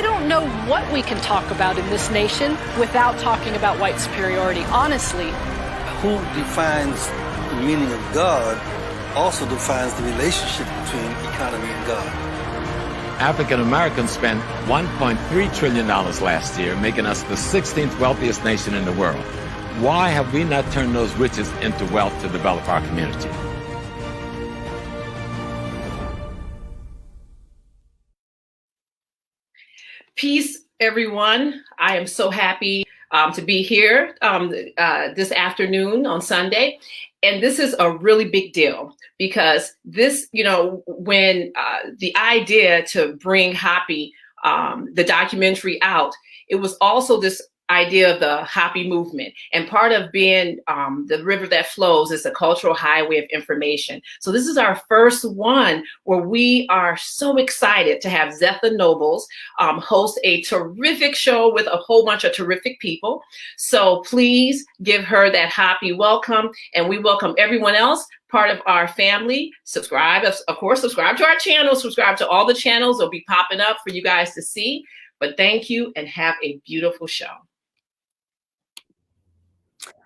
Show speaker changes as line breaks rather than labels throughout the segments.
I don't know what we can talk about in this nation without talking about white superiority, honestly.
Who defines the meaning of God also defines the relationship between economy and God.
African Americans spent $1.3 trillion last year, making us the 16th wealthiest nation in the world. Why have we not turned those riches into wealth to develop our community?
Peace, everyone. I am so happy to be here this afternoon on Sunday. And this is a really big deal because this, when the idea to bring HAPI, the documentary out, it was also this idea of the HAPI movement. And part of being the river that flows is a cultural highway of information. So this is our first one where we are so excited to have Zetha Nobles host a terrific show with a whole bunch of terrific people. So please give her that HAPI welcome. And we welcome everyone else, part of our family. Subscribe, of course, subscribe to our channel, subscribe to all the channels. They'll be popping up for you guys to see. But thank you and have a beautiful show.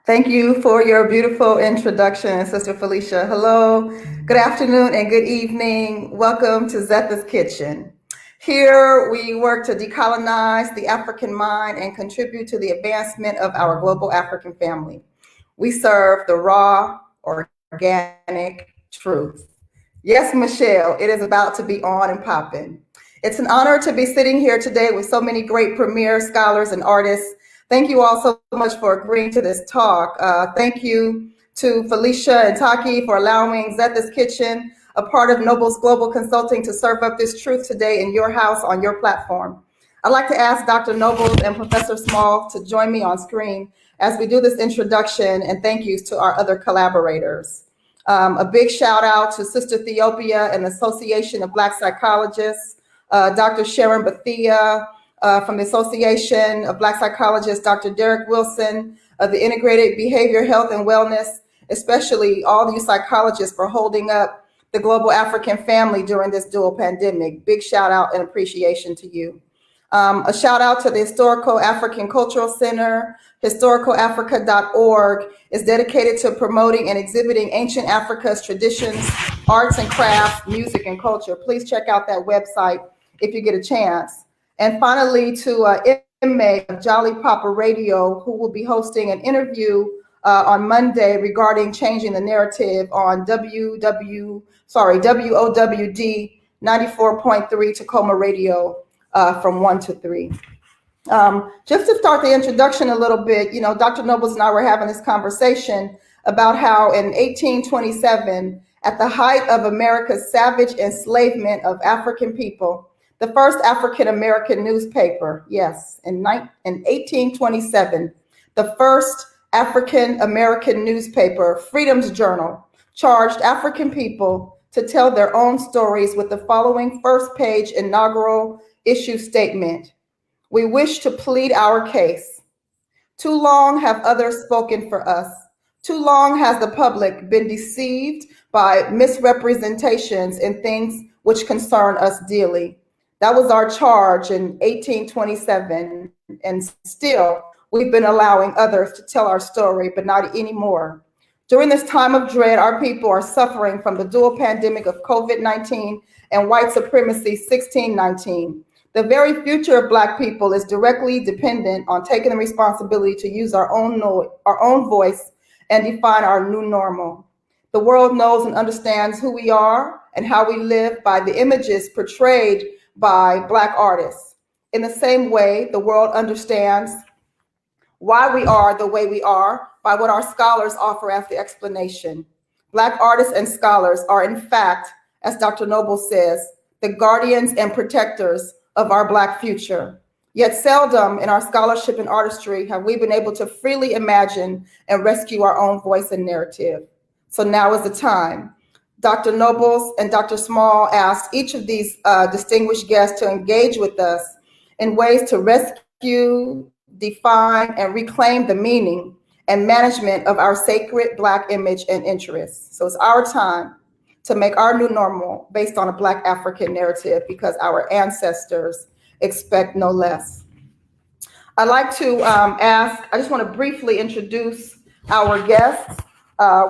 Thank you for your beautiful introduction, Sister Felicia. Hello, good afternoon, and good evening. Welcome to Zetha's Kitchen. Here we work to decolonize the African mind and contribute to the advancement of our global African family. We serve the raw, organic truth. Yes, Michelle, it is about to be on and popping. It's an honor to be sitting here today with so many great premier scholars and artists. Thank you all so much for agreeing to this talk. Thank you to Felicia and Taki for allowing Zetha's Kitchen, a part of Nobles Global Consulting, to serve up this truth today in your house on your platform. I'd like to ask Dr. Nobles and Professor Small to join me on screen as we do this introduction, and thank yous to our other collaborators. A big shout out to Sister Ethiopia and the Association of Black Psychologists, Dr. Sharon Bethia, from the Association of Black Psychologists, Dr. Derek Wilson of the Integrated Behavior, Health, and Wellness, especially all you psychologists for holding up the global African family during this dual pandemic. Big shout out and appreciation to you. A shout out to the Historical African Cultural Center. HistoricalAfrica.org is dedicated to promoting and exhibiting ancient Africa's traditions, arts and crafts, music and culture. Please check out that website if you get a chance. And finally, to inmate of Jolly Papa Radio, who will be hosting an interview on Monday regarding changing the narrative on WOWD 94.3 Tacoma Radio from 1 to 3. Just to start the introduction a little bit, Dr. Nobles and I were having this conversation about how in 1827, at the height of America's savage enslavement of African people, the first African-American newspaper, yes, in 1827, the first African-American newspaper, Freedom's Journal, charged African people to tell their own stories with the following first-page inaugural issue statement. We wish to plead our case. Too long have others spoken for us. Too long has the public been deceived by misrepresentations in things which concern us dearly. That was our charge in 1827, and still we've been allowing others to tell our story, but not anymore. During this time of dread, our people are suffering from the dual pandemic of COVID-19 and white supremacy 1619. The very future of Black people is directly dependent on taking the responsibility to use our own voice and define our new normal. The world knows and understands who we are and how we live by the images portrayed by Black artists. In the same way, the world understands why we are the way we are by what our scholars offer as the explanation. Black artists and scholars are, in fact, as Dr. Noble says, the guardians and protectors of our Black future. Yet seldom in our scholarship and artistry have we been able to freely imagine and rescue our own voice and narrative. So now is the time. Dr. Nobles and Dr. Small asked each of these distinguished guests to engage with us in ways to rescue, define, and reclaim the meaning and management of our sacred Black image and interests. So it's our time to make our new normal based on a Black African narrative, because our ancestors expect no less. I'd like to I just want to briefly introduce our guests.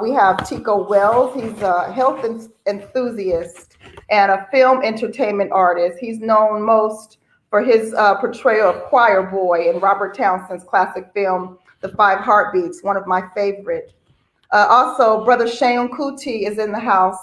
We have Tico Wells. He's a health enthusiast and a film entertainment artist. He's known most for his portrayal of Choir Boy in Robert Townsend's classic film, The Five Heartbeats, one of my favorite. Also, Brother Seun Kuti is in the house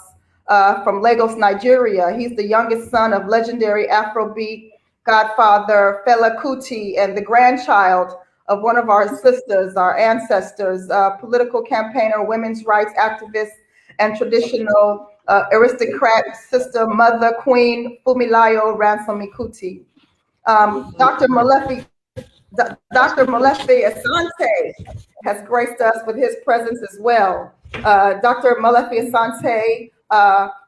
from Lagos, Nigeria. He's the youngest son of legendary Afrobeat godfather Fela Kuti and the grandchild of one of our sisters, our ancestors, political campaigner, women's rights activist, and traditional aristocrat sister, mother, Queen Fumilayo Ransome Kuti. Dr. Molefi Asante has graced us with his presence as well. Dr. Molefi Asante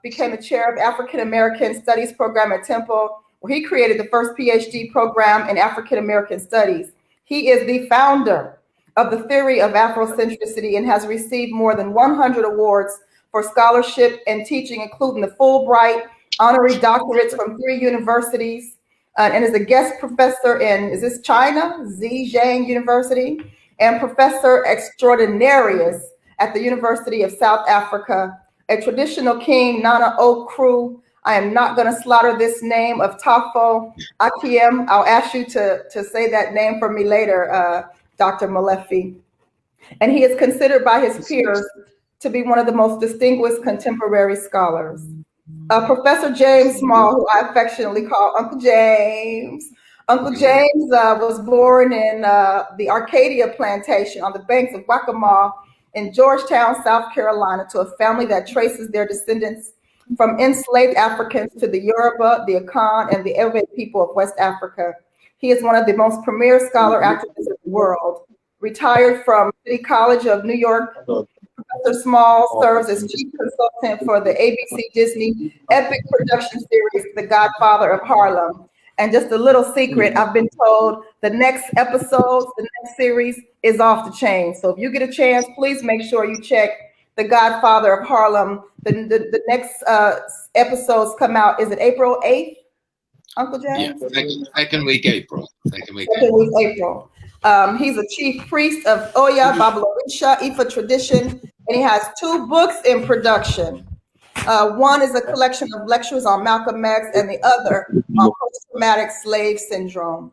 became the chair of African American Studies program at Temple, where he created the first PhD program in African American Studies. He is the founder of the theory of Afrocentricity and has received more than 100 awards for scholarship and teaching, including the Fulbright honorary doctorates from 3 universities, and is a guest professor in, China? Zhejiang University, and professor extraordinarius at the University of South Africa, a traditional king, Nana Okru. I am not going to slaughter this name of Tafo Akiem. I'll ask you to say that name for me later, Dr. Molefi. And he is considered by his peers to be one of the most distinguished contemporary scholars. Professor James Small, who I affectionately call Uncle James. Uncle James was born in the Arcadia Plantation on the banks of Waccamaw in Georgetown, South Carolina, to a family that traces their descendants from enslaved Africans to the Yoruba, the Akan, and the Ewe people of West Africa. He is one of the most premier scholar activists in the world. Retired from City College of New York, Professor Small serves as chief consultant for the ABC Disney epic production series, The Godfather of Harlem. And just a little secret, I've been told the next episodes, the next series is off the chain. So if you get a chance, please make sure you check The Godfather of Harlem. The next episodes come out, is it April 8th, Uncle James?
Yeah, second week April. Second week
April. He's a chief priest of Oya, Babalorisha, Ifa tradition, and he has 2 books in production. One is a collection of lectures on Malcolm X, and the other on post-traumatic slave syndrome.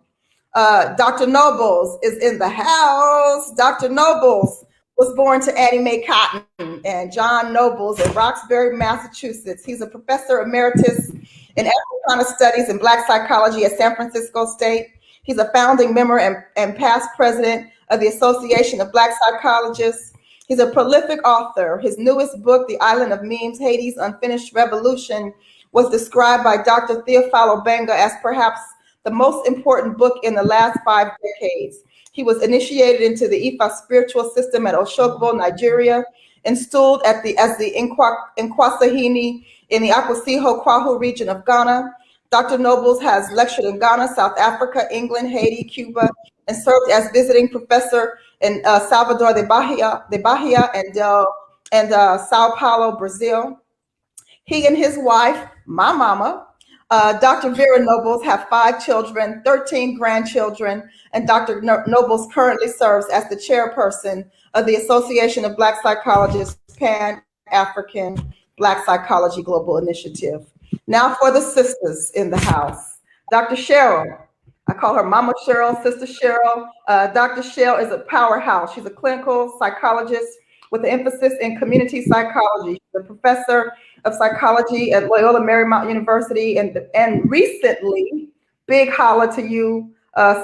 Dr. Nobles is in the house. Dr. Nobles was born to Annie Mae Cotton and John Nobles in Roxbury, Massachusetts. He's a professor emeritus in Africana Studies and Black Psychology at San Francisco State. He's a founding member and past president of the Association of Black Psychologists. He's a prolific author. His newest book, The Island of Memes, Haiti's Unfinished Revolution, was described by Dr. Theophilo Benga as perhaps the most important book in the last 5 decades. He was initiated into the Ifa spiritual system at Oshogbo, Nigeria, installed as the Nkwasahini in the Akwasiho Kwahu region of Ghana. Dr. Nobles has lectured in Ghana, South Africa, England, Haiti, Cuba, and served as visiting professor in Salvador de Bahia and Sao Paulo, Brazil. He and his wife, my mama, Dr. Vera Nobles, have 5 children, 13 grandchildren, and Dr. Nobles currently serves as the chairperson of the Association of Black Psychologists Pan-African Black Psychology Global Initiative. Now for the sisters in the house. Dr. Cheryl, I call her Mama Cheryl, Sister Cheryl. Dr. Cheryl is a powerhouse. She's a clinical psychologist with an emphasis in community psychology. She's a professor of psychology at Loyola Marymount University, and recently, big holla to you,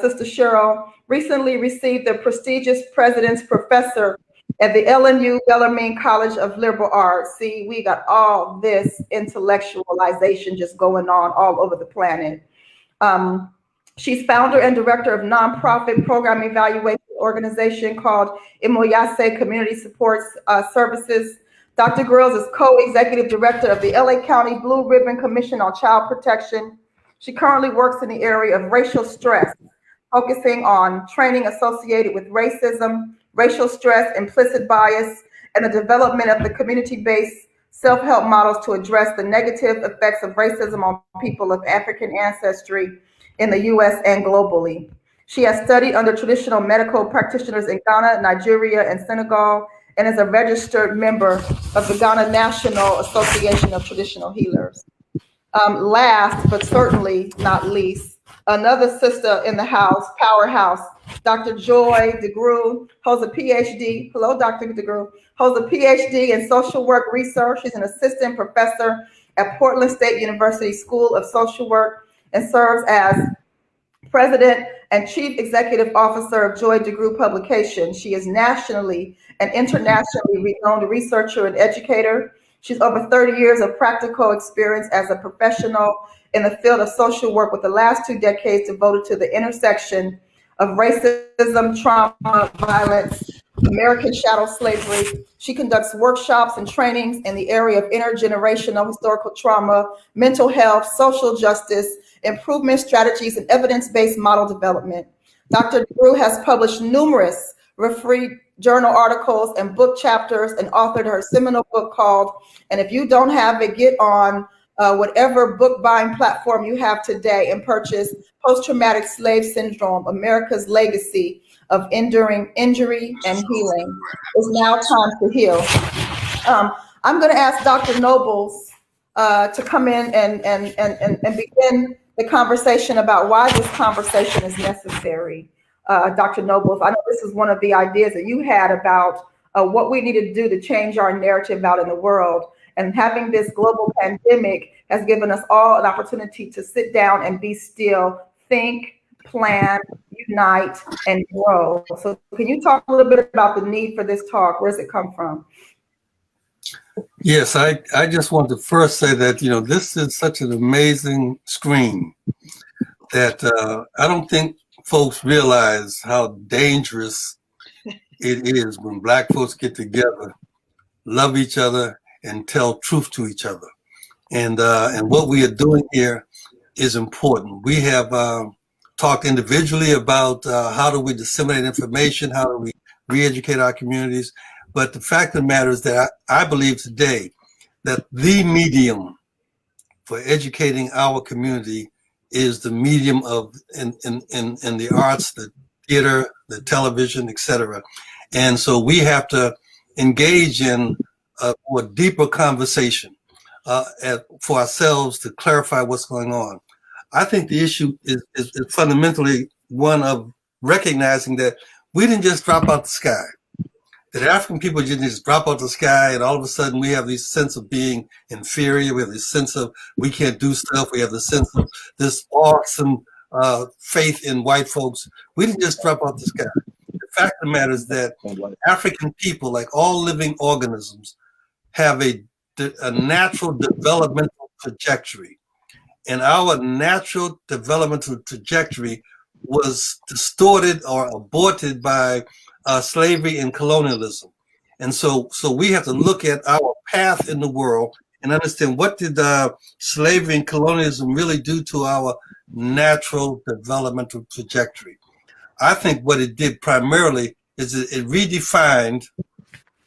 Sister Cheryl, recently received the prestigious President's Professor at the LNU Bellarmine College of Liberal Arts. See, we got all this intellectualization just going on all over the planet. She's founder and director of nonprofit program evaluation organization called Imoyase Community Support Services. Dr. Grills is co-executive director of the LA County Blue Ribbon Commission on Child Protection. She currently works in the area of racial stress, focusing on training associated with racism, racial stress, implicit bias, and the development of the community-based self-help models to address the negative effects of racism on people of African ancestry in the US and globally. She has studied under traditional medical practitioners in Ghana, Nigeria, and Senegal, and is a registered member of the Ghana National Association of Traditional Healers. Last, but certainly not least, another sister in the house, powerhouse, Dr. Joy DeGruy, holds a PhD. Hello, Dr. DeGruy. Holds a PhD in social work research. She's an assistant professor at Portland State University School of Social Work and serves as President and Chief Executive Officer of Joy DeGruy Publications. She is nationally and internationally renowned researcher and educator. She's over 30 years of practical experience as a professional in the field of social work, with the last 2 decades devoted to the intersection of racism, trauma, violence, American chattel slavery. She conducts workshops and trainings in the area of intergenerational historical trauma, mental health, social justice, improvement strategies, and evidence-based model development. Dr. DeGruy has published numerous refereed journal articles and book chapters, and authored her seminal book called, and if you don't have it, get on whatever book buying platform you have today and purchase Post-Traumatic Slave Syndrome, America's Legacy of Enduring Injury and Healing. It's now time to heal. I'm going to ask Dr. Nobles to come in and begin the conversation about why this conversation is necessary. Dr. Nobles, I know this is one of the ideas that you had about what we need to do to change our narrative out in the world. And having this global pandemic has given us all an opportunity to sit down and be still, think, plan, unite, and grow. So can you talk a little bit about the need for this talk? Where does it come from?
Yes, I just want to first say that, you know, this is such an amazing screen that I don't think folks realize how dangerous it is when Black folks get together, love each other, and tell truth to each other. And what we are doing here is important. We have talked individually about how do we disseminate information, how do we re-educate our communities. But the fact of the matter is that I believe today that the medium for educating our community is the medium of in the arts, the theater, the television, etc. And so we have to engage in a more deeper conversation for ourselves to clarify what's going on. I think the issue is fundamentally one of recognizing that we didn't just drop out the sky. That African people didn't just drop out the sky and all of a sudden we have this sense of being inferior. We have this sense of we can't do stuff. We have the sense of this awesome faith in white folks. We didn't just drop out the sky. The fact of the matter is that African people, like all living organisms, have a natural developmental trajectory. And our natural developmental trajectory was distorted or aborted by slavery and colonialism. And so we have to look at our path in the world and understand what did slavery and colonialism really do to our natural developmental trajectory. I think what it did primarily is it redefined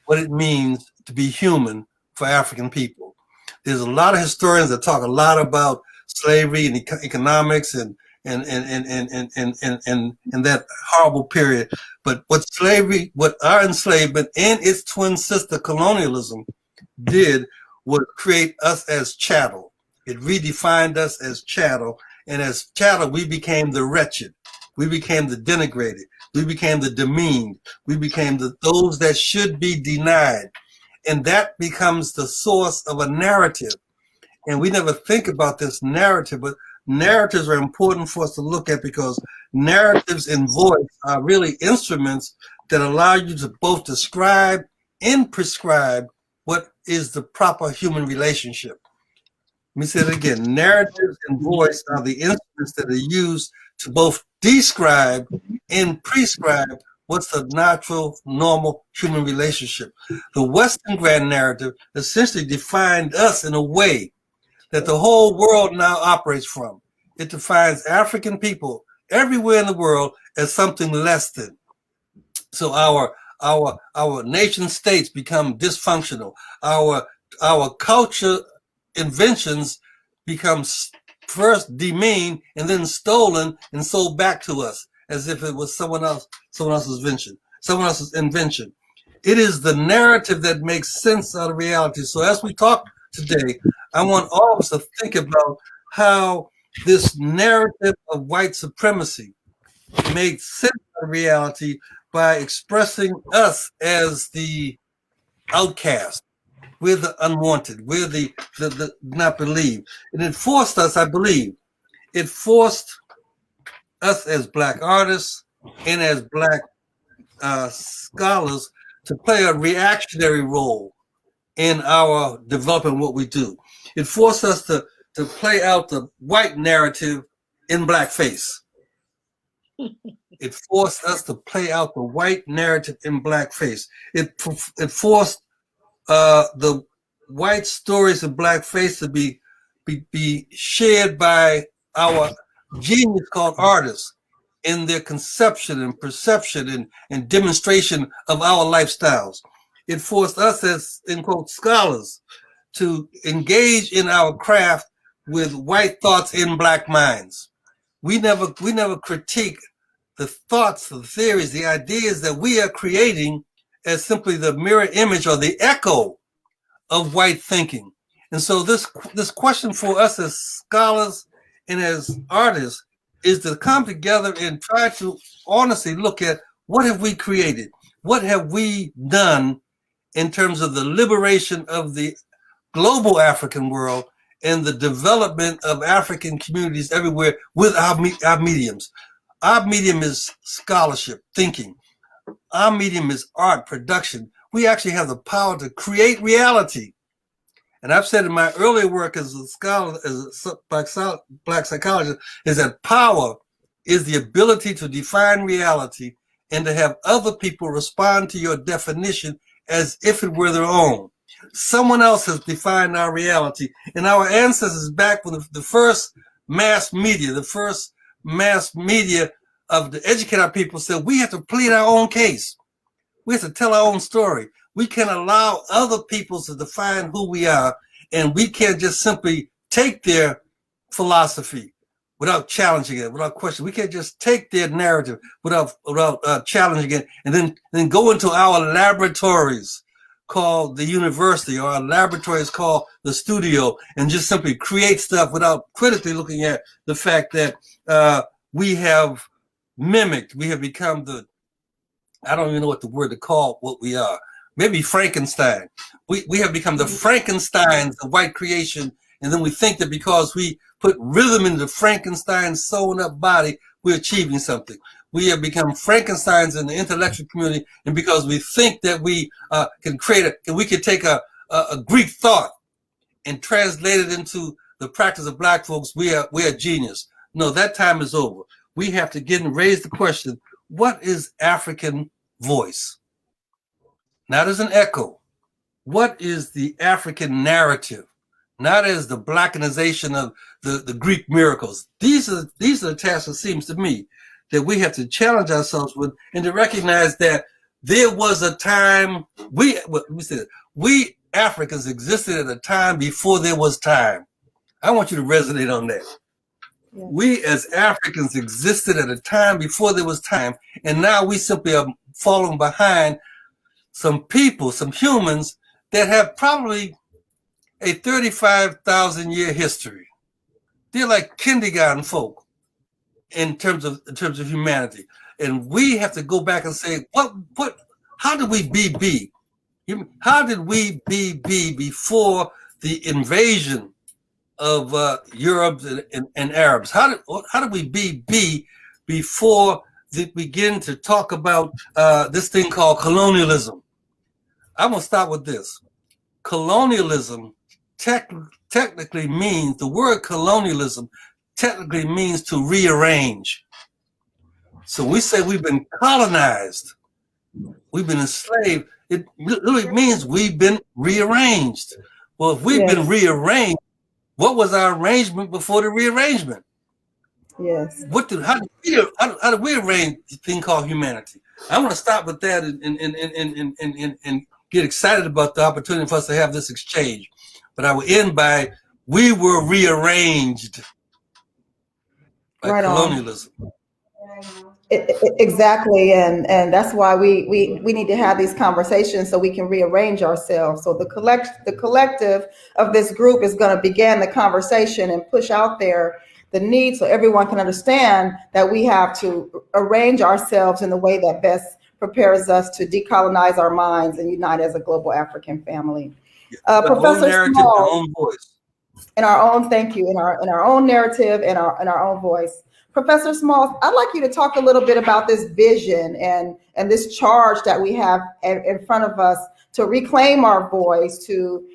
what it means to be human for African people. There's a lot of historians that talk a lot about slavery and economics and that horrible period. But what our enslavement and its twin sister colonialism did was create us as chattel. It redefined us as chattel. And as chattel, we became the wretched. We became the denigrated. We became the demeaned. We became those that should be denied. And that becomes the source of a narrative. And we never think about this narrative, but narratives are important for us to look at because narratives and voice are really instruments that allow you to both describe and prescribe what is the proper human relationship. Let me say it again. Narratives and voice are the instruments that are used to both describe and prescribe what's the natural, normal human relationship. The Western grand narrative essentially defined us in a way that the whole world now operates from. It defines African people everywhere in the world as something less than. So our nation states become dysfunctional. Our culture inventions become first demeaned and then stolen and sold back to us as if it was someone else's invention. It is the narrative that makes sense out of reality. So as we talk today, I want all of us to think about how this narrative of white supremacy makes sense of reality by expressing us as the outcast. We're the unwanted. We're the not believed. And it forced us, I believe, it forced us as Black artists and as Black scholars to play a reactionary role in our developing what we do. It forced us to play out the white narrative in blackface. It forced us to play out the white narrative in blackface. It forced the white stories of blackface to be shared by our genius called artists in their conception and perception and demonstration of our lifestyles. It forced us as, in quote, scholars to engage in our craft with white thoughts in Black minds. We never critique the thoughts, the theories, the ideas that we are creating as simply the mirror image or the echo of white thinking. And so this question for us as scholars and as artists is to come together and try to honestly look at what have we created? What have we done in terms of the liberation of the global African world and the development of African communities everywhere with our mediums? Our medium is scholarship, thinking. Our medium is art, production. We actually have the power to create reality. And I've said in my earlier work as a scholar, as a Black psychologist, is that power is the ability to define reality and to have other people respond to your definition as if it were their own. Someone else has defined our reality. And our ancestors back when the first mass media of the educate our people said, we have to plead our own case. We have to tell our own story. We can't allow other people to define who we are, and we can't just simply take their philosophy without challenging it, without questioning. We can't just take their narrative without challenging it, and then go into our laboratories called the university, or our laboratories called the studio, and just simply create stuff without critically looking at the fact that we have mimicked, we have become I don't even know what the word to call what we are. Maybe Frankenstein. We have become the Frankensteins of white creation, and then we think that because we put rhythm into Frankenstein's sewn up body, we're achieving something. We have become Frankensteins in the intellectual community, and because we think that we can take a Greek thought and translate it into the practice of Black folks, we are genius. No, that time is over. We have to get and raise the question, what is African voice? Not as an echo. What is the African narrative? Not as the Blackanization of the Greek miracles. These are the tasks, it seems to me, that we have to challenge ourselves with, and to recognize that there was a time, we Africans existed at a time before there was time. I want you to resonate on that. Yeah. We as Africans existed at a time before there was time, and now we simply are falling behind some people, some humans that have probably a 35,000 year history. They're like kindergarten folk in terms of humanity, and we have to go back and say, how did we be? How did we be before the invasion of Europe and Arabs? How did we be before they begin to talk about this thing called colonialism? I'm gonna start with this. Colonialism technically means, the word colonialism technically means to rearrange. So we say we've been colonized, we've been enslaved. It literally means we've been rearranged. Well, if we've been rearranged, what was our arrangement before the rearrangement?
Yes.
How did we arrange the thing called humanity? I want to stop with that and get excited about the opportunity for us to have this exchange. But I will end by, we were rearranged by
Right on.
colonialism.
Exactly, and that's why we need to have these conversations so we can rearrange ourselves. So the collective of this group is going to begin the conversation and push out there the need so everyone can understand that we have to arrange ourselves in the way that best prepares us to decolonize our minds and unite as a global African family. Professor
narrative,
Small,
our own voice.
in our own, thank you, in our own narrative and our own voice. Professor Smalls, I'd like you to talk a little bit about this vision and this charge that we have in front of us to reclaim our voice, to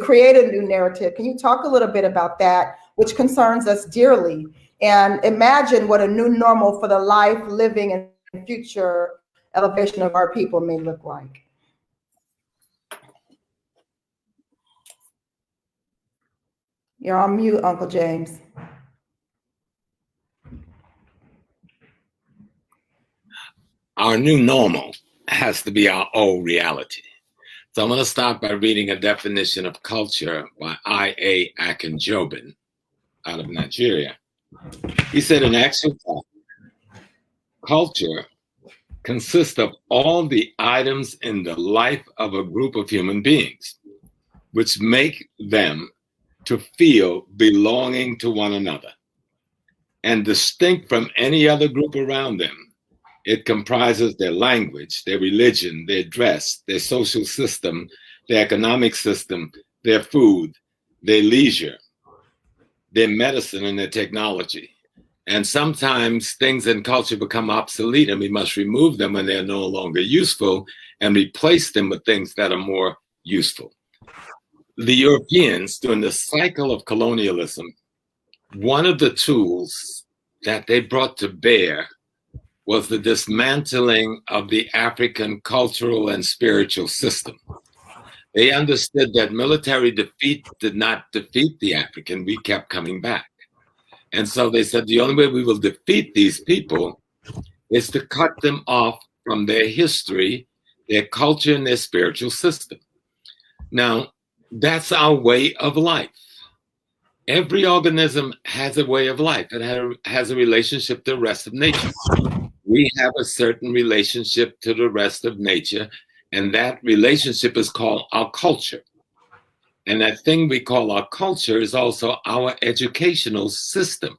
create a new narrative. Can you talk a little bit about that, which concerns us dearly, and imagine what a new normal for the life, living, and future elevation of our people may look like? You're on mute, Uncle James.
Our new normal has to be our old reality. So I'm going to start by reading a definition of culture by I.A. Akinjobin out of Nigeria. He said, in actual fact, culture consists of all the items in the life of a group of human beings, which make them to feel belonging to one another and distinct from any other group around them. It comprises their language, their religion, their dress, their social system, their economic system, their food, their leisure, their medicine, and their technology. And sometimes things in culture become obsolete and we must remove them when they're no longer useful and replace them with things that are more useful. The Europeans, during the cycle of colonialism, one of the tools that they brought to bear was the dismantling of the African cultural and spiritual system. They understood that military defeat did not defeat the African, we kept coming back. And so they said the only way we will defeat these people is to cut them off from their history, their culture, and their spiritual system. Now, that's our way of life. Every organism has a way of life. It has a relationship to the rest of nature. We have a certain relationship to the rest of nature, and that relationship is called our culture. And that thing we call our culture is also our educational system.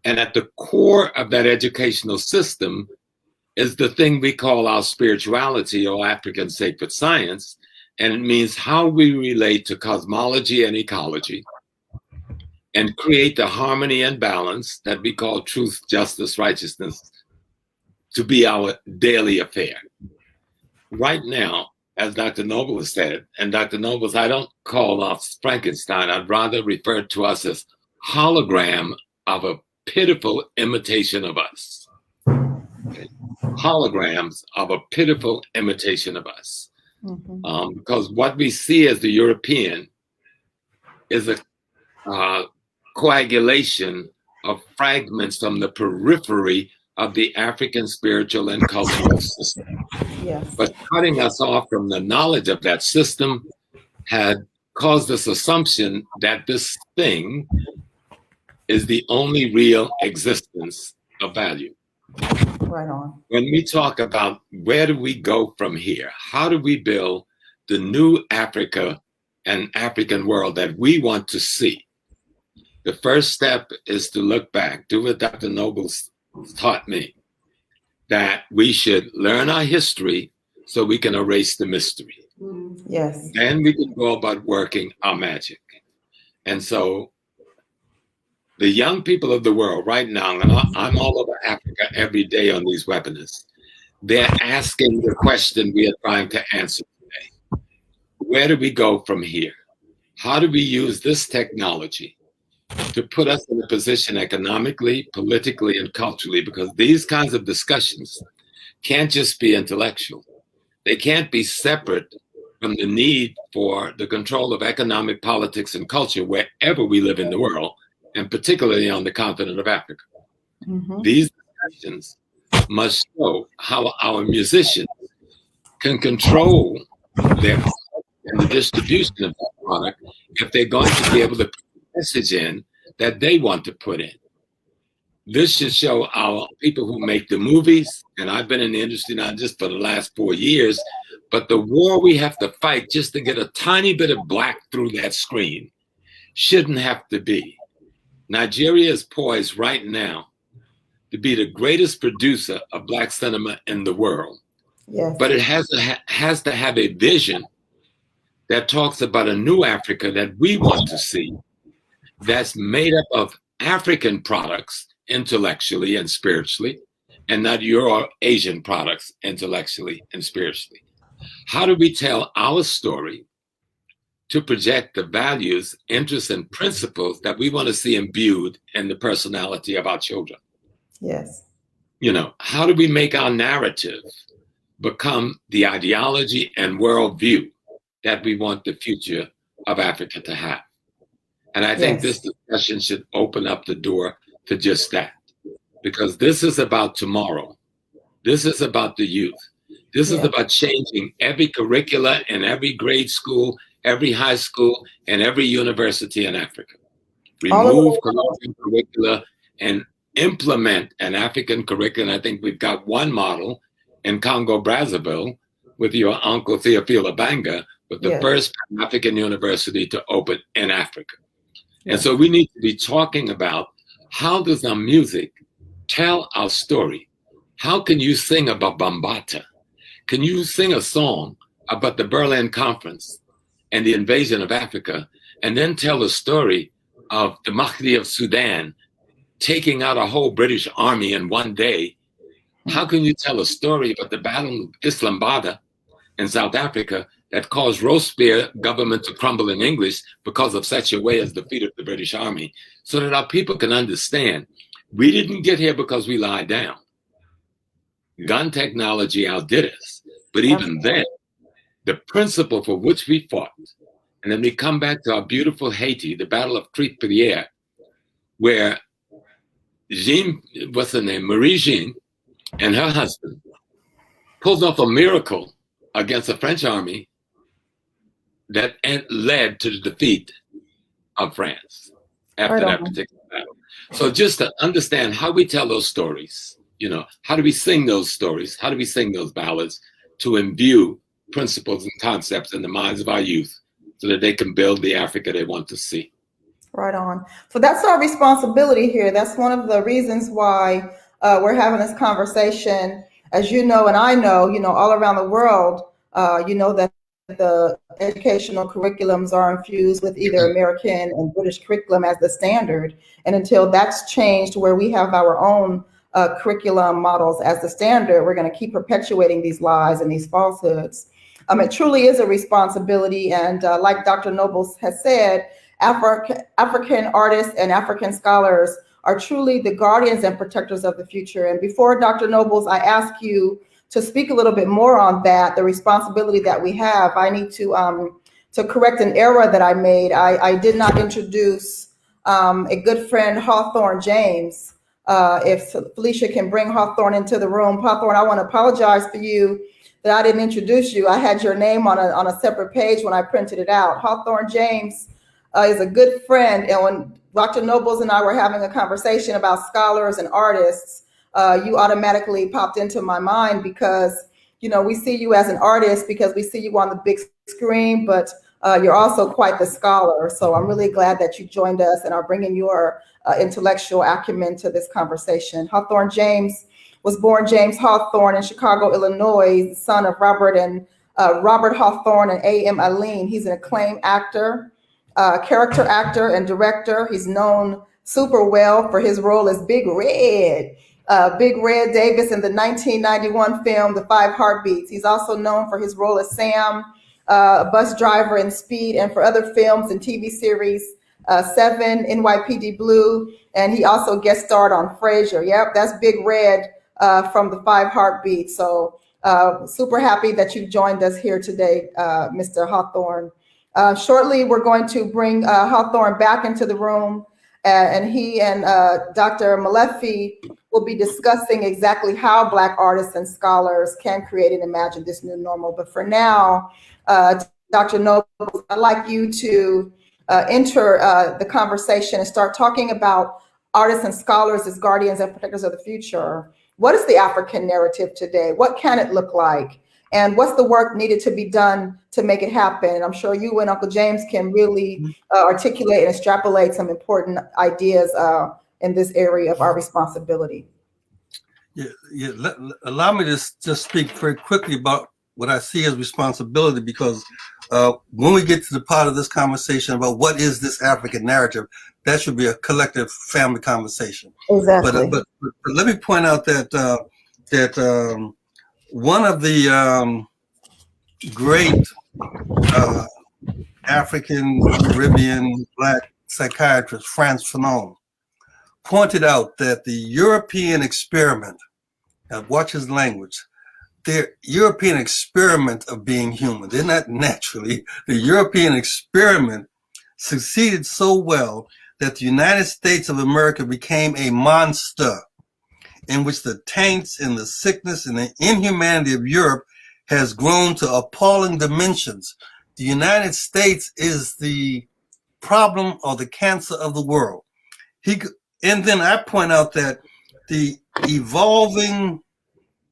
And at the core of that educational system is the thing we call our spirituality or African sacred science. And it means how we relate to cosmology and ecology and create the harmony and balance that we call truth, justice, righteousness to be our daily affair. Right now, as Dr. Noble has said, and Dr. Noble, I don't call us Frankenstein, I'd rather refer to us as hologram of a pitiful imitation of us. Okay. Holograms of a pitiful imitation of us. Mm-hmm. Because what we see as the European is a coagulation of fragments from the periphery of the African spiritual and cultural system. Yes. But cutting us off from the knowledge of that system had caused this assumption that this thing is the only real existence of value.
Right on.
When we talk about where do we go from here, how do we build the new Africa and African world that we want to see? The first step is to look back, do what Dr. Noble taught me, that we should learn our history so we can erase the mystery.
Yes.
Then we can go about working our magic. And so the young people of the world right now, and I'm all over Africa every day on these webinars, they're asking the question we are trying to answer today. Where do we go from here? How do we use this technology to put us in a position economically, politically, and culturally? Because these kinds of discussions can't just be intellectual. They can't be separate from the need for the control of economic, politics, and culture wherever we live in the world, and particularly on the continent of Africa. Mm-hmm. These discussions must show how our musicians can control their product and the distribution of that product if they're going to be able to put the message in that they want to put in. this should show our people who make the movies, and I've been in the industry not just for the last 4 years, but the war we have to fight just to get a tiny bit of black through that screen shouldn't have to be. Nigeria is poised right now to be the greatest producer of black cinema in the world.
Yes.
But it has to have a vision that talks about a new Africa that we want to see, that's made up of African products intellectually and spiritually, and not your Asian products intellectually and spiritually. How do we tell our story to project the values, interests, and principles that we want to see imbued in the personality of our children?
Yes.
You know, how do we make our narrative become the ideology and worldview that we want the future of Africa to have? And I think this discussion should open up the door to just that, because this is about tomorrow. This is about the youth. This is about changing every curricula in every grade school, every high school, and every university in Africa. Remove colonial curricula and implement an African curriculum. I think we've got one model in Congo, Brazzaville, with your uncle Theophile Banga, with the first African university to open in Africa. And so we need to be talking about, how does our music tell our story? How can you sing about Bambata? Can you sing a song about the Berlin Conference and the invasion of Africa, and then tell a story of the Mahdi of Sudan taking out a whole British army in one day? How can you tell a story about the Battle of Islamabad in South Africa that caused Robespierre government to crumble in English because of such a way as defeated the British army, so that our people can understand we didn't get here because we lied down. Gun technology outdid us, but even then, the principle for which we fought, and then we come back to our beautiful Haiti, the Battle of Triple-Pierre, where Marie Jean and her husband pulled off a miracle against the French army that led to the defeat of France after that particular battle. So just to understand how we tell those stories, you know, how do we sing those stories? How do we sing those ballads to imbue principles and concepts in the minds of our youth so that they can build the Africa they want to see?
Right on. So that's our responsibility here. That's one of the reasons why we're having this conversation. As you know, and I know, you know, all around the world, you know that the educational curriculums are infused with either American and British curriculum as the standard. And until that's changed, where we have our own curriculum models as the standard, we're going to keep perpetuating these lies and these falsehoods. It truly is a responsibility. And like Dr. Nobles has said, African artists and African scholars are truly the guardians and protectors of the future. And before Dr. Nobles, I ask you to speak a little bit more on that, the responsibility that we have. I need to correct an error that I made. I did not introduce a good friend, Hawthorne James. If Felicia can bring Hawthorne into the room. Hawthorne, I want to apologize for you that I didn't introduce you. I had your name on a separate page when I printed it out. Hawthorne James is a good friend. And when Dr. Nobles and I were having a conversation about scholars and artists, you automatically popped into my mind because, you know, we see you as an artist because we see you on the big screen, but you're also quite the scholar. So I'm really glad that you joined us and are bringing your intellectual acumen to this conversation. Hawthorne James was born James Hawthorne in Chicago, Illinois, the son of Robert Hawthorne and A.M. Aline. He's an acclaimed actor, character actor, and director. He's known super well for his role as Big Red Davis in the 1991 film, The Five Heartbeats. He's also known for his role as Sam, a bus driver in Speed, and for other films and TV series, Seven, NYPD Blue, and he also guest starred on Frasier. Yep, that's Big Red from The Five Heartbeats. So super happy that you joined us here today, Mr. Hawthorne. Shortly, we're going to bring Hawthorne back into the room, and he and Dr. Molefi will be discussing exactly how Black artists and scholars can create and imagine this new normal. But for now, Dr. Nobles, I'd like you to enter the conversation and start talking about artists and scholars as guardians and protectors of the future, what is the African narrative today? What can it look like? And what's the work needed to be done to make it happen? And I'm sure you and Uncle James can really articulate and extrapolate some important ideas in this area of our responsibility.
Allow me to just speak very quickly about what I see as responsibility, because when we get to the part of this conversation about what is this African narrative, that should be a collective family conversation.
Exactly.
But let me point out that one of the great African, Caribbean, Black psychiatrist, Frantz Fanon, pointed out that the European experiment, watch his language, the European experiment of being human, they're not naturally, the European experiment succeeded so well that the United States of America became a monster in which the taints and the sickness and the inhumanity of Europe has grown to appalling dimensions. The United States is the problem or the cancer of the world. And then I point out that the evolving,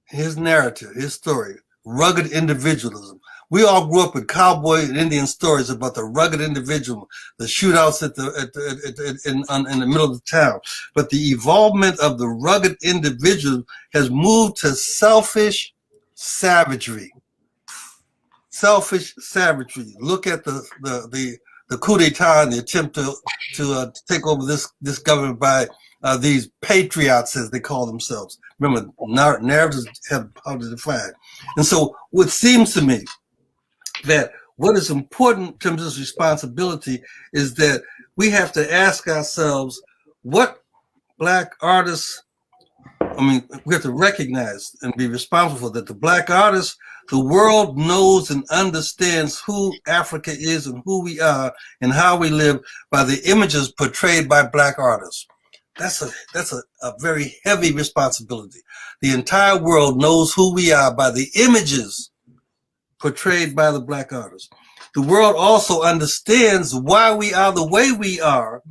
his narrative, his story, rugged individualism. We all grew up with cowboy and Indian stories about the rugged individual, the shootouts in the middle of the town. But the evolvement of the rugged individual has moved to selfish savagery. Selfish savagery. Look at the coup d'etat and the attempt to take over this government by these patriots, as they call themselves. Remember, narratives have how to define. And so what seems to me that what is important in terms of this responsibility is that we have to ask ourselves what Black artists, we have to recognize and be responsible for that. The Black artists, the world knows and understands who Africa is and who we are and how we live by the images portrayed by Black artists. That's a very heavy responsibility. The entire world knows who we are by the images portrayed by the Black artists. The world also understands why we are the way we are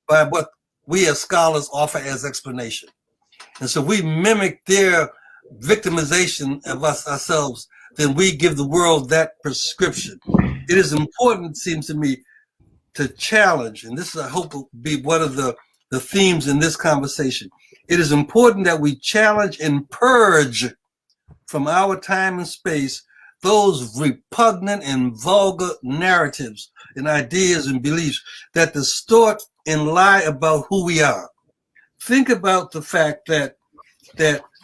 by what we as scholars offer as explanation. And so we mimic their victimization of ourselves, then we give the world that prescription. It is important, it seems to me, to challenge, and this I hope will be one of the themes in this conversation. It is important that we challenge and purge from our time and space those repugnant and vulgar narratives and ideas and beliefs that distort and lie about who we are. Think about the fact that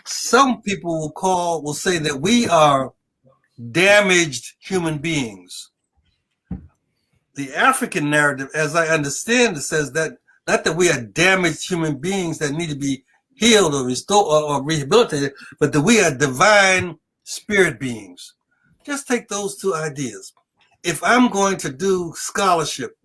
some people will say that we are damaged human beings. The African narrative, as I understand it, says that not that we are damaged human beings that need to be healed or restored or rehabilitated, but that we are divine spirit beings. Just take those two ideas. If I'm going to do scholarship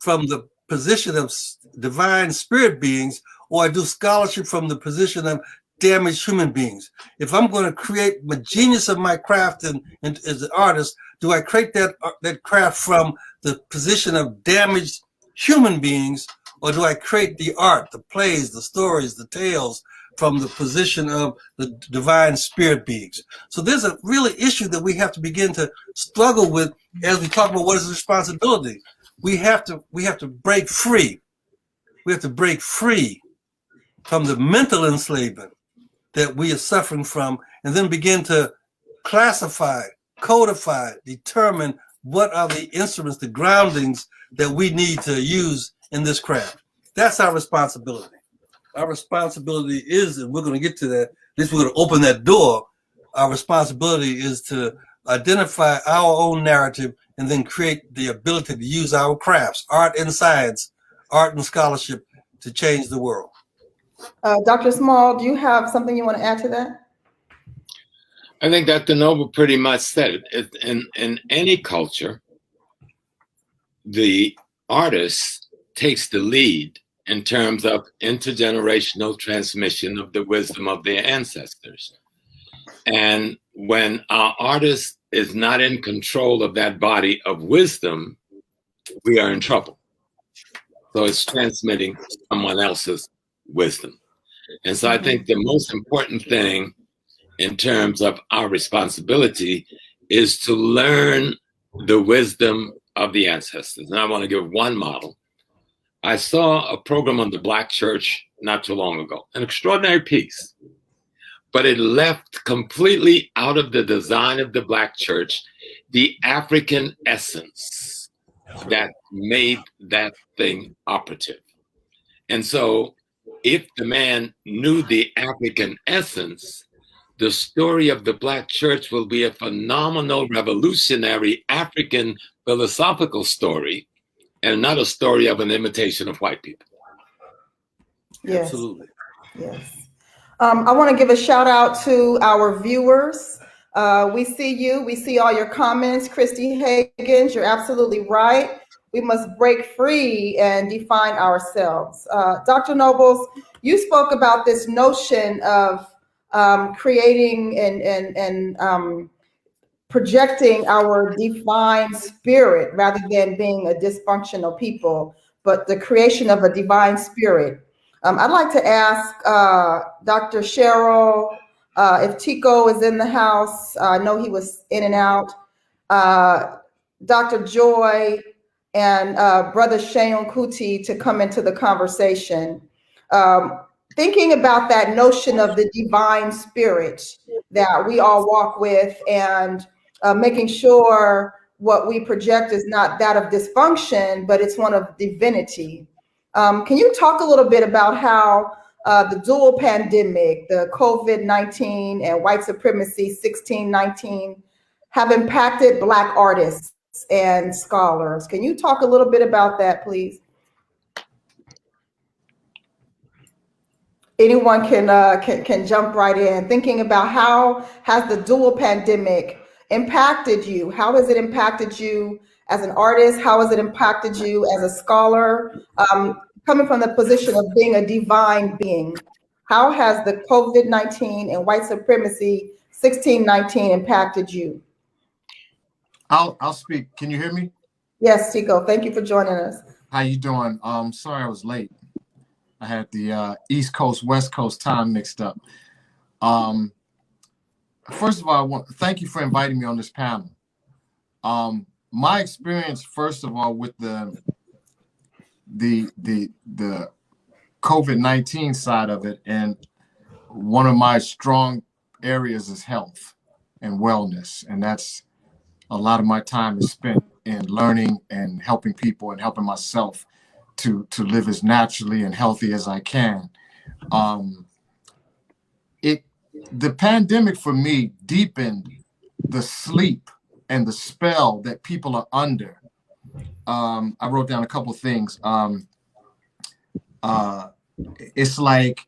from the position of divine spirit beings, or I do scholarship from the position of damaged human beings, if I'm going to create the genius of my craft and as an artist, do I create that craft from the position of damaged human beings, or do I create the art, the plays, the stories, the tales from the position of the divine spirit beings? So there's a really issue that we have to begin to struggle with as we talk about what is responsibility. We have to break free. We have to break free from the mental enslavement that we are suffering from, and then begin to classify, codify, determine what are the instruments, the groundings that we need to use in this craft. That's our responsibility. Our responsibility is, and we're going to get to that, at least we're going to open that door. Our responsibility is to identify our own narrative and then create the ability to use our crafts, art and science, art and scholarship, to change the world.
Dr. Small, do you have something you want to add to that?
I think Dr. Noble pretty much said it. In any culture, the artist takes the lead in terms of intergenerational transmission of the wisdom of their ancestors. And when our artist is not in control of that body of wisdom, we are in trouble. So it's transmitting someone else's wisdom. And so I think the most important thing in terms of our responsibility is to learn the wisdom of the ancestors. And I want to give one model. I saw a program on the Black church not too long ago, an extraordinary piece, but it left completely out of the design of the Black church the African essence that made that thing operative. And so if the man knew the African essence, the story of the Black church will be a phenomenal, revolutionary African philosophical story, and not a story of an imitation of white people.
Yes.
Absolutely.
Yes. I want to give a shout out to our viewers. We see you. We see all your comments. Christy Higgins, you're absolutely right. We must break free and define ourselves. Dr. Nobles, you spoke about this notion of creating and projecting our divine spirit rather than being a dysfunctional people, but the creation of a divine spirit. I'd like to ask Dr. Cheryl if Tico is in the house. I know he was in and out. Dr. Joy and Brother Seun Kuti to come into the conversation. Thinking about that notion of the divine spirit that we all walk with, and making sure what we project is not that of dysfunction, but it's one of divinity. Can you talk a little bit about how the dual pandemic, the COVID-19 and white supremacy 1619 have impacted Black artists and scholars? Can you talk a little bit about that, please? Anyone can jump right in. Thinking about how has the dual pandemic impacted you? How has it impacted you as an artist? How has it impacted you as a scholar? Coming from the position of being a divine being, how has the COVID-19 and white supremacy 1619 impacted you?
I'll speak. Can you hear me?
Yes, Tico. Thank you for joining us.
How you doing? Sorry I was late. I had the East Coast, West Coast time mixed up. First of all, thank you for inviting me on this panel. My experience, first of all, with the COVID-19 side of it, and one of my strong areas is health and wellness, and that's a lot of my time is spent in learning and helping people and helping myself to live as naturally and healthy as I can. The pandemic for me deepened the sleep and the spell that people are under. I wrote down a couple of things. It's like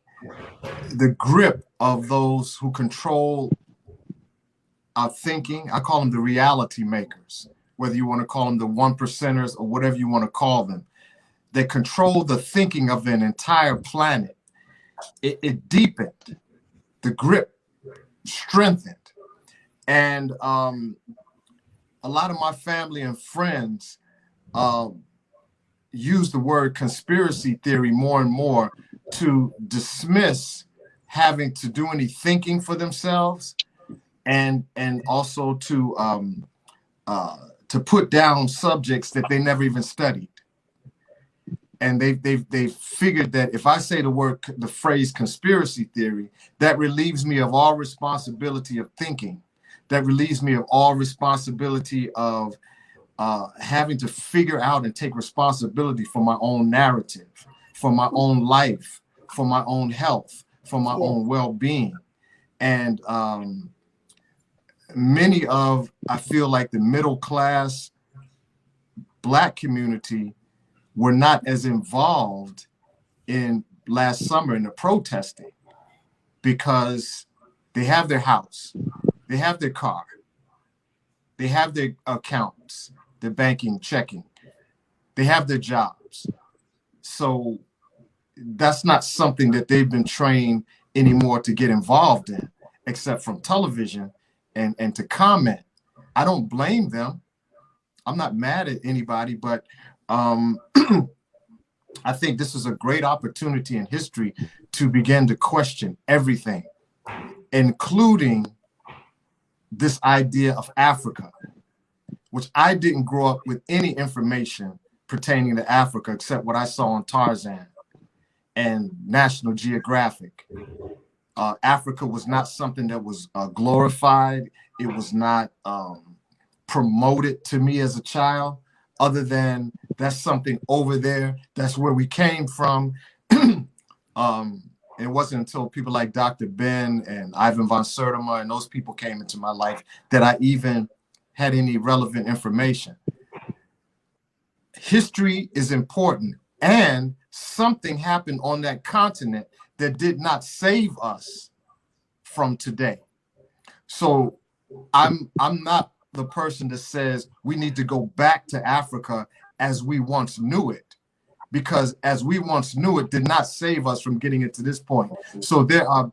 the grip of those who control our thinking. I call them the reality makers, whether you want to call them the 1%ers or whatever you want to call them. They control the thinking of an entire planet. It deepened, the grip strengthened. And a lot of my family and friends use the word conspiracy theory more and more to dismiss having to do any thinking for themselves, and also to put down subjects that they never even studied. And they figured that if I say the phrase conspiracy theory, that relieves me of all responsibility of thinking. That relieves me of all responsibility of having to figure out and take responsibility for my own narrative, for my own life, for my own health, for my own well-being. And many of, I feel like, the middle class Black community were not as involved in last summer in the protesting, because they have their house, they have their car, they have their accounts, their banking, checking, they have their jobs. So that's not something that they've been trained anymore to get involved in, except from television and to comment. I don't blame them. I'm not mad at anybody, but I think this is a great opportunity in history to begin to question everything, including this idea of Africa, which I didn't grow up with any information pertaining to Africa except what I saw on Tarzan and National Geographic. Africa was not something that was glorified. It was not promoted to me as a child, other than that's something over there. That's where we came from. It wasn't until people like Dr. Ben and Ivan von Sertima and those people came into my life that I even had any relevant information. History is important, and something happened on that continent that did not save us from today. So I'm not the person that says we need to go back to Africa as we once knew it, because as we once knew it did not save us from getting it to this point. So there are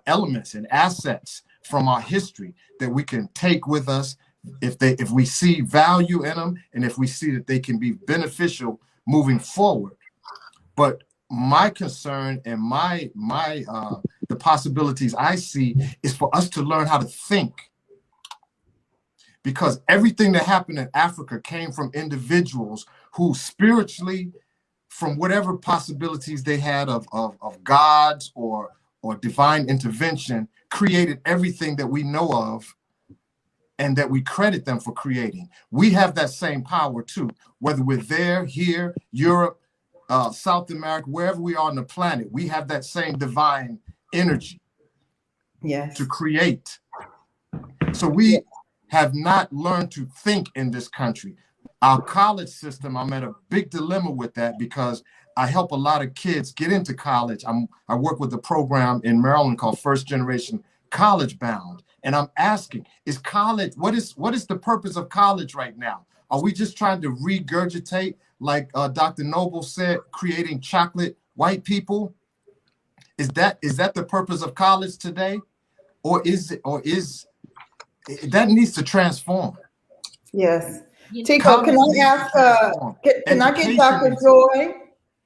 elements and assets from our history that we can take with us if we see value in them, and if we see that they can be beneficial moving forward. But my concern and the possibilities I see is for us to learn how to think, because everything that happened in Africa came from individuals who spiritually, from whatever possibilities they had of gods or divine intervention, created everything that we know of and that we credit them for creating. We have that same power too, whether we're there, here, Europe, South America, wherever we are on the planet, we have that same divine energy to create. So we have not learned to think in this country. Our college system, I'm at a big dilemma with that, because I help a lot of kids get into college. I work with a program in Maryland called First Generation College Bound. And I'm asking, is college, what is the purpose of college right now? Are we just trying to regurgitate, like Dr. Noble said, creating chocolate white people? Is that the purpose of college today? Or is that needs to transform?
Yes. Tico, can I ask, can I get Dr. Joy?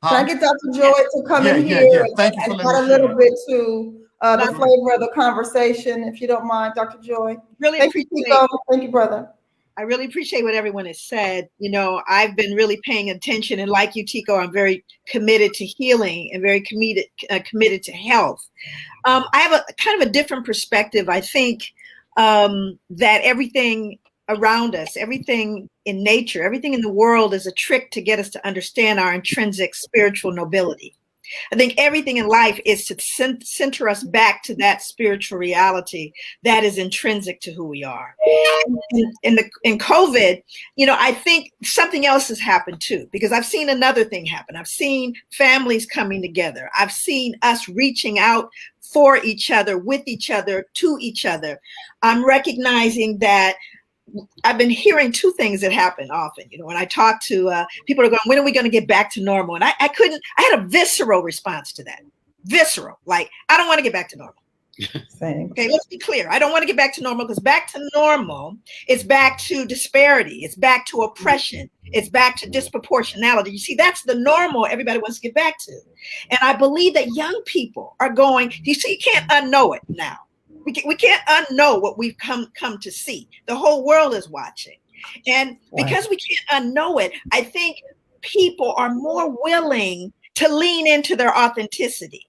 Can I get Dr. Joy to come in here
Thank you
and add a little bit to the flavor of the conversation, if you don't mind, Dr. Joy?
Really
Thank you, Tico. Thank you, brother.
I really appreciate what everyone has said. You know, I've been really paying attention, and like you, Tico, I'm very committed to healing and very committed to health. I have a kind of a different perspective. I think that everything around us, everything in nature, everything in the world is a trick to get us to understand our intrinsic spiritual nobility. I think everything in life is to center us back to that spiritual reality that is intrinsic to who we are. In COVID, you know, I think something else has happened too, because I've seen another thing happen. I've seen families coming together. I've seen us reaching out for each other, with each other, to each other. I'm recognizing that I've been hearing two things that happen often. You know, when I talk to people are going, when are we going to get back to normal? And I had a visceral response to that. Visceral, like, I don't want to get back to normal.
Same.
Okay, let's be clear. I don't want to get back to normal, because back to normal, it's back to disparity. It's back to oppression. It's back to disproportionality. You see, that's the normal everybody wants to get back to. And I believe that young people are going, you see, you can't unknow it now. We can't unknow what we've come to see. The whole world is watching. And because we can't unknow it, I think people are more willing to lean into their authenticity.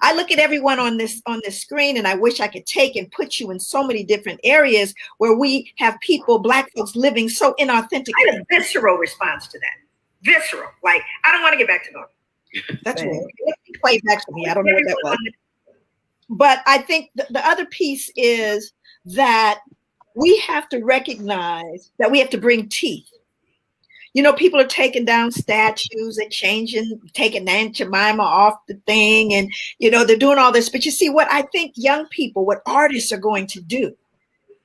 I look at everyone on this screen, and I wish I could take and put you in so many different areas where we have people, Black folks, living so inauthentic. I had a visceral response to that. Visceral, like, I don't want to get back to normal. That's what it played back to me. I don't know what that was. But I think the other piece is that we have to recognize that we have to bring teeth. You know, people are taking down statues and taking Aunt Jemima off the thing, and, you know, they're doing all this. But you see, what I think young people, what artists are going to do,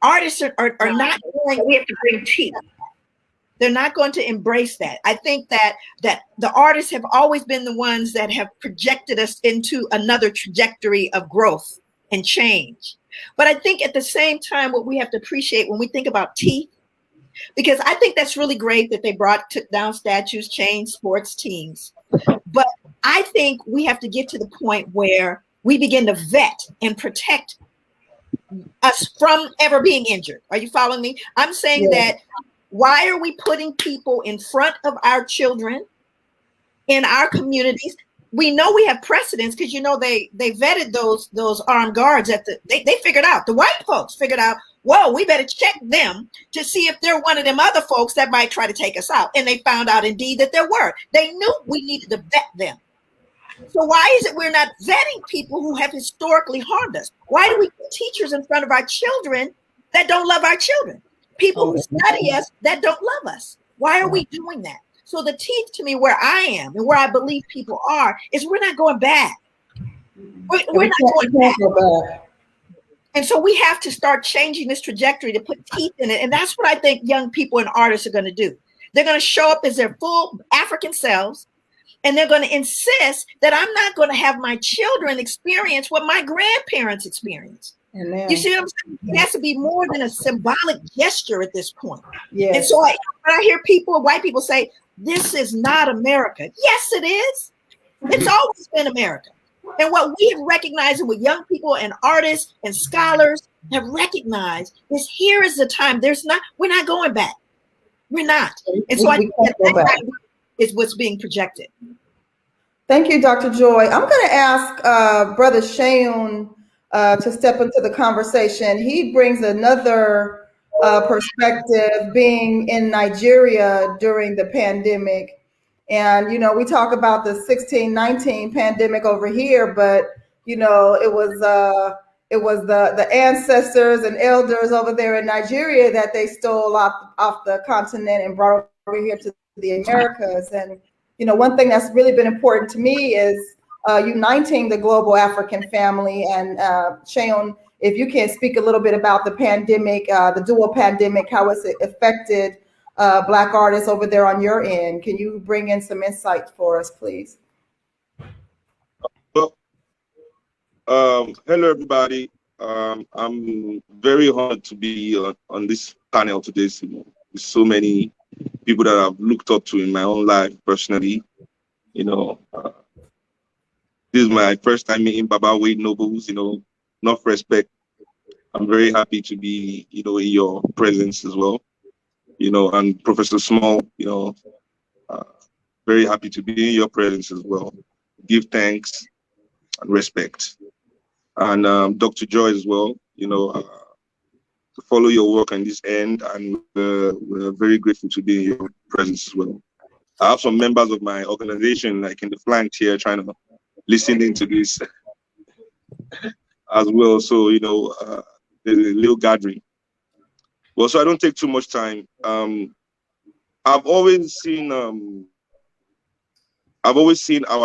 artists are not going, we have to bring teeth. They're not going to embrace that. I think that the artists have always been the ones that have projected us into another trajectory of growth and change. But I think at the same time, what we have to appreciate when we think about teeth, because I think that's really great that they took down statues, changed sports teams. But I think we have to get to the point where we begin to vet and protect us from ever being injured. Are you following me? I'm saying that why are we putting people in front of our children in our communities? We know we have precedents because, you know, they vetted those armed guards at they figured out, the white folks figured out, whoa, we better check them to see if they're one of them other folks that might try to take us out. And they found out indeed that there were. They knew we needed to vet them. So why is it we're not vetting people who have historically harmed us? Why do we put teachers in front of our children that don't love our children? People who study us that don't love us. Why are we doing that? So the teeth to me where I am and where I believe people are is we're not going back. We're not going back. And so we have to start changing this trajectory to put teeth in it. And that's what I think young people and artists are going to do. They're going to show up as their full African selves. And they're going to insist that I'm not going to have my children experience what my grandparents experienced. You see what I'm saying? It has to be more than a symbolic gesture at this point. And so when I hear people, white people say, this is not America. Yes, it is. It's always been America. And what we have recognized and what young people and artists and scholars have recognized is here is the time. We're not going back. We're not. And so I think that is what's being projected.
Thank you, Dr. Joy. I'm going to ask Brother Seun to step into the conversation. He brings another perspective, being in Nigeria during the pandemic. And, you know, we talk about the 1619 pandemic over here, but, you know, it was the ancestors and elders over there in Nigeria that they stole off the continent and brought over here to the Americas. And, you know, one thing that's really been important to me is uniting the global African family. And Seun, if you can speak a little bit about the pandemic, the dual pandemic, how it's affected Black artists over there on your end. Can you bring in some insight for us, please?
Well, hello, everybody. I'm very honored to be on this panel today. With so many people that I've looked up to in my own life personally. You know, this is my first time meeting Baba Wade Nobles, you know, enough respect. I'm very happy to be, you know, in your presence as well. You know, and Professor Small, you know, very happy to be in your presence as well. Give thanks and respect. And Dr. Joy as well, you know, to follow your work on this end, and we're very grateful to be in your presence as well. I have some members of my organization, like in the flank here, trying to listen into this as well. So, you know, there's a little gathering. Well, so I don't take too much time. I've always seen our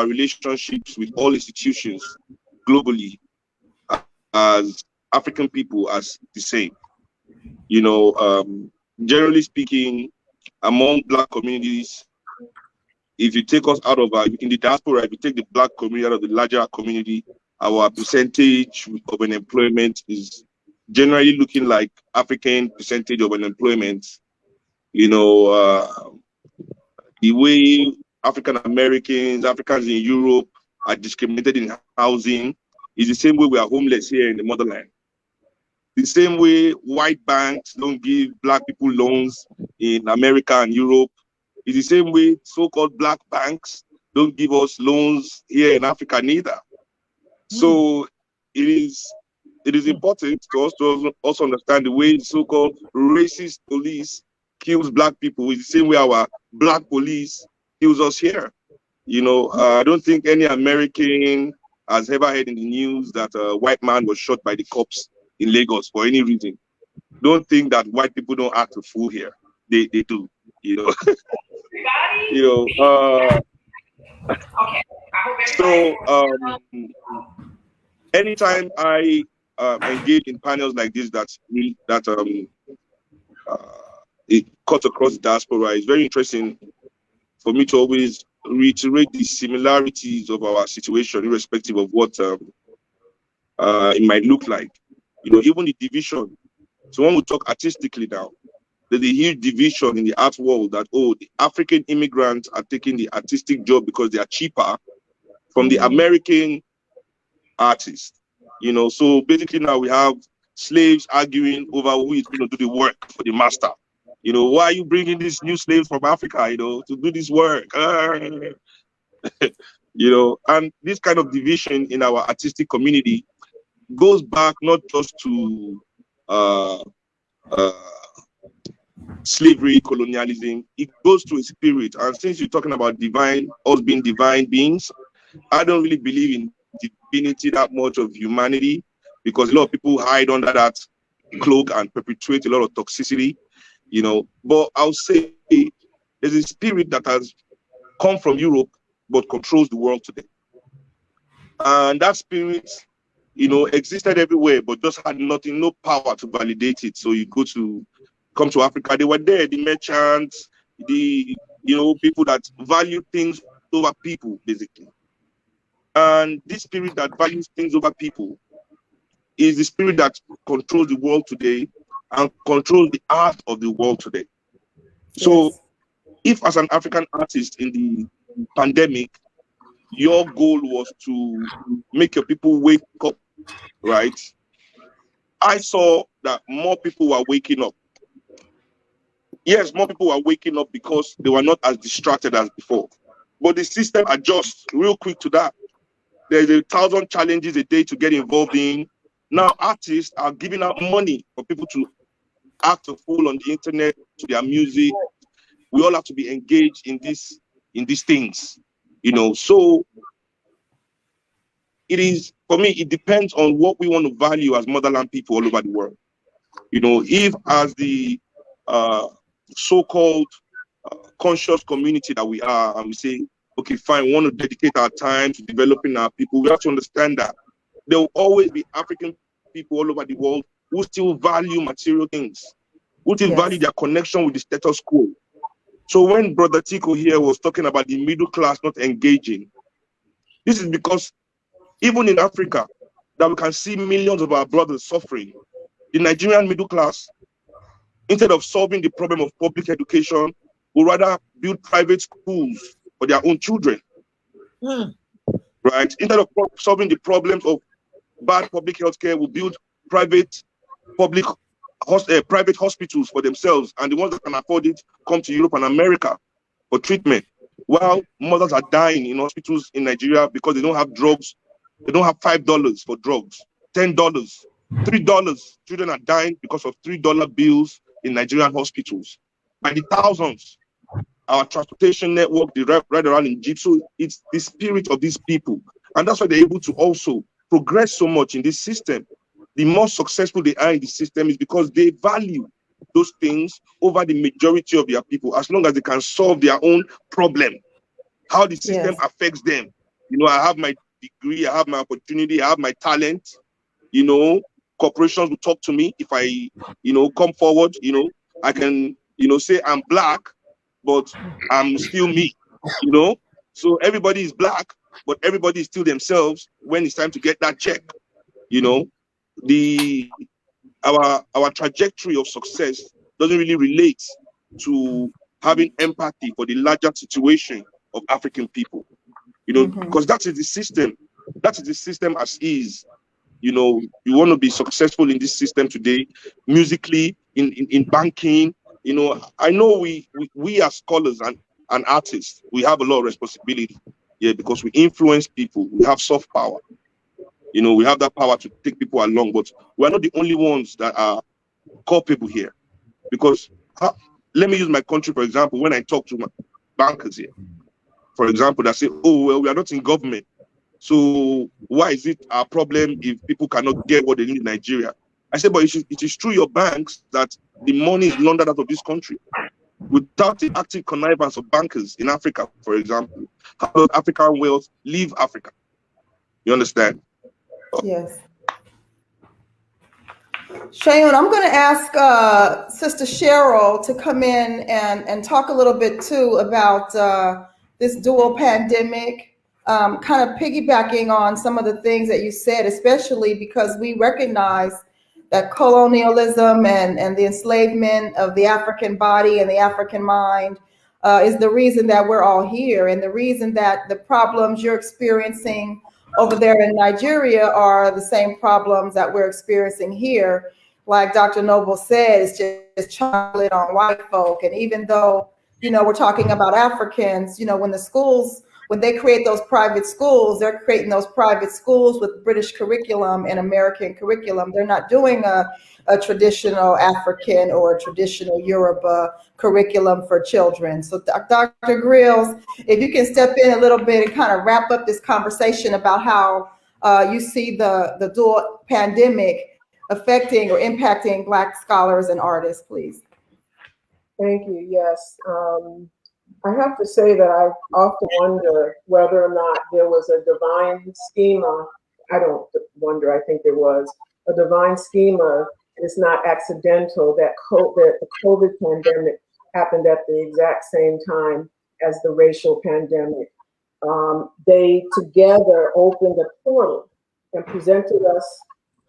relationships with all institutions globally as African people as the same. You know, generally speaking, among Black communities, if you take us out of in the diaspora, if you take the Black community out of the larger community, our percentage of unemployment is generally looking like African percentage of unemployment. You know, the way African Americans, Africans in Europe are discriminated in housing is the same way we are homeless here in the motherland. The same way white banks don't give Black people loans in America and Europe is the same way so-called Black banks don't give us loans here in Africa neither. So it is important to us to also understand the way so-called racist police kills Black people is the same way our Black police kills us here. You know, I don't think any American has ever heard in the news that a white man was shot by the cops in Lagos for any reason. Don't think that white people don't act a fool here. They do, you know. You know, so anytime I engage in panels like this it cuts across the diaspora, it's very interesting for me to always reiterate the similarities of our situation, irrespective of what it might look like. You know, even the division. So when we talk artistically now, there's a huge division in the art world that, oh, the African immigrants are taking the artistic job because they are cheaper from the American artists. You know, so basically now we have slaves arguing over who is going to do the work for the master. You know, why are you bringing these new slaves from Africa, you know, to do this work? You know, and this kind of division in our artistic community goes back not just to slavery, colonialism, it goes to a spirit. And since you're talking about divine, us being divine beings, I don't really believe in divinity that much of humanity, because a lot of people hide under that cloak and perpetuate a lot of toxicity, you know. But I'll say there's a spirit that has come from Europe but controls the world today. And that spirit, you know, existed everywhere but just had nothing, no power to validate it. So you come to Africa, they were there, the merchants, the, you know, people that value things over people, basically. And this spirit that values things over people is the spirit that controls the world today and controls the art of the world today. So yes, if as an African artist in the pandemic, your goal was to make your people wake up, right? I saw that more people were waking up. Yes, more people were waking up because they were not as distracted as before. But the system adjusts real quick to that. There's 1,000 challenges a day to get involved in. Now artists are giving out money for people to act a fool on the internet to their music. We all have to be engaged in these things, you know. So it is, for me, it depends on what we want to value as motherland people all over the world. You know, if as the so-called conscious community that we are, and we say, okay, fine, we want to dedicate our time to developing our people, we have to understand that there will always be African people all over the world who still value material things, who still value their connection with the status quo. So when Brother Tico here was talking about the middle class not engaging, this is because even in Africa, that we can see millions of our brothers suffering. The Nigerian middle class, instead of solving the problem of public education, would rather build private schools for their own children. Right? Instead of solving the problems of bad public health care, we'll build private hospitals for themselves, and the ones that can afford it come to Europe and America for treatment, while mothers are dying in hospitals in Nigeria because they don't have drugs. They don't have $5 for drugs, $10, $3. Children are dying because of $3 bills in Nigerian hospitals by the thousands. Our transportation network, they ride around in jeeps. So it's the spirit of these people, and that's why they're able to also progress so much in this system. The more successful they are in the system is because they value those things over the majority of their people, as long as they can solve their own problem, how the system affects them. You know, I have my degree, I have my opportunity, I have my talent, you know, corporations will talk to me if I, you know, come forward, you know, I can, you know, say I'm black, but I'm still me, you know. So everybody is black, but everybody is still themselves when it's time to get that check, you know. Our trajectory of success doesn't really relate to having empathy for the larger situation of African people, you know, because that is the system. That is the system as is. You know, you want to be successful in this system today, musically, in banking. You know, I know we as scholars and artists, we have a lot of responsibility, because we influence people. We have soft power. You know, we have that power to take people along, but we're not the only ones that are culpable here. Because let me use my country, for example, when I talk to my bankers here, for example, that say, oh, well, we are not in government. So why is it our problem if people cannot get what they need in Nigeria? I said, but it is through your banks that the money is laundered out of this country. Without the active connivance of bankers in Africa, for example, how does African wealth leave Africa? You understand?
Yes. Seun, I'm going to ask Sister Cheryl to come in and talk a little bit too about this dual pandemic, kind of piggybacking on some of the things that you said, especially because we recognize that colonialism and the enslavement of the African body and the African mind is the reason that we're all here, and the reason that the problems you're experiencing over there in Nigeria are the same problems that we're experiencing here. Like Dr. Noble said, it's just chocolate on white folk. And even though, we're talking about Africans, when they create those private schools, they're creating those private schools with British curriculum and American curriculum. They're not doing a traditional African or a traditional Yoruba curriculum for children. So Dr. Grills, if you can step in a little bit and kind of wrap up this conversation about how you see the dual pandemic affecting or impacting Black scholars and artists, please.
Thank you. Yes. I have to say that I often wonder whether or not there was a divine schema. I don't wonder, I think there was a divine schema. It's not accidental that the COVID pandemic happened at the exact same time as the racial pandemic. They together opened a portal and presented us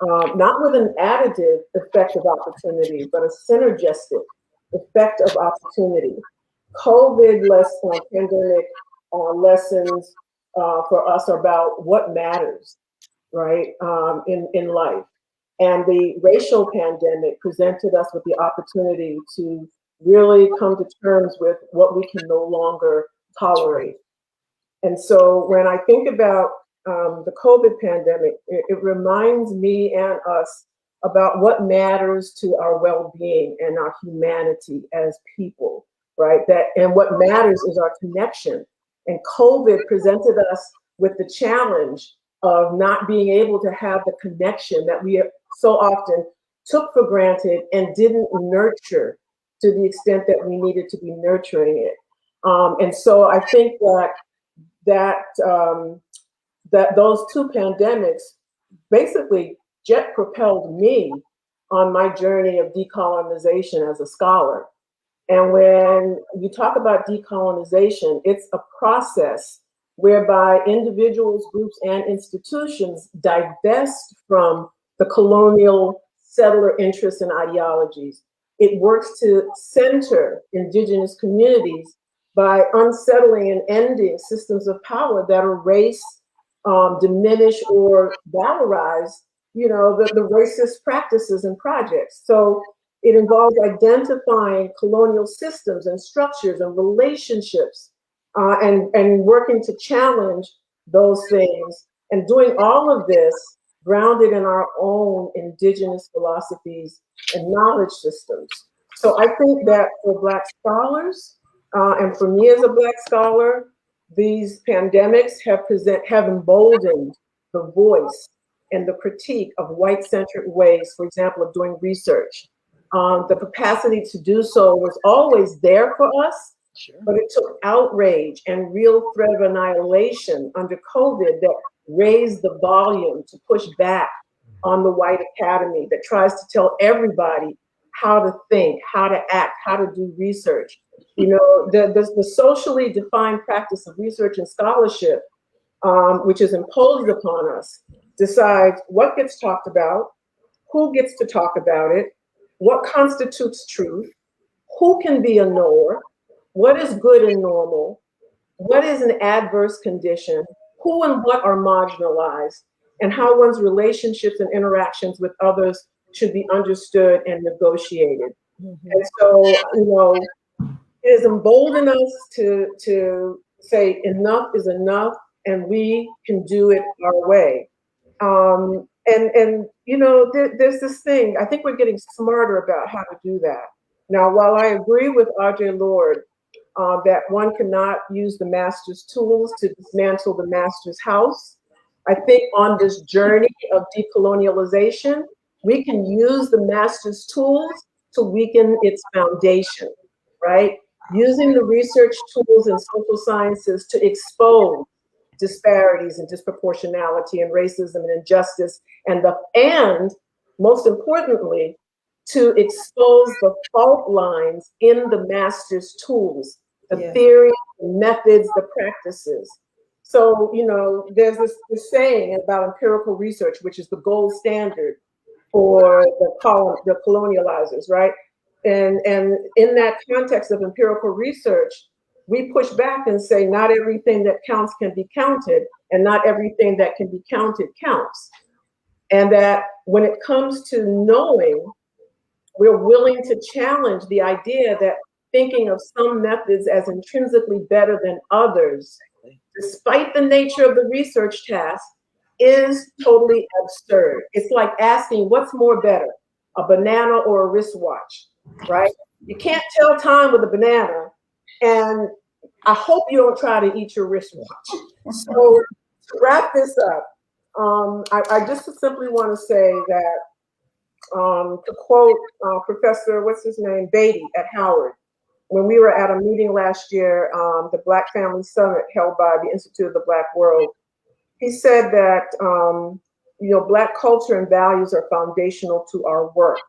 not with an additive effect of opportunity, but a synergistic effect of opportunity. COVID pandemic lessons for us are about what matters, right, in life. And the racial pandemic presented us with the opportunity to really come to terms with what we can no longer tolerate. And so when I think about the COVID pandemic, it reminds me and us about what matters to our well-being and our humanity as people. Right, and what matters is our connection. And COVID presented us with the challenge of not being able to have the connection that we so often took for granted and didn't nurture to the extent that we needed to be nurturing it. And so I think that those two pandemics basically jet propelled me on my journey of decolonization as a scholar. And when you talk about decolonization, it's a process whereby individuals, groups, and institutions divest from the colonial settler interests and ideologies. It works to center indigenous communities by unsettling and ending systems of power that erase, diminish, or valorize, the racist practices and projects. So it involves identifying colonial systems and structures and relationships and working to challenge those things, and doing all of this grounded in our own indigenous philosophies and knowledge systems. So I think that for Black scholars, and for me as a Black scholar, these pandemics have emboldened the voice and the critique of white-centered ways, for example, of doing research. The capacity to do so was always there for us, but it took outrage and real threat of annihilation under COVID that raised the volume to push back on the white academy that tries to tell everybody how to think, how to act, how to do research. The socially defined practice of research and scholarship, which is imposed upon us, decides what gets talked about, who gets to talk about it, what constitutes truth, who can be a knower, what is good and normal, what is an adverse condition, who and what are marginalized, and how one's relationships and interactions with others should be understood and negotiated. Mm-hmm. And so, it has emboldened us to say enough is enough, and we can do it our way. There's this thing, I think we're getting smarter about how to do that. Now, while I agree with Audre Lorde that one cannot use the master's tools to dismantle the master's house, I think on this journey of decolonialization, we can use the master's tools to weaken its foundation, right? Using the research tools and social sciences to expose disparities and disproportionality and racism and injustice, and most importantly, to expose the fault lines in the master's tools, the theory, the methods, the practices. So, there's this saying about empirical research, which is the gold standard. for the colonializers, right? And in that context of empirical research, we push back and say not everything that counts can be counted, and not everything that can be counted counts. And that when it comes to knowing, we're willing to challenge the idea that thinking of some methods as intrinsically better than others, despite the nature of the research task, is totally absurd. It's like asking what's more better, a banana or a wristwatch, right? You can't tell time with a banana, and I hope you don't try to eat your wristwatch. So to wrap this up, I just simply want to say that, to quote Professor, what's his name, Beatty at Howard, when we were at a meeting last year, the Black Family Summit held by the Institute of the Black World, he said that, Black culture and values are foundational to our work.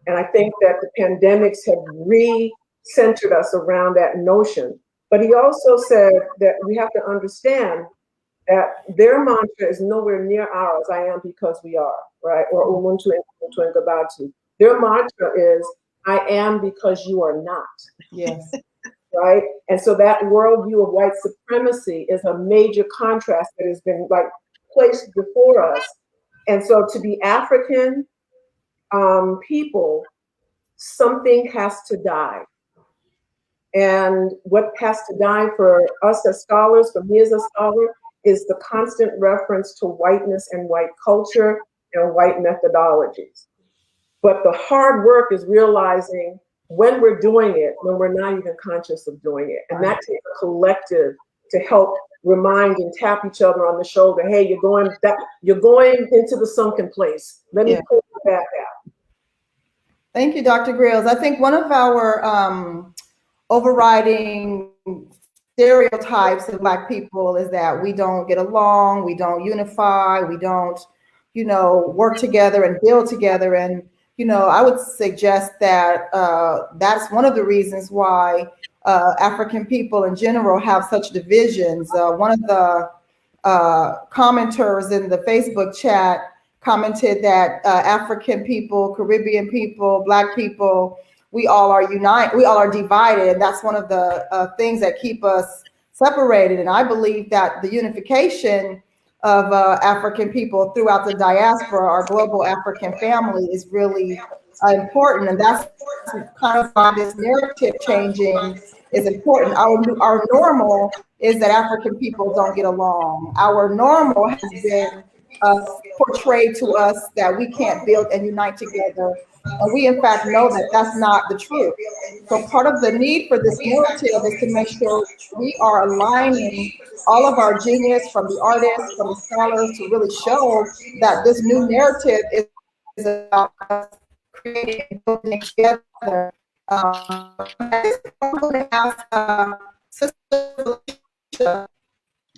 And I think that the pandemics have re-centered us around that notion. But he also said that we have to understand that their mantra is nowhere near ours. I am because we are, right? Or Ubuntu and Ngabatu. Their mantra is, I am because you are not.
Yes.
Right? And so that worldview of white supremacy is a major contrast that has been placed before us. And so to be African people, something has to die. And what has to die for us as scholars, for me as a scholar, is the constant reference to whiteness and white culture and white methodologies. But the hard work is realizing when we're doing it, when we're not even conscious of doing it. And that takes a collective to help remind and tap each other on the shoulder. Hey, you're going into the sunken place. Let me pull you back out.
Thank you, Dr. Grills. I think one of our overriding stereotypes of Black people is that we don't get along, we don't unify, we don't, work together and build together. And I would suggest that that's one of the reasons why African people in general have such divisions. One of the commenters in the Facebook chat commented that African people, Caribbean people, Black people, we all are divided, and that's one of the things that keep us separated. And I believe that the unification of African people throughout the diaspora, our global African family, is really important. And that's kind of why this narrative changing is important. Our normal is that African people don't get along. Our normal has been portrayed to us that we can't build and unite together. And we, in fact, know that that's not the truth. So part of the need for this narrative is to make sure we are aligning all of our genius, from the artists, from the scholars, to really show that this new narrative is about us creating and building together. I'm going to ask Sister Felicia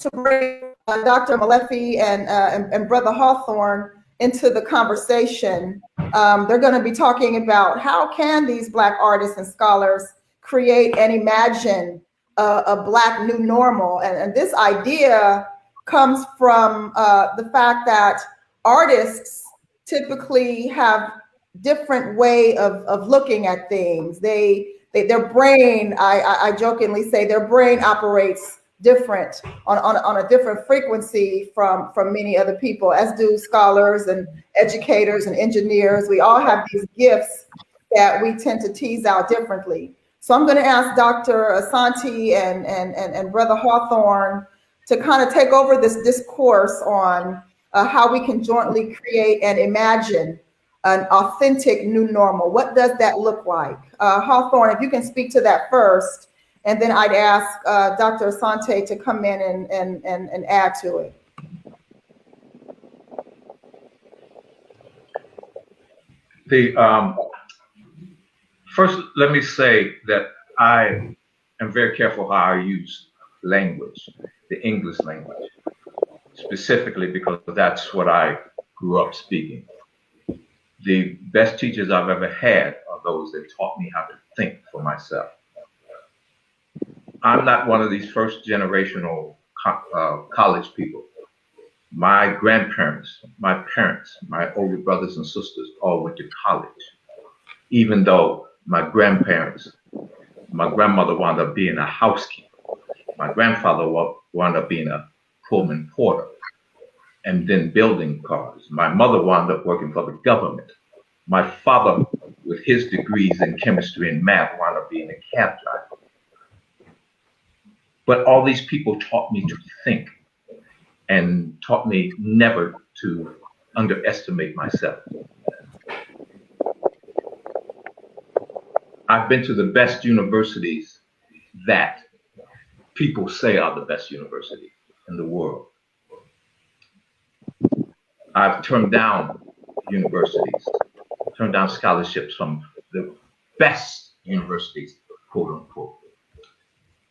to bring Dr. Molefi and Brother Hawthorne into the conversation. They're going to be talking about how can these Black artists and scholars create and imagine a Black new normal. And this idea comes from the fact that artists typically have different way of looking at things. Their brain, I jokingly say, their brain operates different on a different frequency from many other people, as do scholars and educators and engineers. We all have these gifts that we tend to tease out differently. So I'm going to ask Dr. Asante and Brother Hawthorne to kind of take over this discourse on how we can jointly create and imagine an authentic new normal. What does that look like? Hawthorne, if you can speak to that first, and then I'd ask Dr. Asante to come in and add to it.
First, let me say that I am very careful how I use language, the English language, specifically because that's what I grew up speaking. The best teachers I've ever had are those that taught me how to think for myself. I'm not one of these first generational college people. My grandparents, my parents, my older brothers and sisters all went to college, even though my grandparents, my grandmother wound up being a housekeeper. My grandfather wound up being a Pullman porter and then building cars. My mother wound up working for the government. My father, with his degrees in chemistry and math, wound up being a cab driver. But all these people taught me to think and taught me never to underestimate myself. I've been to the best universities that people say are the best universities in the world. I've turned down universities, turned down scholarships from the best universities, quote unquote.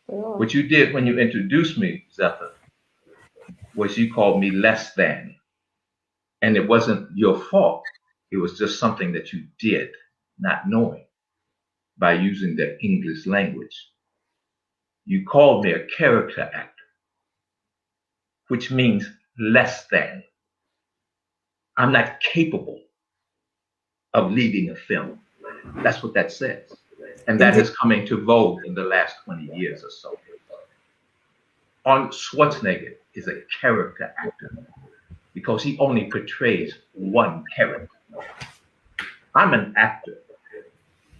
What you did when you introduced me, Zetha, was you called me less than. And it wasn't your fault. It was just something that you did, not knowing, by using the English language. You called me a character actor, which means less than. I'm not capable of leading a film. That's what that says. And that has come into vogue in the last 20 years or so. Arnold Schwarzenegger is a character actor because he only portrays one character. I'm an actor.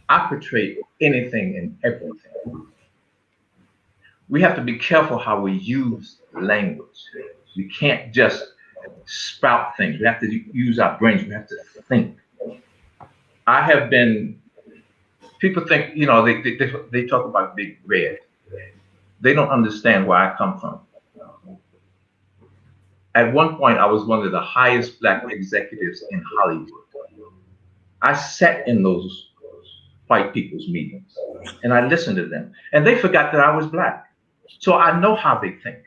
I portray anything and everything. We have to be careful how we use language. We can't just spout things. We have to use our brains. We have to think. I have been, people think, you know, they talk about Big Red. They don't understand where I come from. At one point, I was one of the highest Black executives in Hollywood. I sat in those white people's meetings and I listened to them, and they forgot that I was Black. So I know how they think.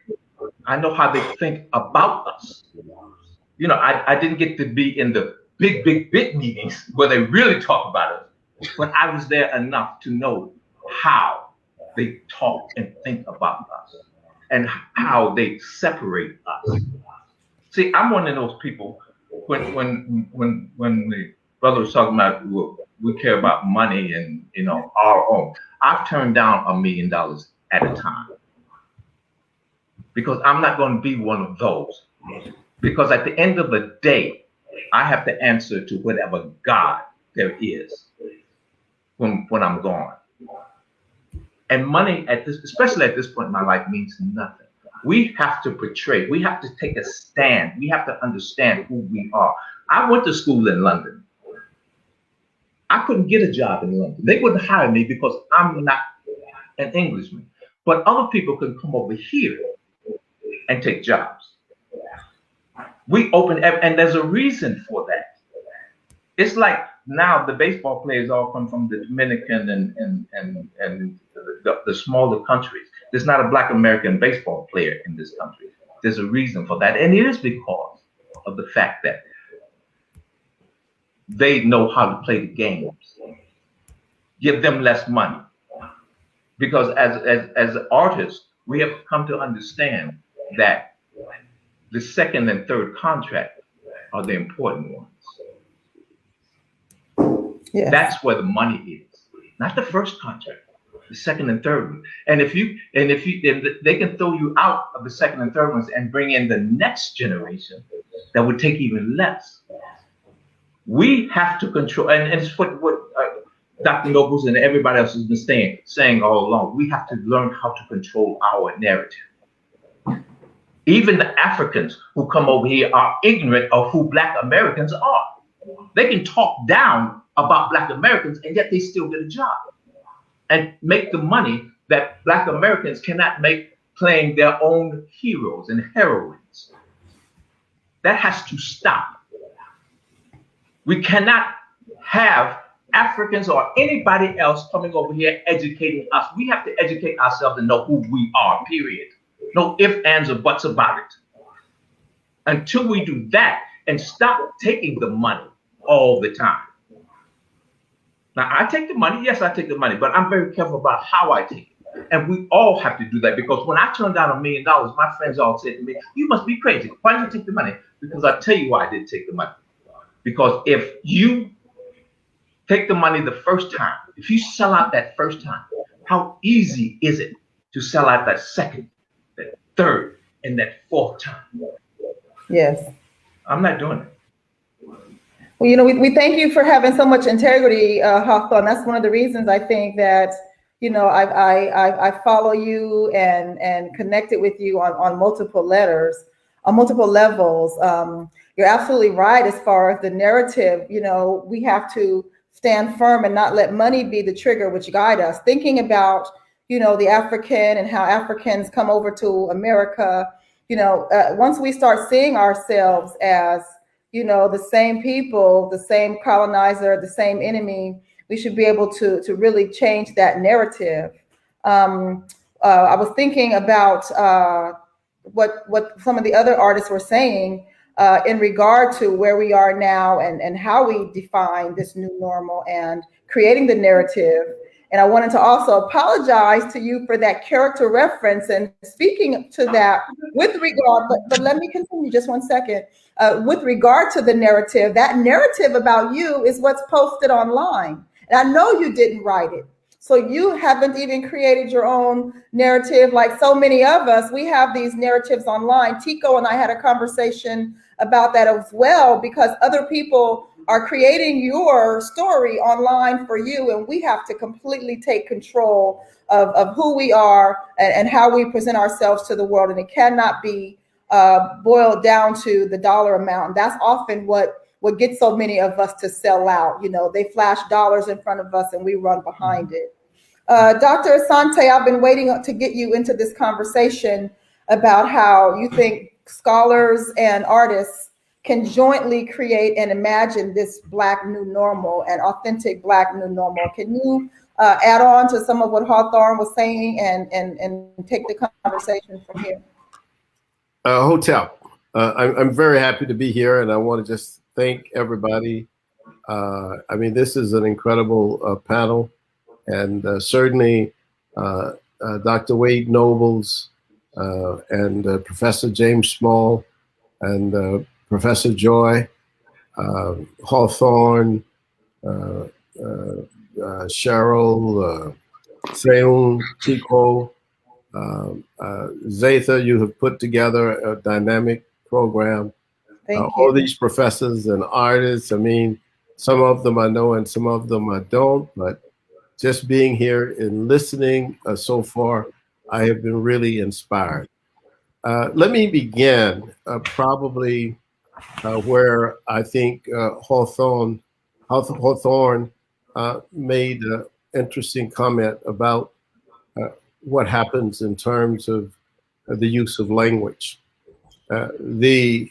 I know how they think about us. You know, I didn't get to be in the big meetings where they really talk about it, but I was there enough to know how they talk and think about us and how they separate us. See, I'm one of those people, when the brother was talking about, well, we care about money and, you know, our own. I've turned down $1 million at a time because I'm not going to be one of those. Because at the end of the day, I have to answer to whatever God there is when I'm gone. And money at this, especially at this point in my life, means nothing. We have to portray, we have to take a stand. We have to understand who we are. I went to school in London. I couldn't get a job in London. They wouldn't hire me because I'm not an Englishman. But other people can come over here and take jobs. We open, and there's a reason for that. It's like now the baseball players all come from the Dominican and the smaller countries. There's not a Black American baseball player in this country. There's a reason for that. And it is because of the fact that they know how to play the games. Give them less money. Because as artists, we have come to understand that the second and third contract are the important ones. Yeah. That's where the money is, not the first contract, the second and third one. And if they can throw you out of the second and third ones and bring in the next generation that would take even less. We have to control, and it's what Dr. Nobles and everybody else has been saying all along. We have to learn how to control our narrative. Even the Africans who come over here are ignorant of who Black Americans are. They can talk down about Black Americans and yet they still get a job and make the money that Black Americans cannot make playing their own heroes and heroines. That has to stop. We cannot have Africans or anybody else coming over here educating us. We have to educate ourselves and know who we are, period. No ifs, ands, or buts about it. Until we do that and stop taking the money all the time. Now, I take the money. Yes, I take the money, but I'm very careful about how I take it. And we all have to do that, because when I turned down $1 million, my friends all said to me, "You must be crazy. Why did you take the money?" Because I tell you why I didn't take the money. Because if you take the money the first time, if you sell out that first time, how easy is it to sell out that second, that third, and that fourth time?
Yes.
I'm not doing it.
Well, you know, we thank you for having so much integrity, Hawthorne. That's one of the reasons I think that, you know, I follow you and connected with you on multiple levels. You're absolutely right as far as the narrative. You know, we have to stand firm and not let money be the trigger which guide us. Thinking about, you know, the African and how Africans come over to America. You know, once we start seeing ourselves as, you know, the same people, the same colonizer, the same enemy, we should be able to really change that narrative. I was thinking about what some of the other artists were saying in regard to where we are now and how we define this new normal and creating the narrative. And I wanted to also apologize to you for that character reference and speaking to that with regard, but let me continue just one second. With regard to the narrative, that narrative about you is what's posted online. And I know you didn't write it. So you haven't even created your own narrative like so many of us. We have these narratives online. Tico and I had a conversation about that as well, because other people are creating your story online for you, and we have to completely take control of who we are and how we present ourselves to the world. And it cannot be boiled down to the dollar amount. And that's often what gets so many of us to sell out. You know, they flash dollars in front of us and we run behind it. Dr. Asante, I've been waiting to get you into this conversation about how you think scholars and artists can jointly create and imagine this Black new normal, and authentic Black new normal. Can you add on to some of what Hawthorne was saying and take the conversation from here?
Hotel. I'm very happy to be here, and I want to just thank everybody. I mean, this is an incredible panel, and certainly Dr. Wade Nobles and Professor James Small and Professor Joy, Hawthorne, Cheryl, Seun, Tico, Zetha, you have put together a dynamic program. All these professors and artists, I mean, some of them I know and some of them I don't, but just being here and listening so far, I have been really inspired. Let me begin probably where I think Hawthorne made an interesting comment about what happens in terms of the use of language. The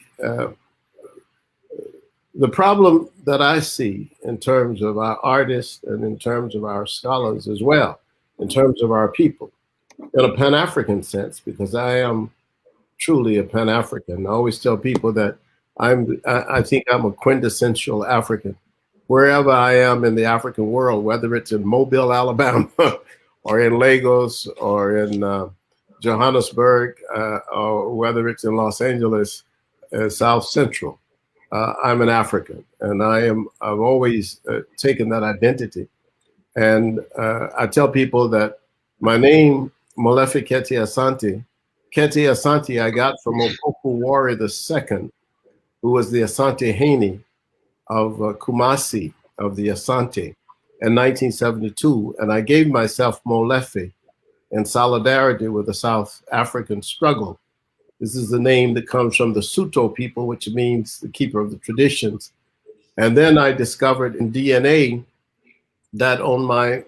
problem that I see in terms of our artists and in terms of our scholars as well, in terms of our people, in a Pan-African sense, because I am truly a Pan-African. I always tell people that I think I'm a quintessential African. Wherever I am in the African world, whether it's in Mobile, Alabama, or in Lagos, or in Johannesburg, or whether it's in Los Angeles, South Central, I'm an African, and I've always taken that identity. And I tell people that my name, Molefi Keti Asante, I got from Opoku Warrior II, who was the Asante Haney of Kumasi, of the Asante, in 1972. And I gave myself Molefi in solidarity with the South African struggle. This is the name that comes from the Suto people, which means the keeper of the traditions. And then I discovered in DNA that on my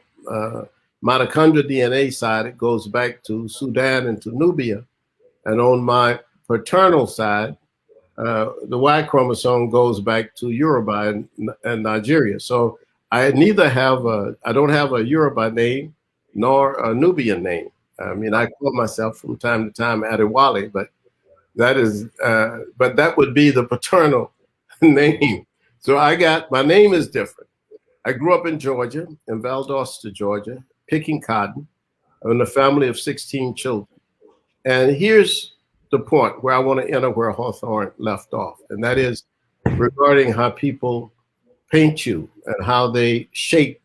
mitochondrial DNA side, it goes back to Sudan and to Nubia. And on my paternal side, the Y chromosome goes back to Yoruba and Nigeria. So I neither have I don't have a Yoruba name nor a Nubian name. I mean, I call myself from time to time Adewale, but that is, but that would be the paternal name. So my name is different. I grew up in Georgia, in Valdosta, Georgia, picking cotton. in a family of 16 children. And here's the point where I want to enter where Hawthorne left off, and that is regarding how people paint you and how they shape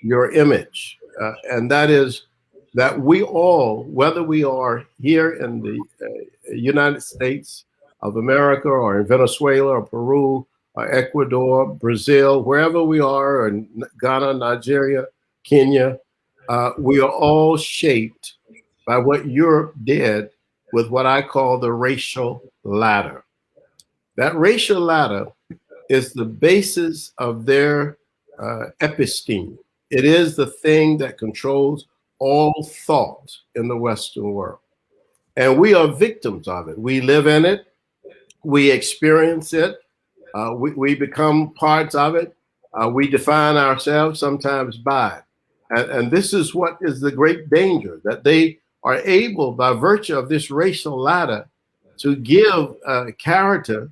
your image. And that is that we all, whether we are here in the United States of America or in Venezuela or Peru or Ecuador, Brazil, wherever we are, or Ghana, Nigeria, Kenya, we are all shaped by what Europe did with what I call the racial ladder. That racial ladder is the basis of their episteme. It is the thing that controls all thought in the Western world. And we are victims of it. We live in it. We experience it. We become parts of it. We define ourselves sometimes by it. And this is what is the great danger, that they are able, by virtue of this racial ladder, to give character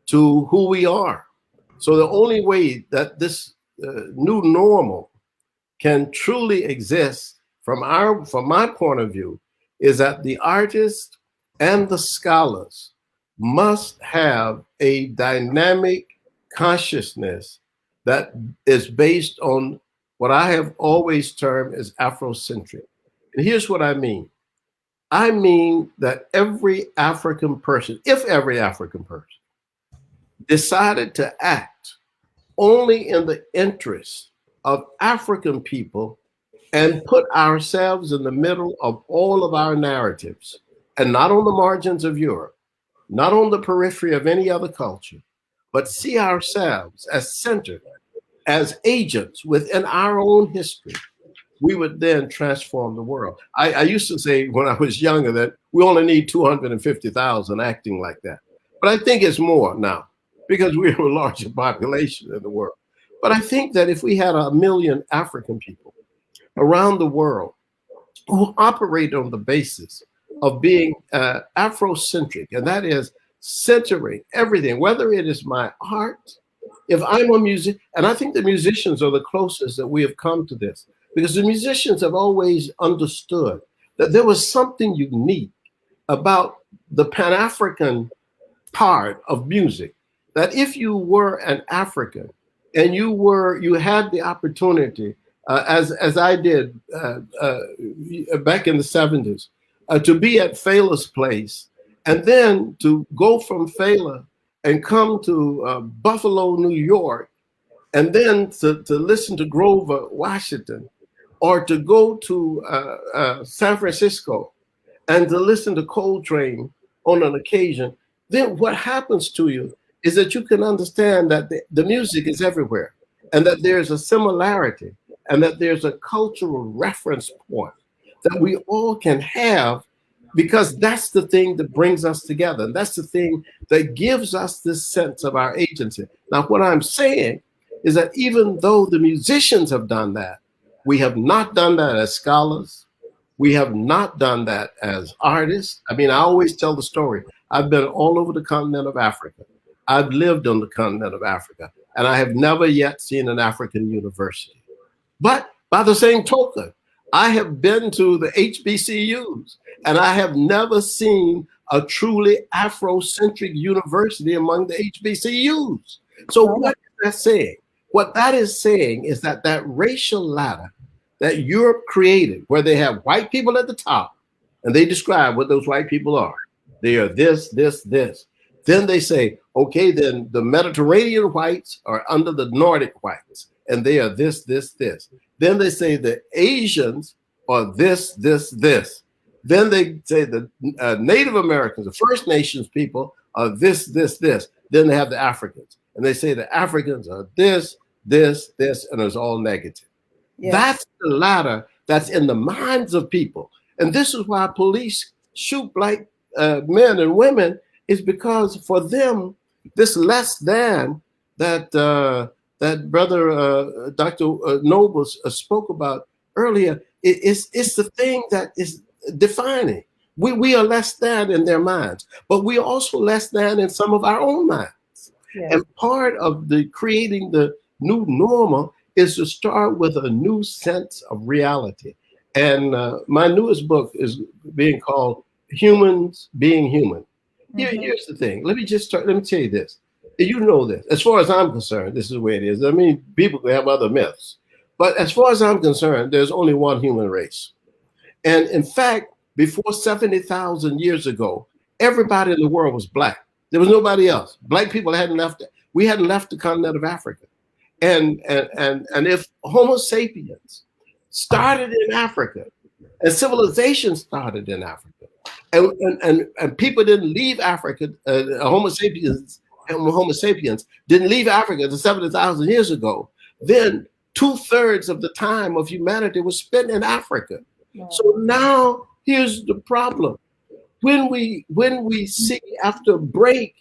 to who we are. So the only way that this new normal can truly exist from my point of view is that the artists and the scholars must have a dynamic consciousness that is based on what I have always termed as Afrocentric. And here's what I mean. I mean that every African person, if every African person decided to act only in the interest of African people and put ourselves in the middle of all of our narratives and not on the margins of Europe, not on the periphery of any other culture, but see ourselves as centered, as agents within our own history, we would then transform the world. I used to say when I was younger that we only need 250,000 acting like that. But I think it's more now because we're a larger population in the world. But I think that if we had 1 million African people around the world who operate on the basis of being Afrocentric, and that is centering everything, whether it is my art, if I'm a musician, and I think the musicians are the closest that we have come to this, because the musicians have always understood that there was something unique about the Pan-African part of music, that if you were an African and you had the opportunity, as I did back in the 70s, to be at Fela's place, and then to go from Fela and come to Buffalo, New York, and then to listen to Grover Washington, or to go to San Francisco and to listen to Coltrane on an occasion, then what happens to you is that you can understand that the music is everywhere, and that there's a similarity, and that there's a cultural reference point that we all can have, because that's the thing that brings us together. And that's the thing that gives us this sense of our agency. Now, what I'm saying is that even though the musicians have done that, we have not done that as scholars. We have not done that as artists. I mean, I always tell the story. I've been all over the continent of Africa. I've lived on the continent of Africa, and I have never yet seen an African university. But by the same token, I have been to the HBCUs, and I have never seen a truly Afrocentric university among the HBCUs. So what is that saying? What that is saying is that that racial ladder that Europe created, where they have white people at the top, and they describe what those white people are. They are this, this, this. Then they say, okay, then the Mediterranean whites are under the Nordic whites, and they are this, this, this. Then they say the Asians are this, this, this. Then they say the Native Americans, the First Nations people are this, this, this. Then they have the Africans, and they say the Africans are this, this, this, and it's all negative. Yes. That's the ladder that's in the minds of people. And this is why police shoot black men and women, is because for them, this less than that that brother Dr. Noble spoke about earlier, it's the thing that is defining. We are less than in their minds, but we are also less than in some of our own minds. Yes. And part of the creating the new normal is to start with a new sense of reality. And my newest book is being called Humans Being Human. Here's the thing. Let me tell you this. You know this. As far as I'm concerned, this is the way it is. I mean, people can have other myths. But as far as I'm concerned, there's only one human race. And in fact, before 70,000 years ago, everybody in the world was black. There was nobody else. Black people hadn't left. We hadn't left the continent of Africa. And if Homo sapiens started in Africa, and civilization started in Africa, and people didn't leave Africa, Homo sapiens didn't leave Africa 70,000 years ago, then 2/3 of the time of humanity was spent in Africa. Yeah. So now here's the problem. When we see after a break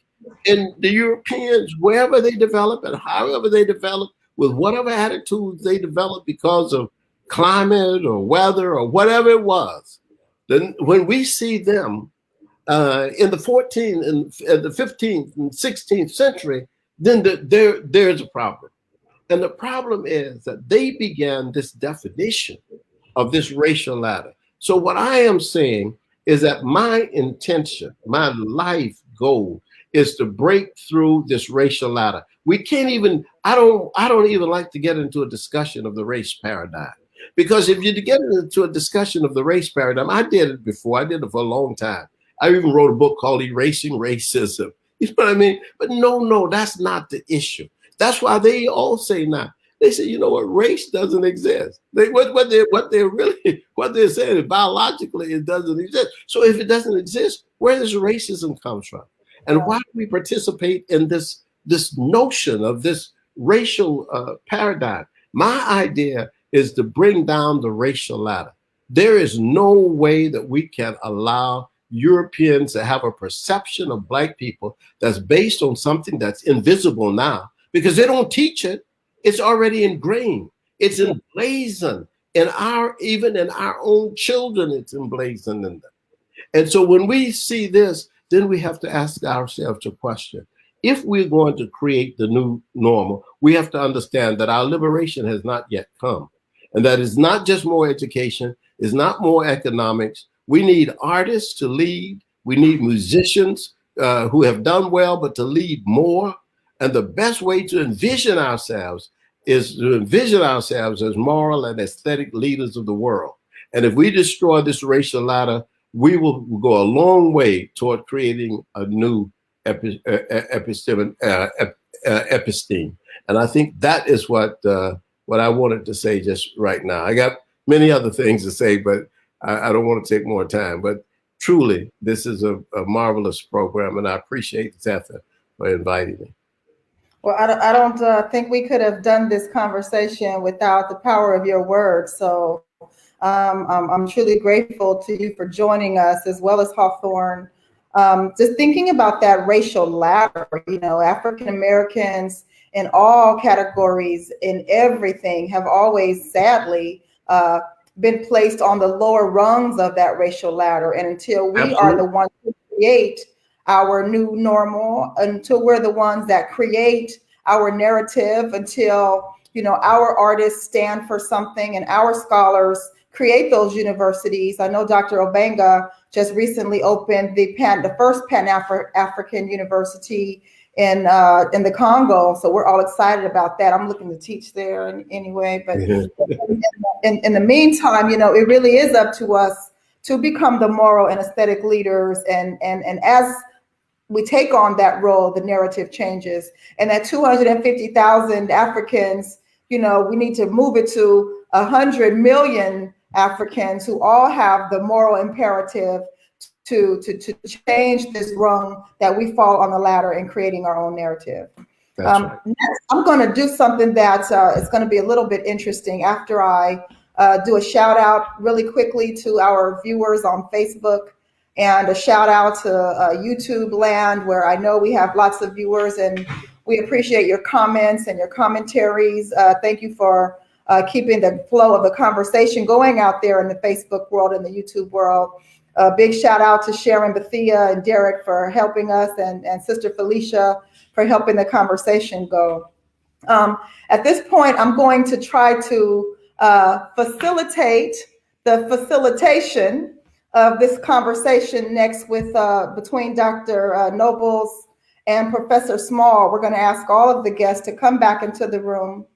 in the Europeans, wherever they develop and however they develop, with whatever attitudes they develop because of climate or weather or whatever it was, then when we see them in the 14th and the 15th and 16th century, then there's a problem. And the problem is that they began this definition of this racial ladder. So what I am saying is that my intention, my life goal is to break through this racial ladder. We can't even, I don't even like to get into a discussion of the race paradigm. Because if you get into a discussion of the race paradigm, I did it before, I did it for a long time. I even wrote a book called Erasing Racism. You know what I mean? But no, that's not the issue. That's why they all say now. They say, you know what, race doesn't exist. What they're saying is biologically it doesn't exist. So if it doesn't exist, where does racism come from? And why do we participate in this notion of this racial paradigm? My idea is to bring down the racial ladder. There is no way that we can allow Europeans to have a perception of Black people that's based on something that's invisible now, because they don't teach it. It's already ingrained. It's emblazoned even in our own children, it's emblazoned in them. And so when we see this, then we have to ask ourselves a question. If we're going to create the new normal, we have to understand that our liberation has not yet come. And that is not just more education, it's not more economics. We need artists to lead. We need musicians who have done well, but to lead more. And the best way to envision ourselves is to envision ourselves as moral and aesthetic leaders of the world. And if we destroy this racial ladder, we will go a long way toward creating a new episteme. And I think that is what I wanted to say just right now. I got many other things to say, but I don't want to take more time. But truly, this is a marvelous program, and I appreciate Zetha for inviting me.
Well, I don't think we could have done this conversation without the power of your words. So I'm truly grateful to you for joining us, as well as Hawthorne. Just thinking about that racial ladder, African Americans in all categories, in everything, have always sadly been placed on the lower rungs of that racial ladder. And until we are the ones who create our new normal, until we're the ones that create our narrative, until our artists stand for something and our scholars create those universities. I know Dr. Obenga just recently opened the first Pan-African University in the Congo, so we're all excited about that. I'm looking to teach there anyway. But in the meantime, it really is up to us to become the moral and aesthetic leaders, and as we take on that role, the narrative changes. And that 250,000 Africans, we need to move it to 100 million Africans who all have the moral imperative to change this rung that we fall on the ladder in creating our own narrative. Right. Next, I'm going to do something that is going to be a little bit interesting after I do a shout out really quickly to our viewers on Facebook, and a shout out to YouTube land, where I know we have lots of viewers, and we appreciate your comments and your commentaries. Thank you for keeping the flow of the conversation going out there in the Facebook world and the YouTube world. A big shout out to Sharon, Bethia, and Derek for helping us, and Sister Felicia for helping the conversation go. At this point, I'm going to try to facilitate the facilitation of this conversation next with between Dr. Nobles and Professor Small. We're going to ask all of the guests to come back into the room.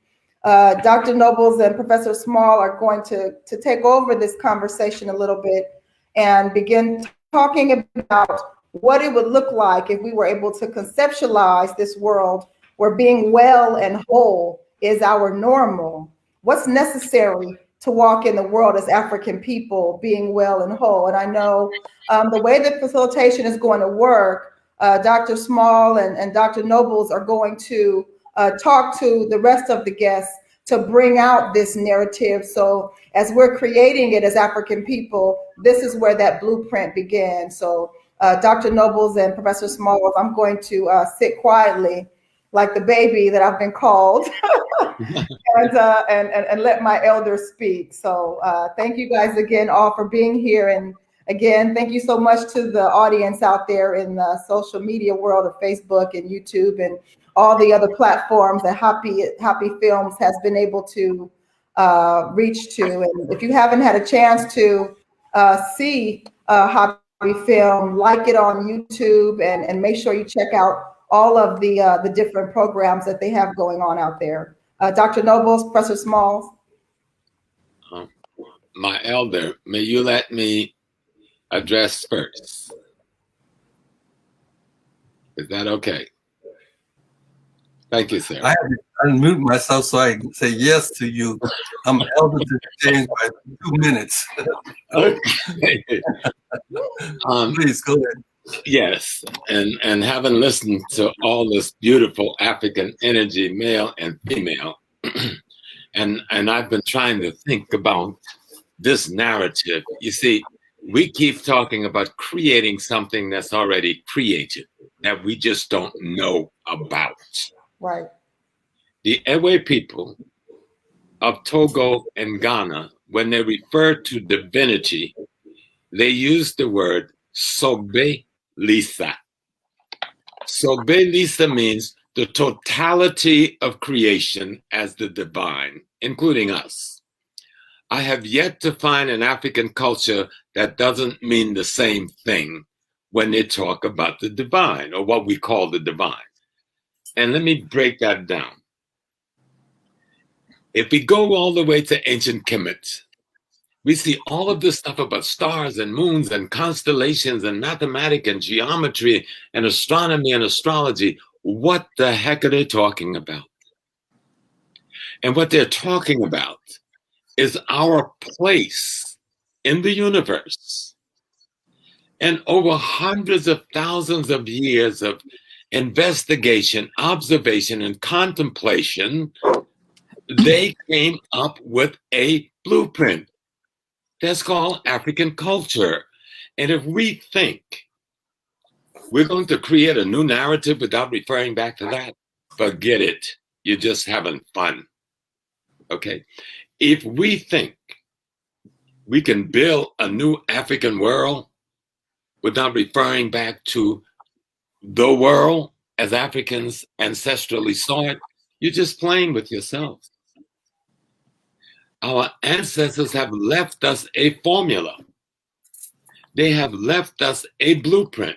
Dr. Nobles and Professor Small are going to take over this conversation a little bit and begin talking about what it would look like if we were able to conceptualize this world where being well and whole is our normal. What's necessary to walk in the world as African people being well and whole? And I know the way that facilitation is going to work, Dr. Small and Dr. Nobles are going to talk to the rest of the guests to bring out this narrative. So as we're creating it as African people, this is where that blueprint began. So Dr. Nobles and Professor Smalls, I'm going to sit quietly like the baby that I've been called and let my elders speak. So thank you guys again all for being here. And again, thank you so much to the audience out there in the social media world of Facebook and YouTube and all the other platforms that HAPI Films has been able to reach to. And if you haven't had a chance to see HAPI Film, like it on YouTube and make sure you check out all of the different programs that they have going on out there. Dr. Nobles, Professor Smalls.
My elder, may you let me address first? Is that okay? Thank you, sir.
I have to unmute myself so I can say yes to you. I'm elder to change by 2 minutes.
Okay.
Please go ahead.
Yes, and having listened to all this beautiful African energy, male and female, and I've been trying to think about this narrative. You see, we keep talking about creating something that's already created that we just don't know about.
Right.
The Ewe people of Togo and Ghana, when they refer to divinity, they use the word Sogbe Lisa. Sogbe Lisa means the totality of creation as the divine, including us. I have yet to find an African culture that doesn't mean the same thing when they talk about the divine or what we call the divine. And let me break that down. If we go all the way to ancient Kemet, we see all of this stuff about stars and moons and constellations and mathematics and geometry and astronomy and astrology. What the heck are they talking about? And what they're talking about is our place in the universe. And over hundreds of thousands of years of investigation, observation, and contemplation, they came up with a blueprint that's called African culture. And if we think we're going to create a new narrative without referring back to that, forget it. You're just having fun. Okay? If we think we can build a new African world without referring back to the world as Africans ancestrally saw it, you're just playing with yourself. Our ancestors have left us a formula. They have left us a blueprint.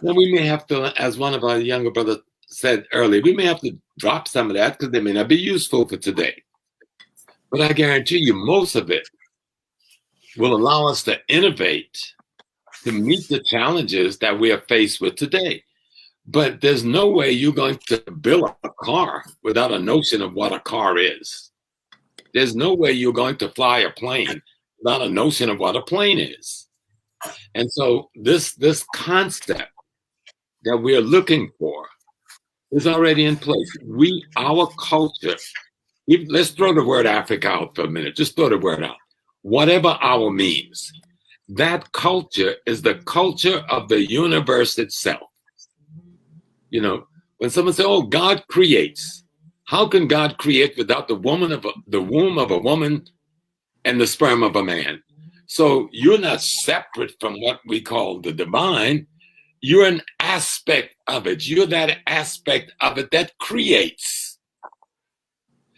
Now we may have to, as one of our younger brothers said earlier, we may have to drop some of that because they may not be useful for today. But I guarantee you most of it will allow us to innovate to meet the challenges that we are faced with today. But there's no way you're going to build a car without a notion of what a car is. There's no way you're going to fly a plane without a notion of what a plane is. And so this concept that we're looking for is already in place. Our culture, let's throw the word Africa out for a minute. Just throw the word out. Whatever our means, that culture is the culture of the universe itself. You know, when someone says, "Oh, God creates," how can God create without the womb of a woman and the sperm of a man? So you're not separate from what we call the divine. You're an aspect of it. You're that aspect of it that creates.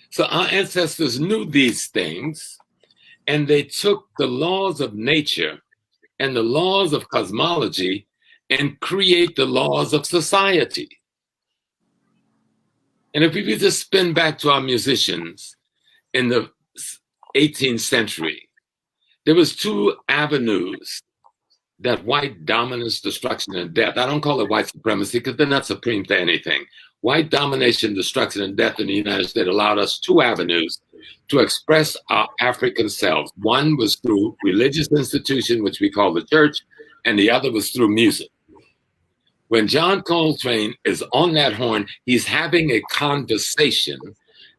So our ancestors knew these things, and they took the laws of nature and the laws of cosmology and create the laws of society. And if we could just spin back to our musicians in the 18th century, there was two avenues that white dominance, destruction, and death. I don't call it white supremacy because they're not supreme to anything. White domination, destruction, and death in the United States allowed us two avenues to express our African selves. One was through religious institution, which we call the church, and the other was through music. When John Coltrane is on that horn, he's having a conversation,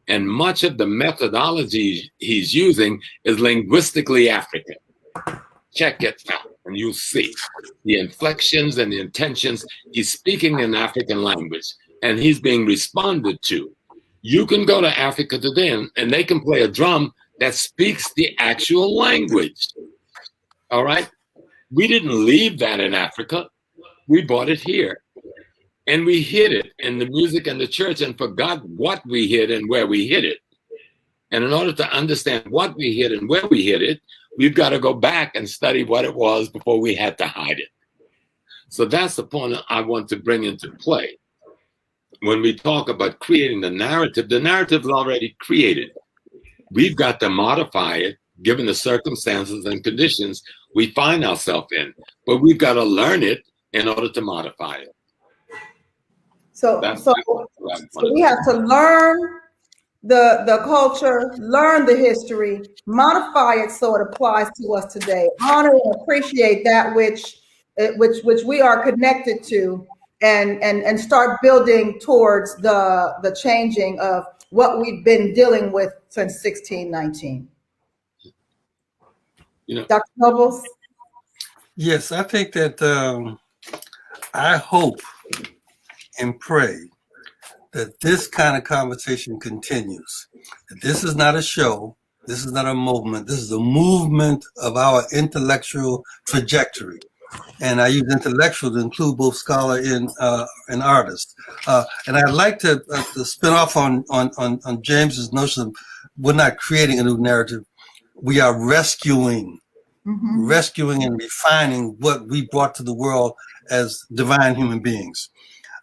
and much of the methodology he's using is linguistically African. Check it out, and you'll see the inflections and the intentions. He's speaking in African language, and he's being responded to. You can go to Africa today, and they can play a drum that speaks the actual language. All right? We didn't leave that in Africa. We brought it here. And we hid it in the music and the church and forgot what we hid and where we hid it. And in order to understand what we hid and where we hid it, we've got to go back and study what it was before we had to hide it. So that's the point I want to bring into play. When we talk about creating the narrative is already created. We've got to modify it given the circumstances and conditions we find ourselves in. But we've got to learn it in order to modify it.
So we have to learn the culture, learn the history, modify it so it applies to us today, honor and appreciate that which we are connected to, and start building towards the changing of what we've been dealing with since 1619. Dr. Nobles?
Yes, I think that I hope and pray that this kind of conversation continues. That this is not a show. This is not a movement. This is a movement of our intellectual trajectory. And I use intellectual to include both scholar and artist. And I'd like to spin off on James's notion of we're not creating a new narrative. We are rescuing and refining what we brought to the world as divine human beings.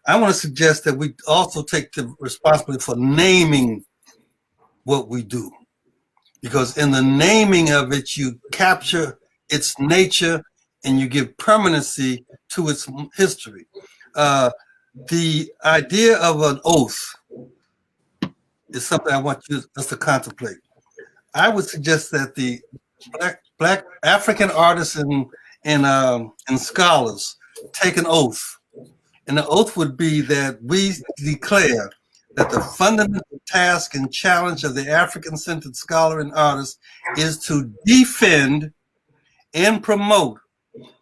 I want to suggest that we also take the responsibility for naming what we do, because in the naming of it, you capture its nature and you give permanency to its history. The idea of an oath is something I want us to contemplate. I would suggest that the Black African artists and scholars take an oath. And the oath would be that we declare that the fundamental task and challenge of the African-centered scholar and artist is to defend and promote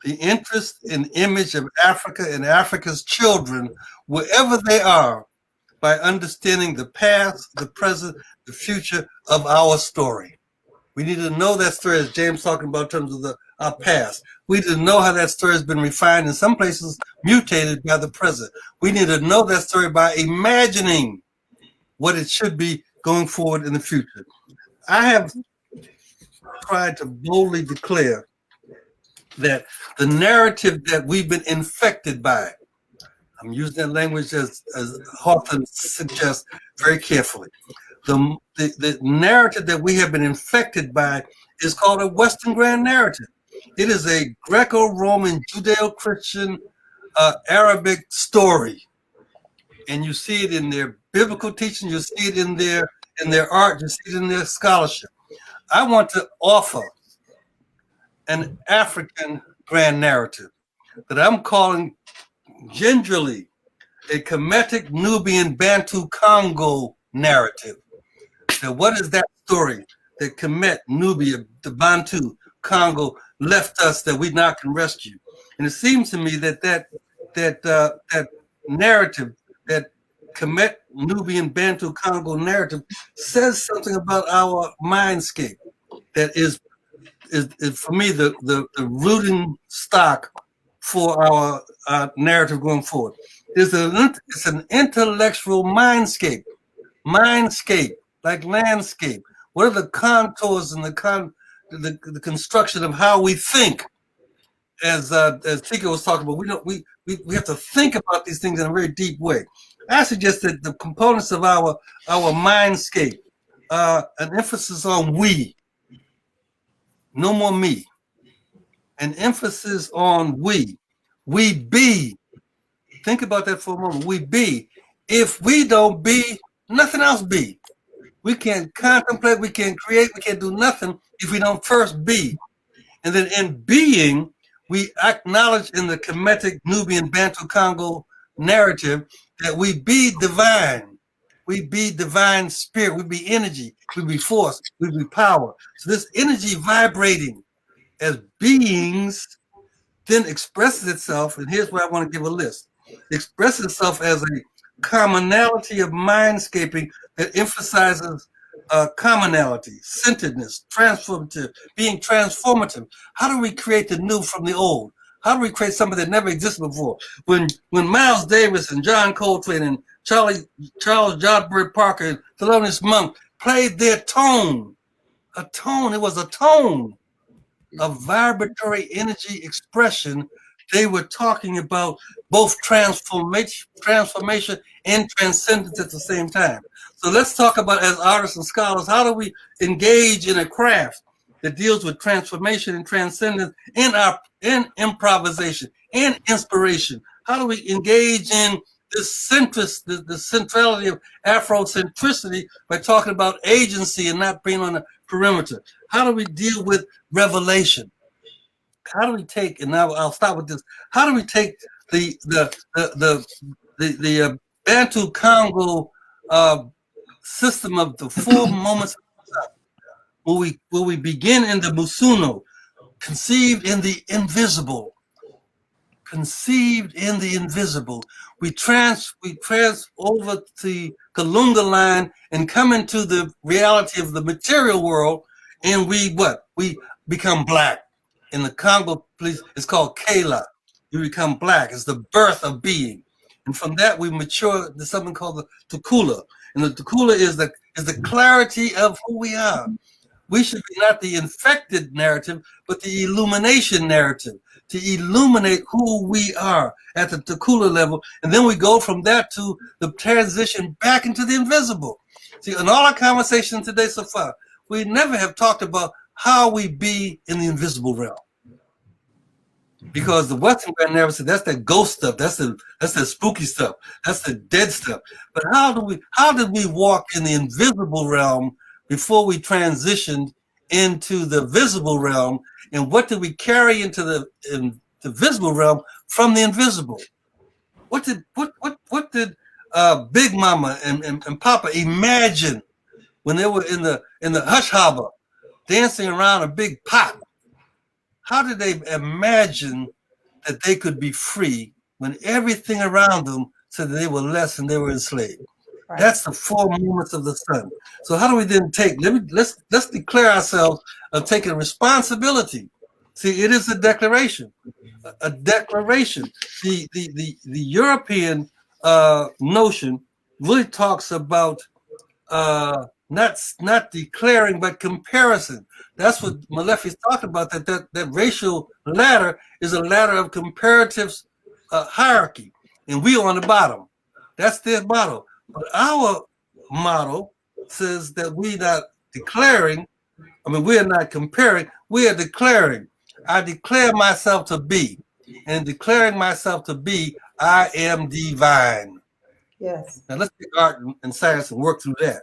the interest and image of Africa and Africa's children, wherever they are, by understanding the past, the present, the future of our story. We need to know that story, as James talking about in terms of our past. We need to know how that story has been refined, in some places mutated by the present. We need to know that story by imagining what it should be going forward in the future. I have tried to boldly declare that the narrative that we've been infected by, I'm using that language as Hawthorne suggests very carefully. The narrative that we have been infected by is called a Western Grand Narrative. It is a Greco-Roman, Judeo-Christian, Arabic story. And you see it in their biblical teaching, you see it in their art, you see it in their scholarship. I want to offer an African grand narrative that I'm calling gingerly a Kemetic, Nubian, Bantu, Congo narrative. Now, what is that story that Kemet, Nubia, the Bantu, Congo left us that we now can rescue? And it seems to me that narrative, that Kemet, Nubian, Bantu, Congo narrative, says something about our mindscape that is for me the rooting stock for our narrative going forward. It's an intellectual mindscape like landscape. What are the contours and the the construction of how we think. As Tico was talking about, we have to think about these things in a very deep way. I suggest that the components of our mindscape, an emphasis on we, no more me, an emphasis on we be. Think about that for a moment. We be. If we don't be, nothing else be. We can't contemplate, we can't create, we can't do nothing if we don't first be. And then in being, we acknowledge in the Kemetic, Nubian, Bantu, Congo narrative that we be divine. We be divine spirit. We be energy. We be force. We be power. So this energy vibrating as beings then expresses itself, and here's where I want to give a list. It expresses itself as a commonality of mindscaping that emphasizes commonality, centeredness, transformative, being transformative. How do we create the new from the old? How do we create something that never existed before? When Miles Davis and John Coltrane and Charles Jodbury Parker and Thelonious Monk played their tone, it was a tone of vibratory energy expression. They were talking about both transformation and transcendence at the same time. So let's talk about, as artists and scholars, how do we engage in a craft that deals with transformation and transcendence in improvisation and inspiration? How do we engage in this the centrality of Afrocentricity by talking about agency and not being on the perimeter? How do we deal with revelation? How do we take, and now I'll start with this, how do we take the Bantu Congo system of the 4 moments where we begin in the Musuno, conceived in the invisible. We trans over the Kalunga line and come into the reality of the material world, and we become black. In the Congo, please, it's called Kela. You become black. It's the birth of being, and from that we mature to something called the Tukula. And the Tukula is the clarity of who we are. We should be not the infected narrative, but the illumination narrative, to illuminate who we are at the Tukula level. And then we go from that to the transition back into the invisible. See, in all our conversations today so far, we never have talked about how we be in the invisible realm. Because the Western grand narrative said that's that ghost stuff, that's the spooky stuff, that's the dead stuff. But how did we walk in the invisible realm before we transitioned into the visible realm? And what did we carry into the visible realm from the invisible? What did Big Mama and Papa imagine when they were in the hush harbor dancing around a big pot? How did they imagine that they could be free when everything around them said that they were less and they were enslaved? Right. That's the 4 moments of the sun. So how do we then let's declare ourselves of taking responsibility. See, it is a declaration. A declaration. The European notion really talks about not declaring, but comparison. That's what Molefi is talking about, that racial ladder is a ladder of comparative hierarchy, and we on the bottom. That's their motto. But our motto says that we're not declaring, we're not comparing, we are declaring. I declare myself to be, and declaring myself to be, I am divine.
Yes.
Now let's take art and science and work through that.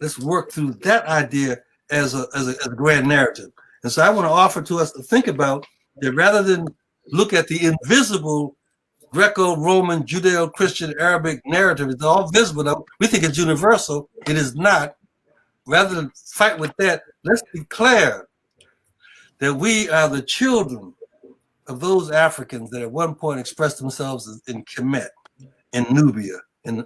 Let's work through that idea as a grand narrative. And so I want to offer to us to think about that rather than look at the invisible Greco-Roman, Judeo-Christian, Arabic narrative. It's all visible. Though. We think it's universal. It is not. Rather than fight with that, let's declare that we are the children of those Africans that at one point expressed themselves in Kemet, in Nubia, in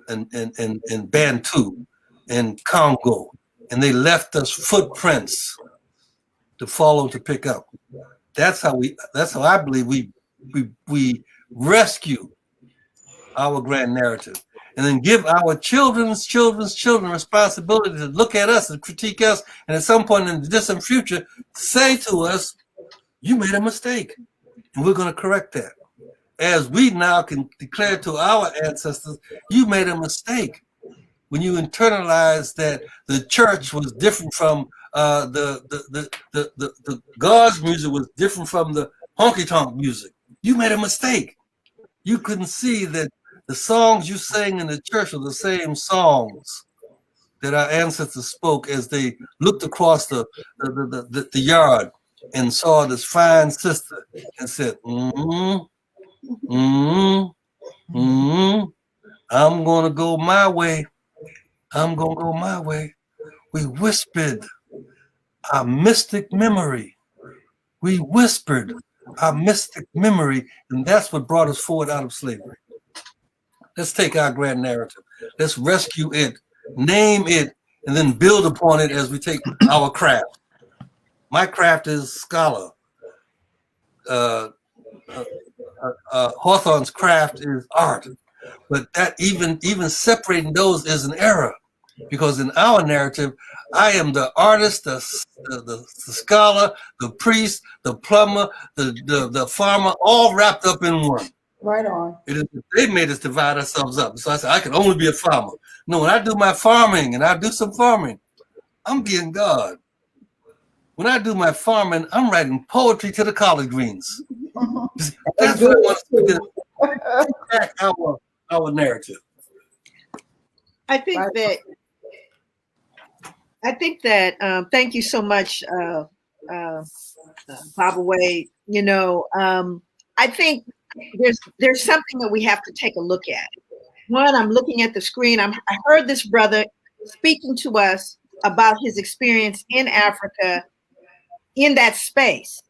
Bantu, in Congo, and they left us footprints to follow, to pick up. That's how I believe we rescue our grand narrative. and then give our children's responsibility to look at us and critique us, and at some point in the distant future, say to us, you made a mistake, and we're going to correct that. As we now can declare to our ancestors, you made a mistake when you internalized that the church was different from the God's music was different from the honky-tonk music. You made a mistake. You couldn't see that the songs you sang in the church were the same songs that our ancestors spoke as they looked across the yard and saw this fine sister and said, I'm gonna go my way. I'm gonna go my way. We whispered our mystic memory. We whispered our mystic memory, and that's what brought us forward out of slavery. Let's take our grand narrative. Let's rescue it, name it, and then build upon it as we take our craft. My craft is scholar. Hawthorne's craft is art. But that even separating those is an error, because in our narrative, I am the artist, the scholar, the priest, the plumber, the farmer, all wrapped up in one.
Right on.
They made us divide ourselves up. So I said, I can only be a farmer. No, when I do my farming, and I do some farming, I'm being God. When I do my farming, I'm writing poetry to the collard greens. That's what I want to do. Back our narrative.
I think that thank you so much, Baba Wade. You know, I think there's something that we have to take a look at. One, I'm looking at the screen. I heard this brother speaking to us about his experience in Africa in that space.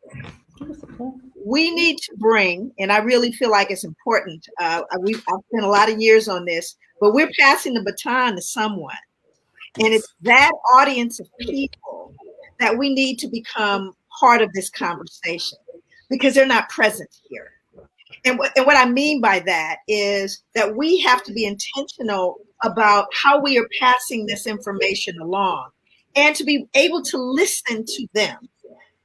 We need to bring, and I really feel like it's important. I've spent a lot of years on this, but we're passing the baton to someone. And it's that audience of people that we need to become part of this conversation because they're not present here. And what I mean by that is that we have to be intentional about how we are passing this information along and to be able to listen to them,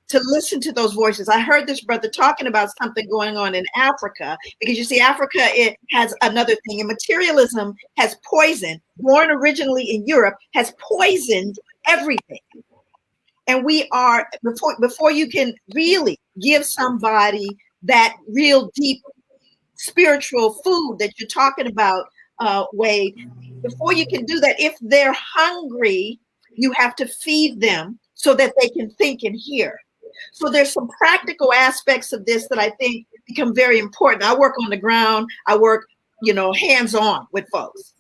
to listen to those voices. I heard this brother talking about something going on in Africa, because you see, Africa, it has another thing, and materialism has poisoned, born originally in Europe, has poisoned everything. And we are, before you can really give somebody that real deep spiritual food that you're talking about, Wade, before you can do that, if they're hungry, you have to feed them so that they can think and hear. So there's some practical aspects of this that I think become very important. I work on the ground. I work, hands-on with folks.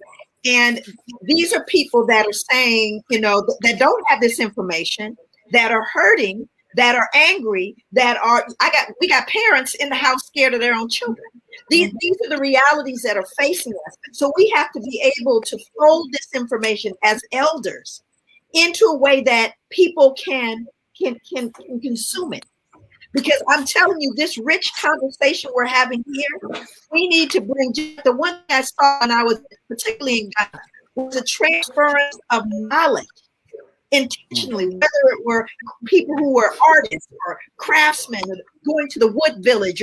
And these are people that are saying, that don't have this information, that are hurting, that are angry, we got parents in the house scared of their own children. These are the realities that are facing us. So we have to be able to fold this information as elders into a way that people can consume it. Because I'm telling you, this rich conversation we're having here, we need to bring, the one thing I saw when I was particularly in Ghana was a transference of knowledge intentionally, whether it were people who were artists or craftsmen going to the wood village,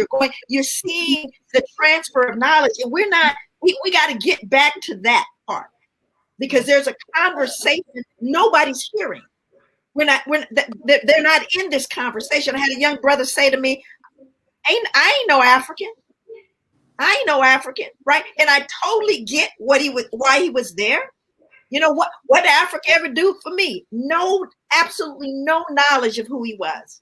you're seeing the transfer of knowledge. And we got to get back to that part, because there's a conversation nobody's hearing. They're not in this conversation. I had a young brother say to me, I ain't no African. I ain't no African, right? And I totally get why he was there. You know what did Africa ever do for me? No, absolutely no knowledge of who he was.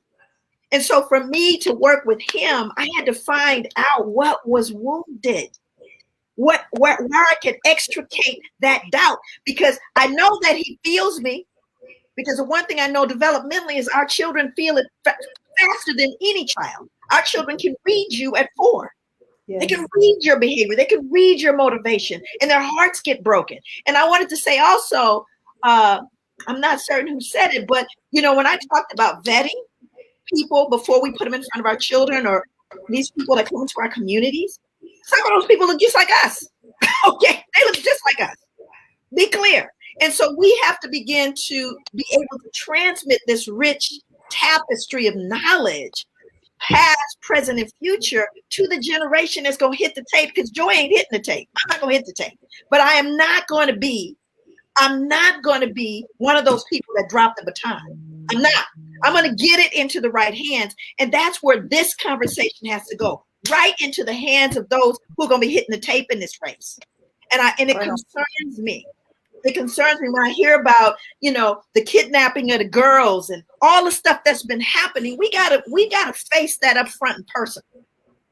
And so for me to work with him, I had to find out what was wounded, where I could extricate that doubt, because I know that he feels me. Because the one thing I know developmentally is our children feel it faster than any child. Our children can read you at 4. Yes. They can read your behavior. They can read your motivation, and their hearts get broken. And I wanted to say also, I'm not certain who said it, but when I talked about vetting people before we put them in front of our children or these people that come into our communities, Some of those people look just like us. Okay, they look just like us. Be clear. And so we have to begin to be able to transmit this rich tapestry of knowledge, past, present, and future, to the generation that's going to hit the tape, because Joy ain't hitting the tape. I'm not going to hit the tape. But I'm not going to be one of those people that drop the baton. I'm not. I'm going to get it into the right hands. And that's where this conversation has to go, right into the hands of those who are going to be hitting the tape in this race. And it concerns me. It concerns me when I hear about, the kidnapping of the girls and all the stuff that's been happening. We gotta face that up front and personal.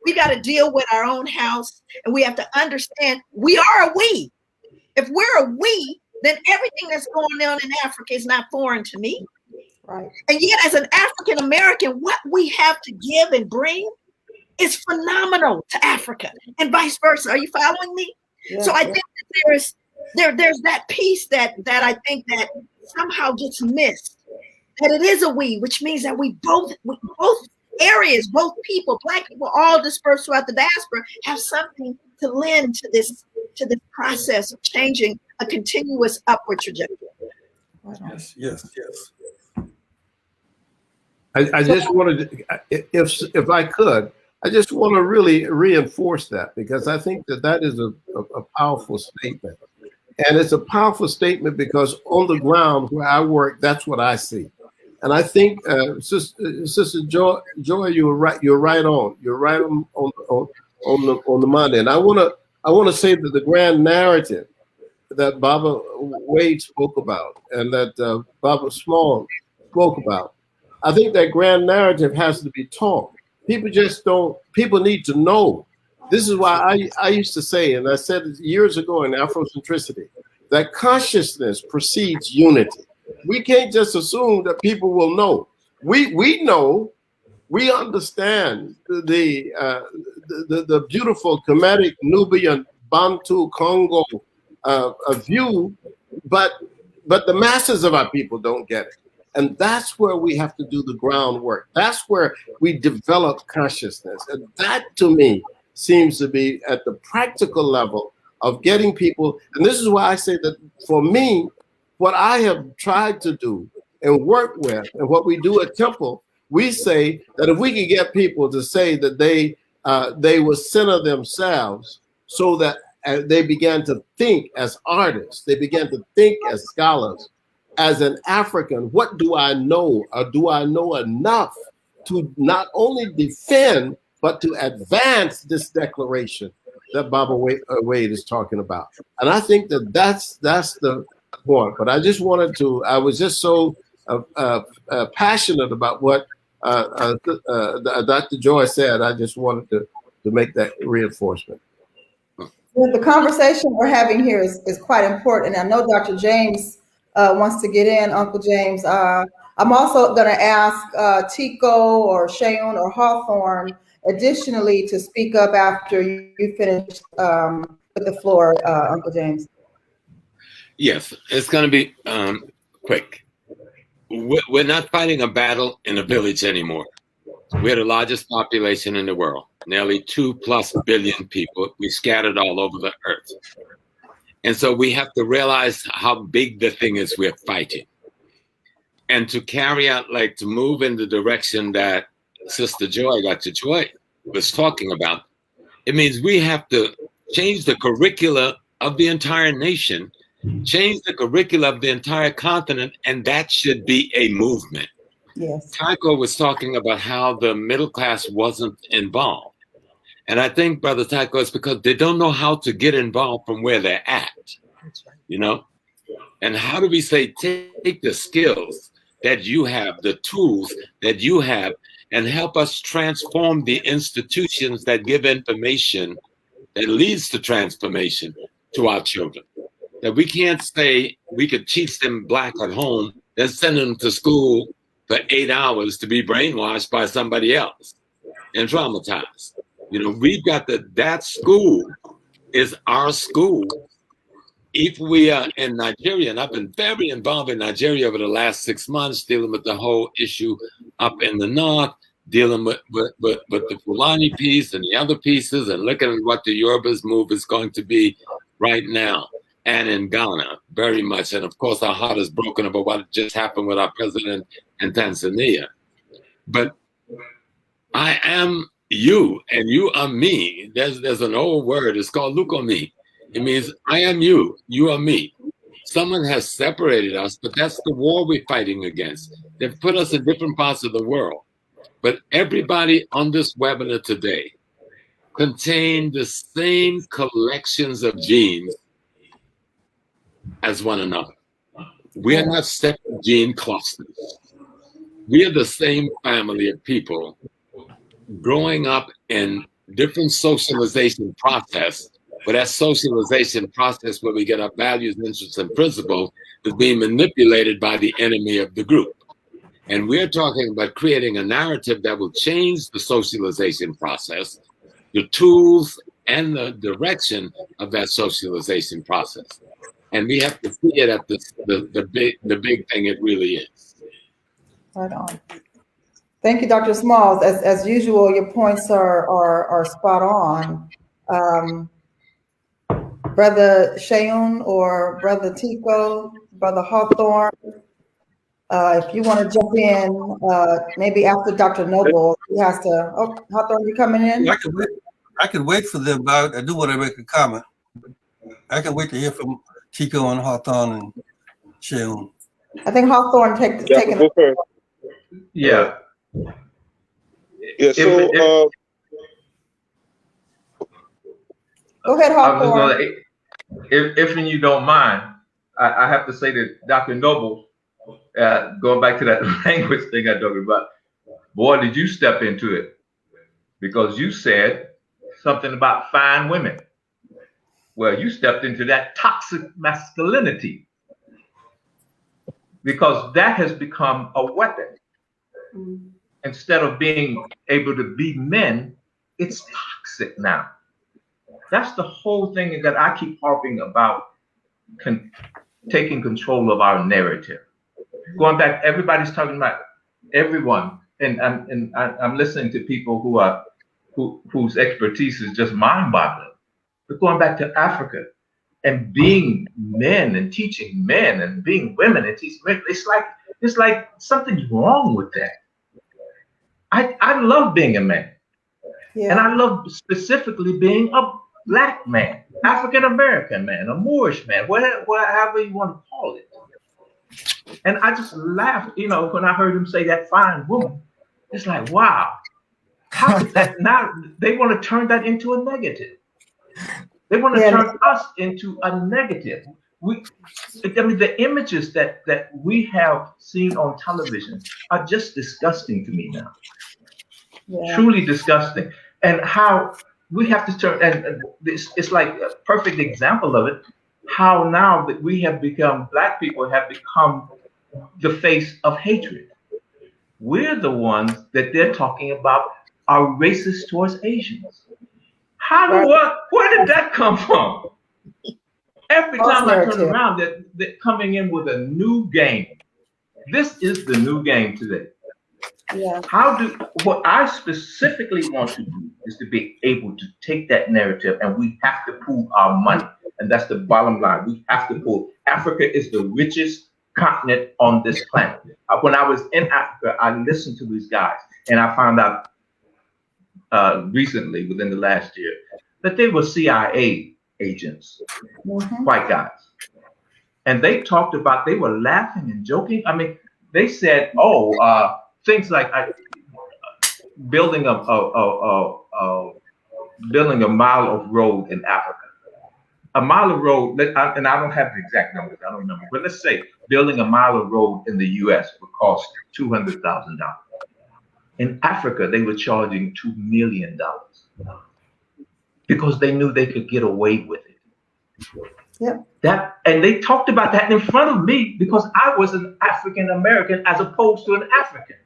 We got to deal with our own house, and we have to understand we are a we. If we're a we, then everything that's going on in Africa is not foreign to me.
Right. And
yet, as an African American, what we have to give and bring is phenomenal to Africa, and vice versa. Are you following me? Yeah, so I think that there's that piece that I think that somehow gets missed. That it is a we, which means that we both areas, both people, Black people, all dispersed throughout the diaspora, have something to lend to this process of changing a continuous upward trajectory.
Yes.
I just wanted to, if I could, I just want to really reinforce that, because I think that is a powerful statement. And it's a powerful statement because on the ground where I work, that's what I see. And I think, Sister Joy, you're right. You're right on. You're right on the Monday. And I want to say that the grand narrative that Baba Wade spoke about and that Baba Small spoke about, I think that grand narrative has to be taught. People need to know. This is why I used to say, and I said it years ago in Afrocentricity, that consciousness precedes unity. We can't just assume that people will know. We know, we understand the beautiful Kemetic, Nubian, Bantu, Congo view, but the masses of our people don't get it. And that's where we have to do the groundwork. That's where we develop consciousness. And that, to me, seems to be at the practical level of getting people. And this is why I say that for me, what I have tried to do and work with, and what we do at Temple, we say that if we can get people to say that they will center themselves so that they began to think as artists, they began to think as scholars. As an African, what do I know, or do I know enough to not only defend, but to advance this declaration that Baba Wade is talking about? And I think that's the point. But I just wanted to, I was just so passionate about what Dr. Joy said. I just wanted to make that reinforcement.
The conversation we're having here is quite important. I know Dr. James wants to get in, Uncle James. I'm also going to ask Tico or Seun or Hawthorne additionally to speak up after you finish with the floor, Uncle James.
Yes, it's going to be quick. We're not fighting a battle in a village anymore. We're the largest population in the world, nearly 2+ billion people. We scattered all over the earth. And so we have to realize how big the thing is we're fighting. And to carry out, to move in the direction that Sister Joy, Dr. Joy, was talking about, it means we have to change the curricula of the entire nation, change the curricula of the entire continent, and that should be a movement.
Yes.
Tico was talking about how the middle class wasn't involved. And I think, Brother Tico, it's because they don't know how to get involved from where they're at, And how do we say, take the skills that you have, the tools that you have, and help us transform the institutions that give information that leads to transformation to our children. That we can't say we could teach them Black at home, then send them to school for 8 hours to be brainwashed by somebody else and traumatized. We've got that school is our school. If we are in Nigeria, and I've been very involved in Nigeria over the last 6 months, dealing with the whole issue up in the north, dealing with the Fulani piece and the other pieces, and looking at what the Yorubas move is going to be right now, and in Ghana, very much. And of course, our heart is broken about what just happened with our president in Tanzania. But I am you, and you are me. There's an old word, it's called lukomi. It means I am you, you are me. Someone has separated us, but that's the war we're fighting against. They've put us in different parts of the world. But everybody on this webinar today contain the same collections of genes as one another. We are not separate gene clusters. We are the same family of people growing up in different socialization process, but that socialization process where we get our values, interests, and principles is being manipulated by the enemy of the group. And we're talking about creating a narrative that will change the socialization process, the tools and the direction of that socialization process. And we have to see it at the big thing it really is.
Right on. Thank you, Dr. Smalls. As usual, your points are spot on. Brother Seun or Brother Tico, Brother Hawthorne, if you want to jump in, maybe after Dr. Noble, he has to. Oh, Hawthorne, you coming in?
I can wait for them, but I do want to make a comment. I can wait to hear from Tico and Hawthorne and Cheryl.
I think Hawthorne taking.
Yeah.
Yeah. So.
Go ahead, Hawthorne.
If you don't mind, I have to say that Dr. Noble, going back to that language thing I talked about, boy, did you step into it, because you said something about fine women. Well, you stepped into that toxic masculinity, because that has become a weapon. Instead of being able to be men, it's toxic now. That's the whole thing that I keep harping about, taking control of our narrative. Going back, everybody's talking about everyone, and I'm listening to people whose expertise is just mind-boggling. But going back to Africa and being men and teaching men and being women and teaching men, it's like something's wrong with that. I love being a man, and I love specifically being a Black man, African American man, a Moorish man, whatever you want to call it. And I just laughed, when I heard him say that fine woman. It's like, wow, how is that now? They want to turn that into a negative. They want to turn us into a negative. The images that we have seen on television are just disgusting to me now. Yeah. Truly disgusting. And how we have to turn, and it's like a perfect example of it, how now that we have become, Black people have become the face of hatred. We're the ones that they're talking about are racist towards Asians. Where did that come from? Every time I turn around, they're coming in with a new game. This is the new game today. Yeah. What I specifically want to do is to be able to take that narrative, and we have to pool our money. And that's the bottom line. We have to pool. Africa is the richest continent on this planet. When I was in Africa, I listened to these guys, and I found out recently, within the last year, that they were CIA agents, white guys. And they talked about, they were laughing and joking. I mean, they said, things like building a mile of road in Africa. A mile of road, and I don't have the exact numbers, I don't remember, but let's say building a mile of road in the US would cost $200,000. In Africa, they were charging $2 million because they knew they could get away with it. Yeah. And they talked about that in front of me because I was an African American as opposed to an African.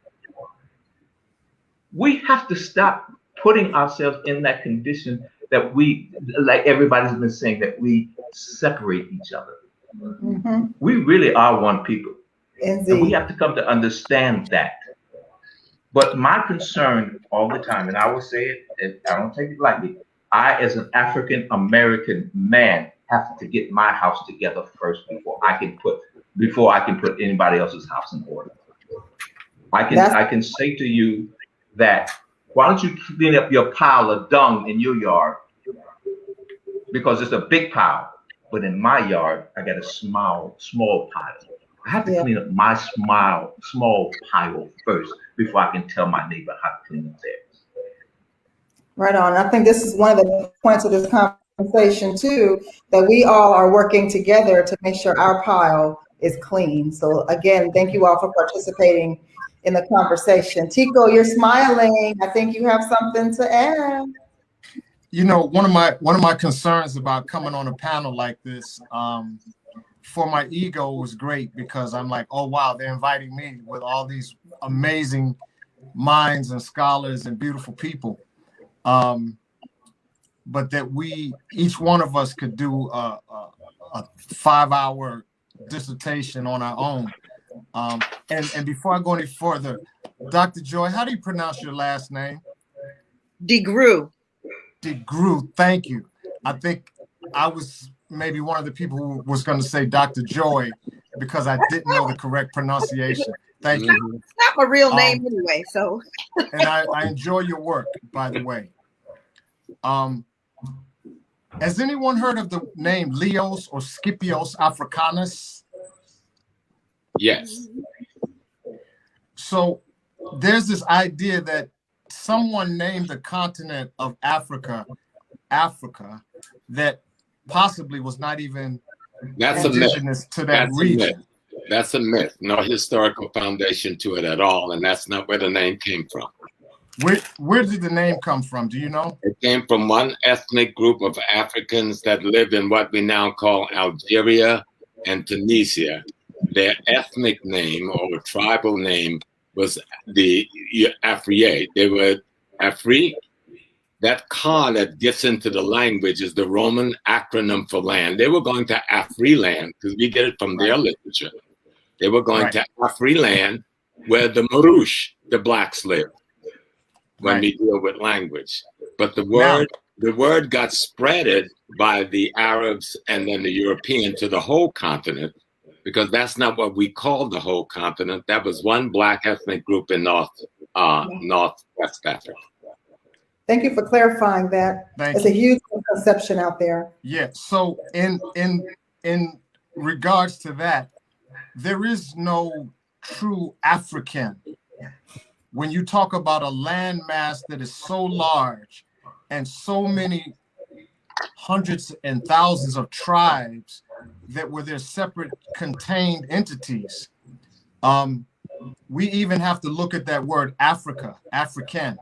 We have to stop putting ourselves in that condition that we, like everybody's been saying, that we separate each other. We really are one people. And we have to come to understand that But my concern all the time, and I will say it, and I don't take it lightly, I, as an African American man, have to get my house together first before I can put anybody else's house in order. I can say to you that, why don't you clean up your pile of dung in your yard? Because it's a big pile, but in my yard, I got a small pile. I have to clean up my small pile first before I can tell my neighbor how to clean up theirs.
Right on. I think this is one of the points of this conversation too, that we all are working together to make sure our pile is clean. So again, thank you all for participating in the conversation. Tico, you're smiling. I think you have something to add.
You know, one of my concerns about coming on a panel like this, for my ego was great, because I'm like, oh wow, they're inviting me with all these amazing minds and scholars and beautiful people. But that each one of us could do a 5-hour dissertation on our own. And before I go any further, Dr. Joy, how do you pronounce your last name?
DeGruy.
DeGruy, thank you. I think I was maybe one of the people who was going to say Dr. Joy because I didn't know the correct pronunciation. Thank you.
It's not my real name anyway, so.
And I enjoy your work, by the way. Has anyone heard of the name Leos or Scipios Africanus?
Yes.
So there's this idea that someone named the continent of Africa that possibly was not even indigenous to that region.
That's a myth. No historical foundation to it at all, and that's not where the name came from.
Where did the name come from? Do you know?
It came from one ethnic group of Africans that lived in what we now call Algeria and Tunisia. Their ethnic name or tribal name was the Afriye. They were Afri. That ka that gets into the language is the Roman acronym for land. They were going to Afri land because we get it from their literature. They were going to Afri land where the Marouche, the blacks, lived when we deal with language. But the word got spreaded by the Arabs and then the European to the whole continent, because that's not what we called the whole continent. That was one black ethnic group in Northwest Africa.
Thank you for clarifying that. It's a huge conception out there.
Yeah. So in regards to that, there is no true African. When you talk about a landmass that is so large and so many hundreds and thousands of tribes that were their separate contained entities, we even have to look at that word Africa, African.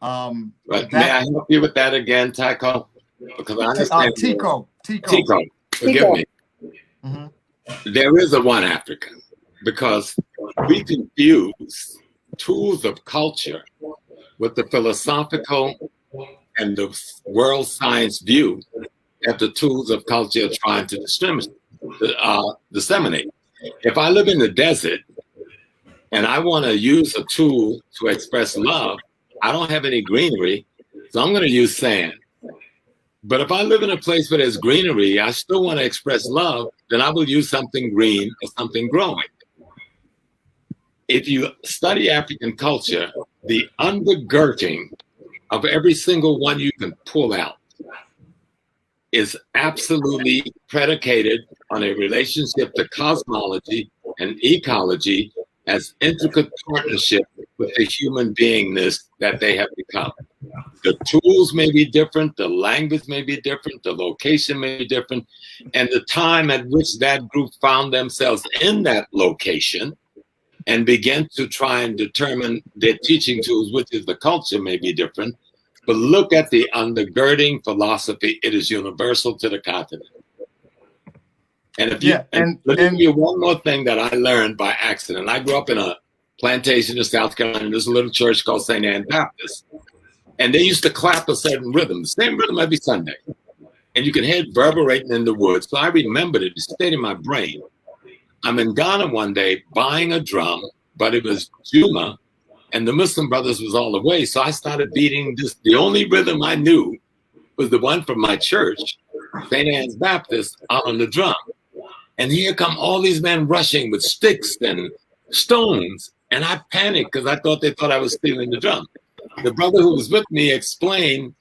But may I help you with that again, Tico? Because I understand.
Tico,
forgive me. Mm-hmm. There is a one African, because we confuse tools of culture with the philosophical and the world science view that the tools of culture are trying to disseminate. If I live in the desert and I want to use a tool to express love, I don't have any greenery, so I'm going to use sand. But if I live in a place where there's greenery, I still want to express love, then I will use something green or something growing. If you study African culture, the undergirding of every single one you can pull out is absolutely predicated on a relationship to cosmology and ecology as intricate partnership with the human beingness that they have become. The tools may be different, the language may be different, the location may be different, and the time at which that group found themselves in that location and began to try and determine their teaching tools, which is the culture, may be different. But look at the undergirding philosophy. It is universal to the continent. And if let me give you one more thing that I learned by accident. I grew up in a plantation in South Carolina. There's a little church called St. Anne Baptist. And they used to clap a certain rhythm, the same rhythm every Sunday. And you can hear it reverberating in the woods. So I remembered it. It stayed in my brain. I'm in Ghana one day buying a drum, but it was Juma, and the Muslim brothers was all the way. So I started beating just the only rhythm I knew was the one from my church, St. Anne's Baptist, out on the drum. And here come all these men rushing with sticks and stones. And I panicked because I thought they thought I was stealing the drum. The brother who was with me explained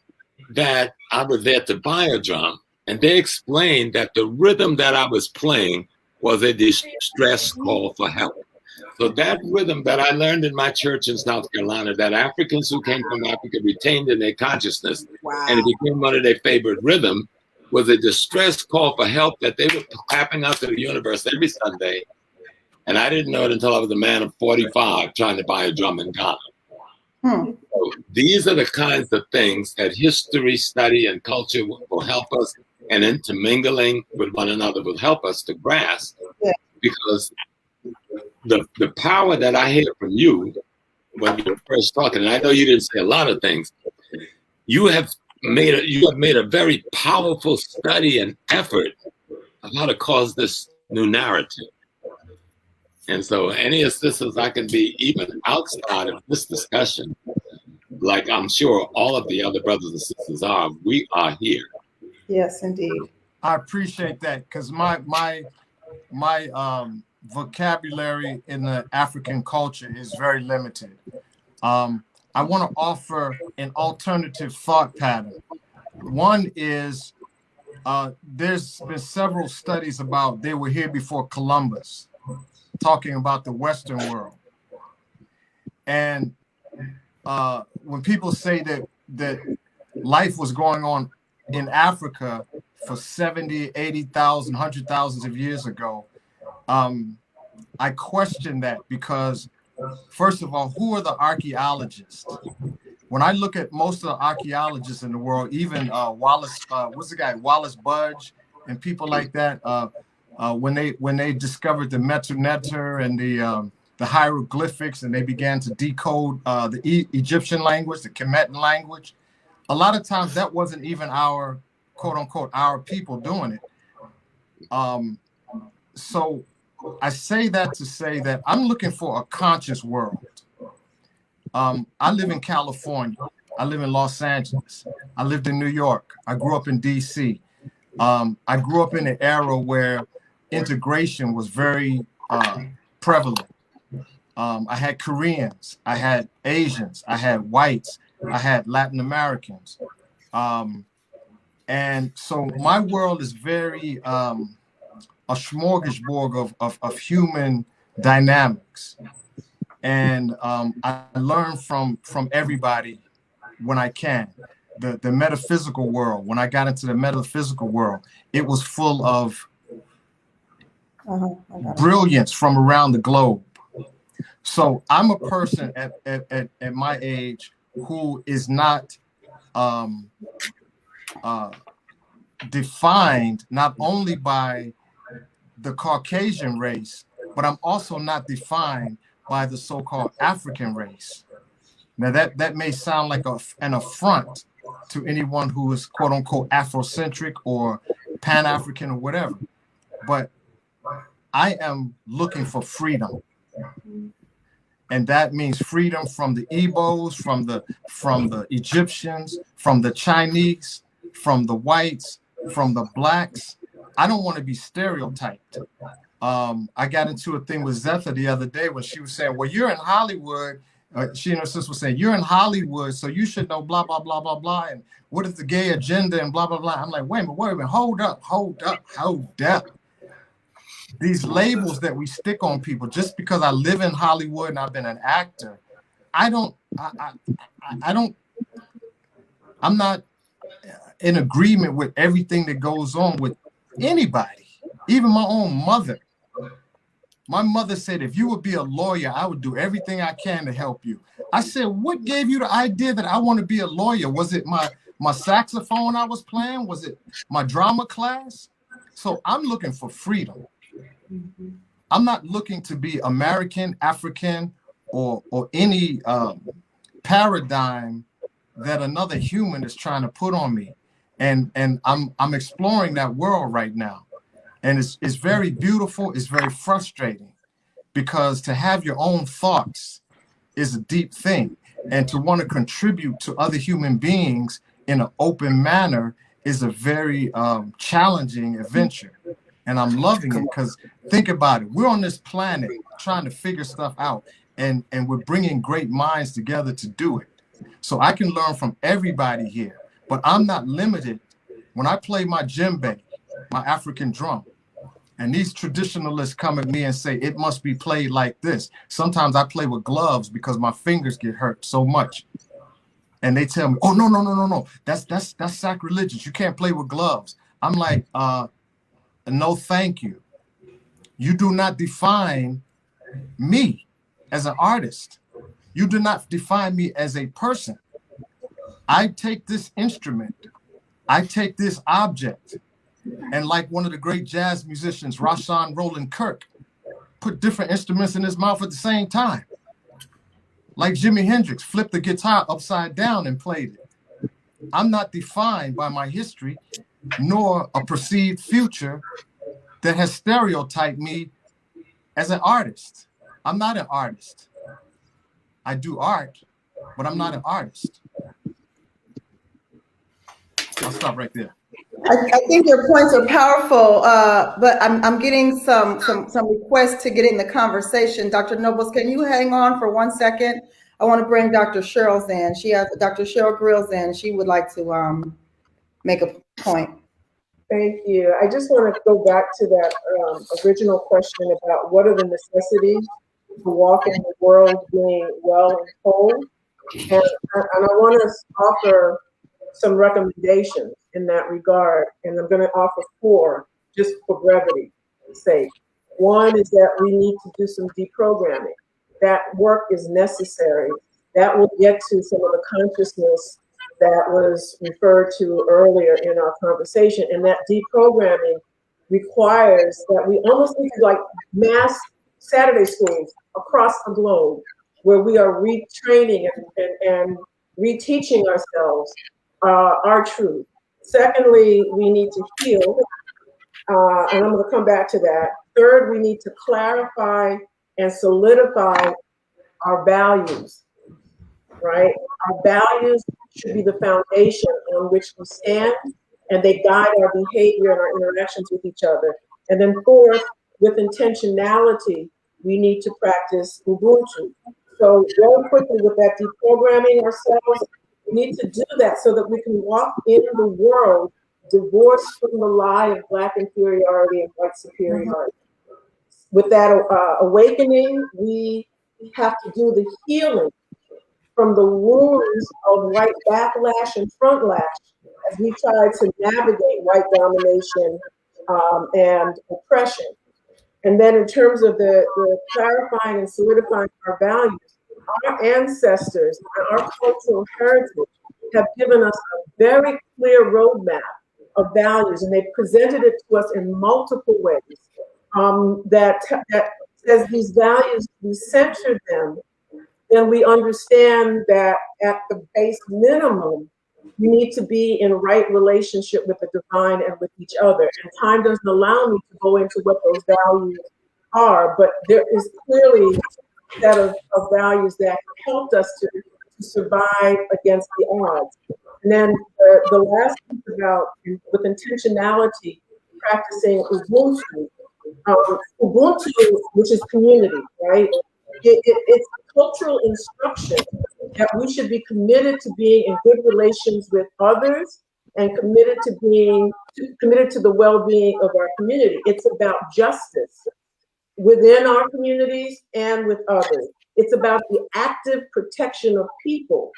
that I was there to buy a drum. And they explained that the rhythm that I was playing was a distress call for help. So that rhythm that I learned in my church in South Carolina, that Africans who came from Africa retained in their consciousness, and it became one of their favorite rhythms, was a distress call for help that they were clapping out to the universe every Sunday. And I didn't know it until I was a man of 45 trying to buy a drum in Ghana. So these are the kinds of things that history, study, and culture will help us, and intermingling with one another will help us to grasp, because the power that I hear from you when you were first talking, and I know you didn't say a lot of things, you have made a very powerful study and effort of how to cause this new narrative. And so any assistance I can be, even outside of this discussion, like I'm sure all of the other brothers and sisters are, we are here.
Yes, indeed.
I appreciate that, because my vocabulary in the African culture is very limited. I want to offer an alternative thought pattern. One is there's been several studies about they were here before Columbus, talking about the Western world. And when people say that life was going on in Africa for 70, 80,000, 100,000 of years ago, I question that, because first of all, who are the archaeologists? When I look at most of the archaeologists in the world, even Wallace, what's the guy, Wallace Budge and people like that, when they discovered the Metu Neter and the hieroglyphics, and they began to decode the Egyptian language, the Kemetan language, a lot of times that wasn't even our, quote unquote, our people doing it. So I say that to say that I'm looking for a conscious world. I live in California. I live in Los Angeles. I lived in New York. I grew up in DC. I grew up in an era where integration was very prevalent. I had Koreans, I had Asians, I had whites, I had Latin Americans. And so my world is very a smorgasbord of human dynamics. And I learn from everybody when I can. The metaphysical world, when I got into the metaphysical world, it was full of brilliance from around the globe. So I'm a person at my age who is not defined not only by the Caucasian race, but I'm also not defined by the so-called African race. Now that may sound like an affront to anyone who is quote unquote Afrocentric or Pan-African or whatever, but I am looking for freedom. And that means freedom from the Igbos, from the Egyptians, from the Chinese, from the whites, from the blacks. I don't want to be stereotyped. I got into a thing with Zetha the other day when she was saying, well, you're in Hollywood. She and her sister were saying, you're in Hollywood, so you should know blah, blah, blah, blah, blah. And what is the gay agenda and blah, blah, blah. I'm like, wait a minute, hold up. These labels that we stick on people, just because I live in Hollywood and I've been an actor, I'm not in agreement with everything that goes on with anybody, even my own mother. My mother said, if you would be a lawyer, I would do everything I can to help you. I said, what gave you the idea that I want to be a lawyer? Was it my saxophone I was playing? Was it my drama class? So I'm looking for freedom. I'm not looking to be American, African, or any paradigm that another human is trying to put on me. And I'm exploring that world right now. And it's very beautiful. It's very frustrating, because to have your own thoughts is a deep thing. And to want to contribute to other human beings in an open manner is a very challenging adventure. And I'm loving it because think about it. We're on this planet trying to figure stuff out, and we're bringing great minds together to do it. So I can learn from everybody here, but I'm not limited. When I play my djembe, my African drum, and these traditionalists come at me and say, it must be played like this. Sometimes I play with gloves because my fingers get hurt so much. And they tell me, oh, no. That's sacrilegious. You can't play with gloves. I'm like, no, thank you. You do not define me as an artist. You do not define me as a person. I take this instrument, I take this object, and like one of the great jazz musicians, Rashawn Roland Kirk, put different instruments in his mouth at the same time. Like Jimi Hendrix flipped the guitar upside down and played it. I'm not defined by my history, nor a perceived future that has stereotyped me as an artist. I'm not an artist. I do art, but I'm not an artist. I'll stop right there.
I think your points are powerful, but I'm getting some requests to get in the conversation. Dr. Nobles, can you hang on for 1 second? I want to bring Dr. Cheryl in. She has Dr. Cheryl Grills in. She would like to make a point.
Thank you. I just want to go back to that original question about what are the necessities to walk in the world being well and whole. And I want to offer some recommendations in that regard. And I'm going to offer 4 just for brevity's sake. One is that we need to do some deprogramming. That work is necessary. That will get to some of the consciousness that was referred to earlier in our conversation. And that deprogramming requires that we almost need to like mass Saturday schools across the globe where we are retraining and reteaching ourselves our truth. Secondly, we need to heal, and I'm going to come back to that. Third, we need to clarify and solidify our values, right? Our values should be the foundation on which we stand, and they guide our behavior and our interactions with each other. And then fourth, with intentionality, we need to practice Ubuntu. So very quickly with that deprogramming ourselves, we need to do that so that we can walk in the world divorced from the lie of Black inferiority and white superiority. With that awakening, we have to do the healing from the wounds of white backlash and frontlash as we try to navigate white domination and oppression. And then in terms of the clarifying and solidifying our values, our ancestors and our cultural heritage have given us a very clear roadmap of values, and they've presented it to us in multiple ways. That says these values, we center them, then we understand that at the base minimum, we need to be in right relationship with the divine and with each other. And time doesn't allow me to go into what those values are, but there is clearly a set of values that helped us to survive against the odds. And then the last piece about, with intentionality, practicing Ubuntu. Ubuntu, which is community, right? It's a cultural instruction that we should be committed to being in good relations with others and committed to the well-being of our community. It's about justice within our communities and with others. It's about the active protection of people.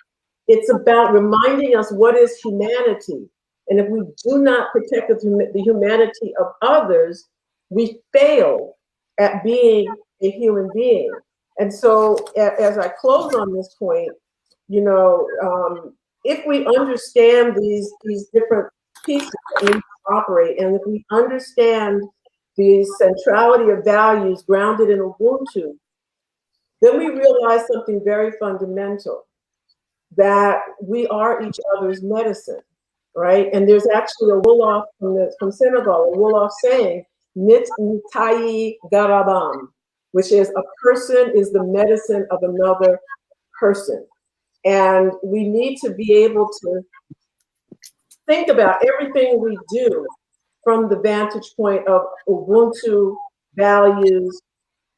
It's about reminding us what is humanity. And if we do not protect the humanity of others, we fail at being a human being. And so as I close on this point, you know, if we understand these different pieces that we operate, and if we understand the centrality of values grounded in Ubuntu, then we realize something very fundamental, that we are each other's medicine, right? And there's actually a Wolof from Senegal, a Wolof saying, Nit Nitayi Garabam, which is a person is the medicine of another person. And we need to be able to think about everything we do from the vantage point of Ubuntu values,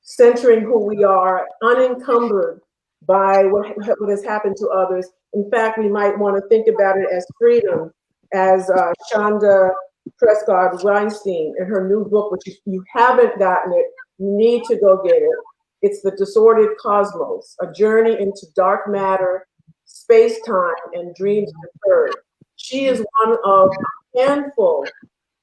centering who we are, unencumbered by what has happened to others. In fact, we might want to think about it as freedom, as Shonda Prescott Weinstein in her new book, which if you haven't gotten it, you need to go get it. It's The Disordered Cosmos, a journey into dark matter, space-time, and dreams deferred. She is one of a handful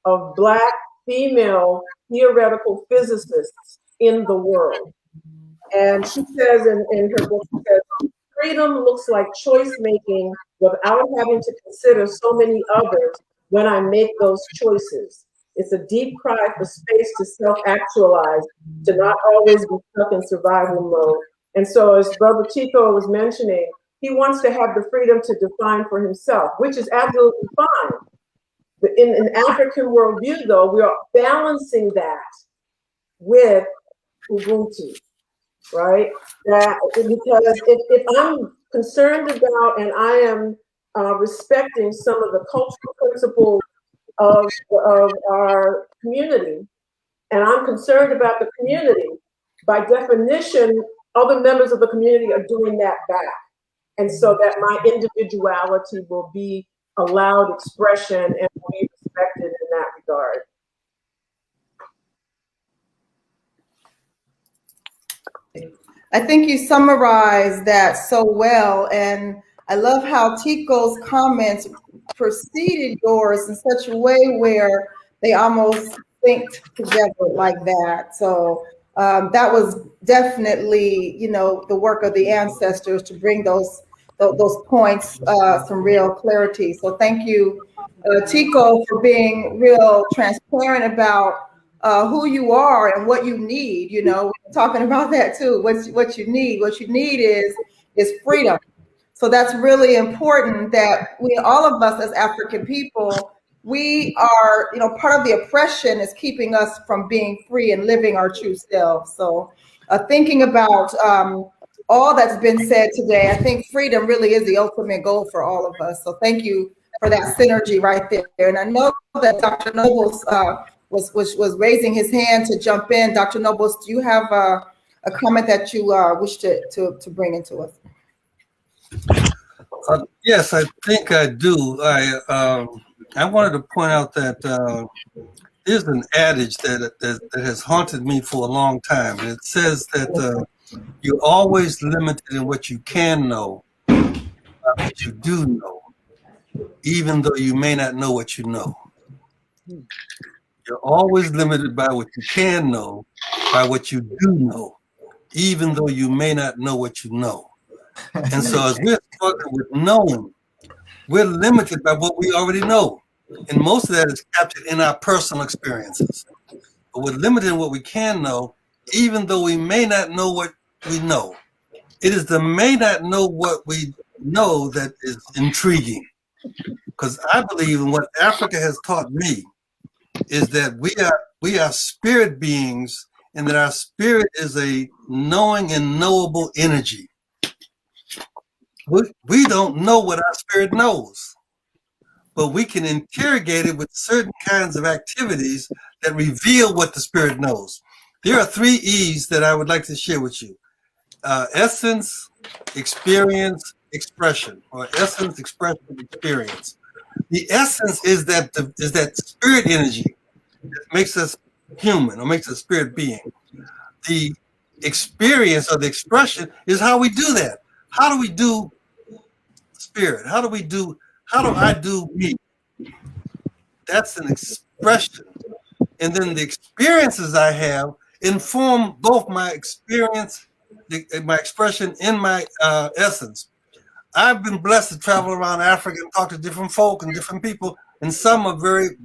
of Black female theoretical physicists in the world. And she says in her book, she says, freedom looks like choice making without having to consider so many others when I make those choices. It's a deep cry for space to self-actualize, to not always be stuck in survival mode. And so as Brother Tico was mentioning, he wants to have the freedom to define for himself, which is absolutely fine. But in an African worldview, though, we are balancing that with Ubuntu, right? That because if I'm concerned about and I am respecting some of the cultural principles of our community, and I'm concerned about the community, by definition, other members of the community are doing that back. And so that my individuality will be allowed expression and will be respected in that regard.
I think you summarized that so well, and I love how Tico's comments preceded yours in such a way where they almost synced together like that. So that was definitely, you know, the work of the ancestors to bring those points some real clarity. So thank you, Tico, for being real transparent about who you are and what you need. You know, we're talking about that too. What you need. What you need is freedom. So that's really important that all of us as African people, we are, you know, part of the oppression is keeping us from being free and living our true selves. So thinking about all that's been said today, I think freedom really is the ultimate goal for all of us. So thank you for that synergy right there. And I know that Dr. Nobles was raising his hand to jump in. Dr. Nobles, do you have a comment that you wish to bring into us?
Yes, I think I do. I wanted to point out that there's an adage that has haunted me for a long time. And it says that you're always limited in what you can know, what you do know, even though you may not know what you know. You're always limited by what you can know, by what you do know, even though you may not know what you know. And so as we're struggling with knowing, we're limited by what we already know. And most of that is captured in our personal experiences. But we're limited in what we can know, even though we may not know what we know. It is the may not know what we know that is intriguing. Because I believe in what Africa has taught me is that we are spirit beings, and that our spirit is a knowing and knowable energy. We don't know what our spirit knows, but we can interrogate it with certain kinds of activities that reveal what the spirit knows. There are 3 E's that I would like to share with you. Essence, experience, expression, or essence, expression, experience. The essence is that spirit energy that makes us human or makes us spirit being. The experience or the expression is how we do that. How do we do spirit? How do I do me? That's an expression. And then the experiences I have inform both my experience, my expression, and my essence. I've been blessed to travel around Africa and talk to different folk and different people, and some are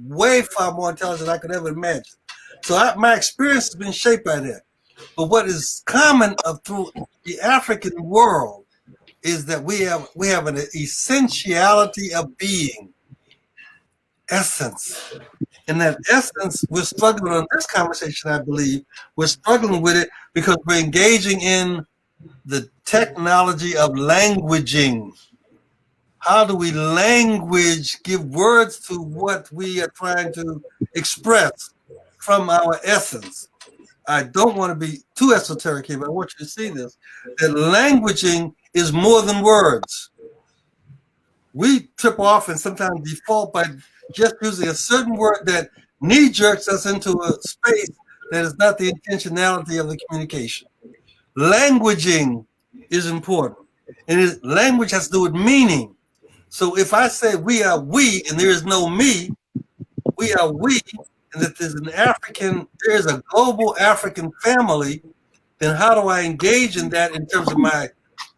way far more intelligent than I could ever imagine. So my experience has been shaped by that. But what is common through the African world is that we have an essentiality of being, essence. And that essence, we're struggling on this conversation, I believe. We're struggling with it because we're engaging in the technology of languaging. How do we language, give words to what we are trying to express from our essence? I don't want to be too esoteric here, but I want you to see this, that languaging is more than words. We trip off and sometimes default by just using a certain word that knee-jerks us into a space that is not the intentionality of the communication. Languaging is important, and language has to do with meaning. So if I say we are we and there is no me, we are we, and that there is a global African family, then how do I engage in that in terms of my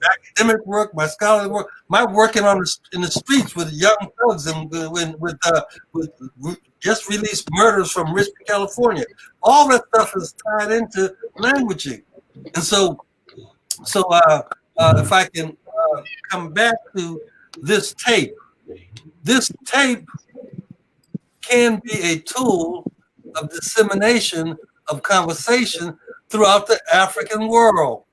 academic work, my scholarly work, my working in the streets with young thugs and with just released murders from Richmond, California? All that stuff is tied into languaging. And so if I can come back to this tape can be a tool of dissemination of conversation throughout the African world.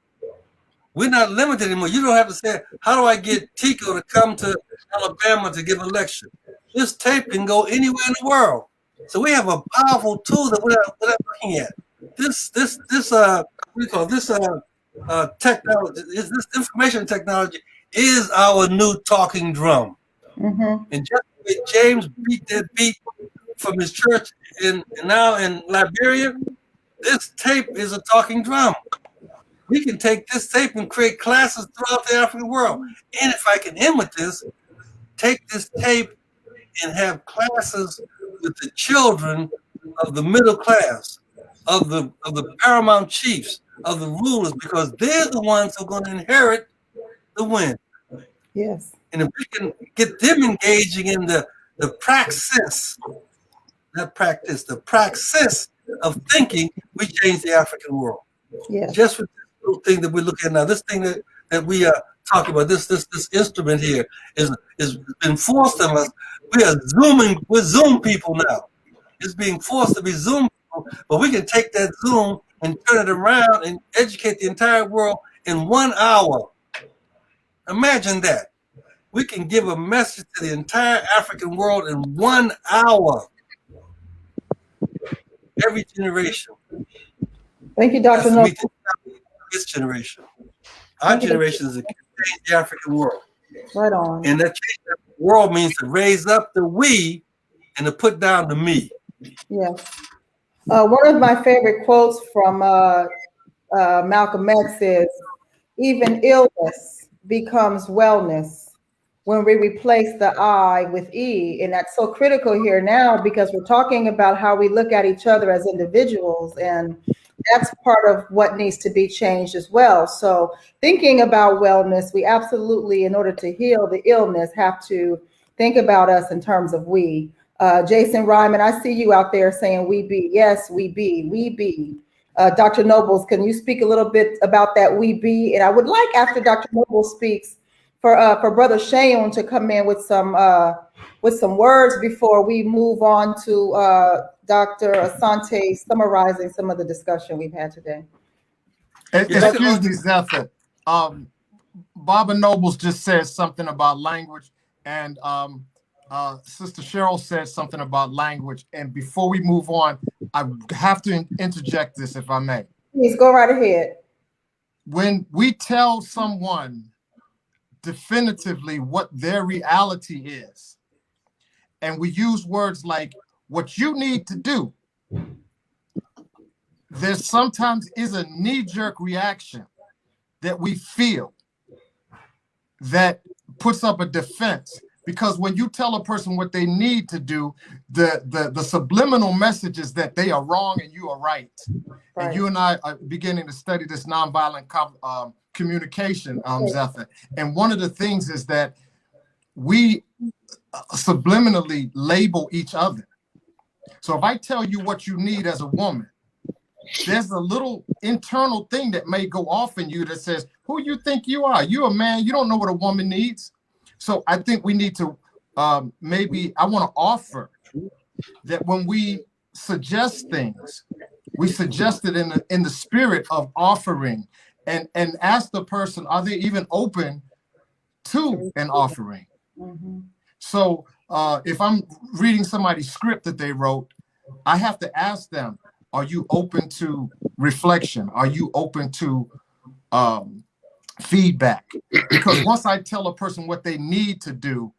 We're not limited anymore. You don't have to say, how do I get Tico to come to Alabama to give a lecture? This tape can go anywhere in the world. So we have a powerful tool that we're not looking at. This technology, this information technology is our new talking drum. Mm-hmm. And just the way James beat that beat from his church now in Liberia, this tape is a talking drum. We can take this tape and create classes throughout the African world. And if I can end with this, take this tape and have classes with the children of the middle class, of the paramount chiefs, of the rulers, because they're the ones who are going to inherit the wind.
Yes.
And if we can get them engaging in the praxis, not practice, the praxis of thinking, we change the African world.
Yes.
Just with this little thing that we're looking at now, this thing that we are talking about, this instrument here is been forced on us. We're Zoom people now. It's being forced to be Zoom people, but we can take that Zoom and turn it around and educate the entire world in 1 hour. Imagine that. We can give a message to the entire African world in 1 hour. Every generation.
Thank you, Dr. Noble.
This generation. Our generation is to change the African world.
Right on.
And that change the world means to raise up the we and to put down the me.
Yes. One of my favorite quotes from Malcolm X is, even illness becomes wellness when we replace the I with E. And that's so critical here now because we're talking about how we look at each other as individuals, and that's part of what needs to be changed as well. So thinking about wellness, we absolutely, in order to heal the illness, have to think about us in terms of we. Jason Ryman, I see you out there saying we be. Yes, we be, we be. Dr. Nobles, can you speak a little bit about that we be? And I would like, after Dr. Nobles speaks, for Brother Seun to come in with some words before we move on to Dr. Asante summarizing some of the discussion we've had today.
Excuse me, Zetha. Baba Nobles just said something about language, and Sister Cheryl said something about language. And before we move on, I have to interject this, if I may.
Please go right ahead.
When we tell someone definitively what their reality is, and we use words like what you need to do, there sometimes is a knee-jerk reaction that we feel that puts up a defense, because when you tell a person what they need to do, the subliminal message is that they are wrong and you are right. And you and I are beginning to study this nonviolent communication, Zetha. And one of the things is that we subliminally label each other. So if I tell you what you need as a woman, there's a little internal thing that may go off in you that says, who you think you are? You're a man. You don't know what a woman needs. So I think we need to maybe, I want to offer that when we suggest things, we suggest it in the spirit of offering and ask the person, are they even open to an offering?
Mm-hmm.
So if I'm reading somebody's script that they wrote, I have to ask them, are you open to reflection? Are you open to feedback? Because once I tell a person what they need to do,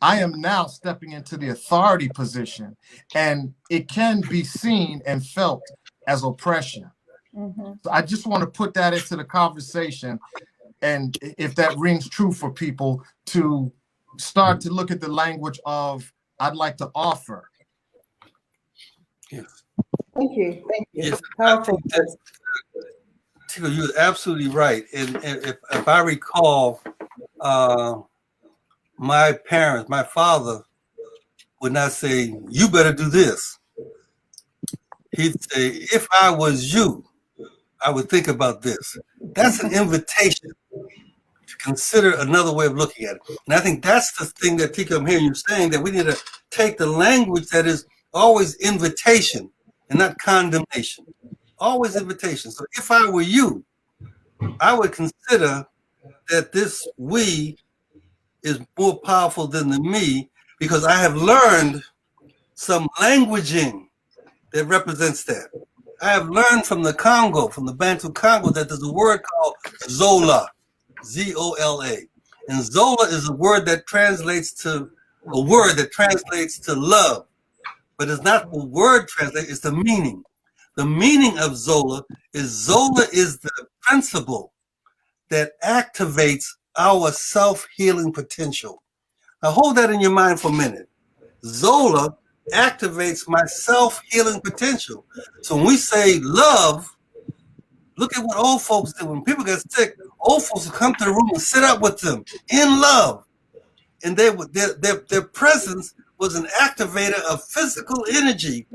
I am now stepping into the authority position, and it can be seen and felt as oppression.
Mm-hmm.
So I just want to put that into the conversation, and if that rings true for people, to start to look at the language of I'd like to offer.
Yes.
Thank you. Thank you.
Yes,
Powerful.
Tico, you're absolutely right. And if I recall, my parents, my father would not say, you better do this. He'd say, if I was you, I would think about this. That's an invitation to consider another way of looking at it. And I think that's the thing that, Tico, I'm hearing you saying, that we need to take the language that is always invitation and not condemnation. Always invitation. So if I were you, I would consider that this we is more powerful than the me, because I have learned some languaging that represents that. I have learned from the Congo, from the Bantu Congo, that there's a word called Zola, Z-O-L-A. And Zola is a word that translates to love, but it's not the word translate, it's the meaning. The meaning of Zola is the principle that activates our self-healing potential. Now hold that in your mind for a minute. Zola activates my self-healing potential. So when we say love, look at what old folks do. When people get sick, old folks will come to the room and sit up with them in love. And their presence was an activator of physical energy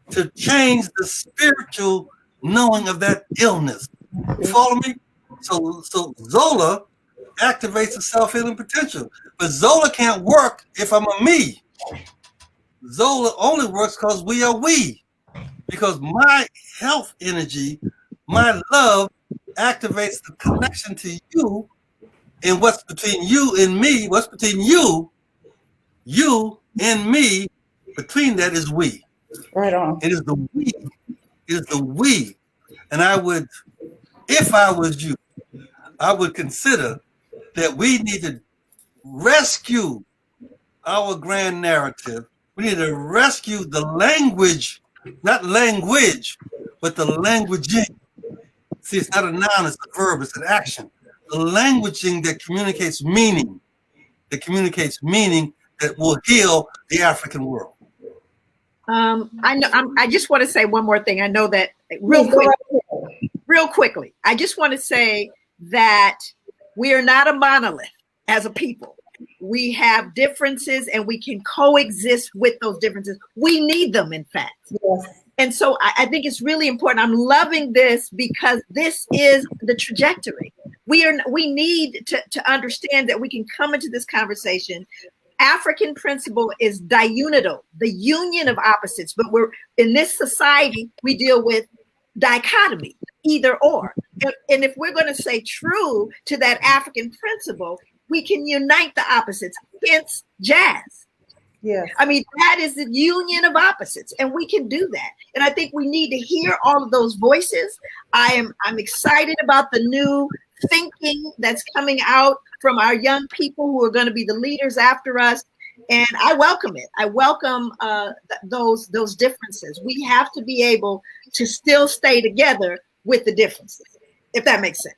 to change the spiritual knowing of that illness. You follow me? So Zola activates the self-healing potential. But Zola can't work if I'm a me. Zola only works because we are we. Because my health energy, my love, activates the connection to you, and what's between you and me, what's between you and me, between that is we.
Right on.
It is the we. It is the we. And I would, if I was you, I would consider that we need to rescue our grand narrative. We need to rescue the language, not language, but the languaging. See, it's not a noun, it's a verb, it's an action. The languaging that communicates meaning, that will heal the African world.
I know. I just want to say one more thing. I know that real quickly. I just want to say that we are not a monolith as a people. We have differences, and we can coexist with those differences. We need them, in fact.
Yes.
And so I think it's really important. I'm loving this because this is the trajectory. We need to understand that we can come into this conversation. African principle is diunital, the union of opposites. But we're in this society, we deal with dichotomy, either or. And if we're going to stay true to that African principle, we can unite the opposites, hence jazz.
Yeah.
I mean, that is the union of opposites, and we can do that. And I think we need to hear all of those voices. I'm excited about the new thinking that's coming out from our young people who are going to be the leaders after us. And I welcome it. I welcome those differences. We have to be able to still stay together with the differences, if that makes sense.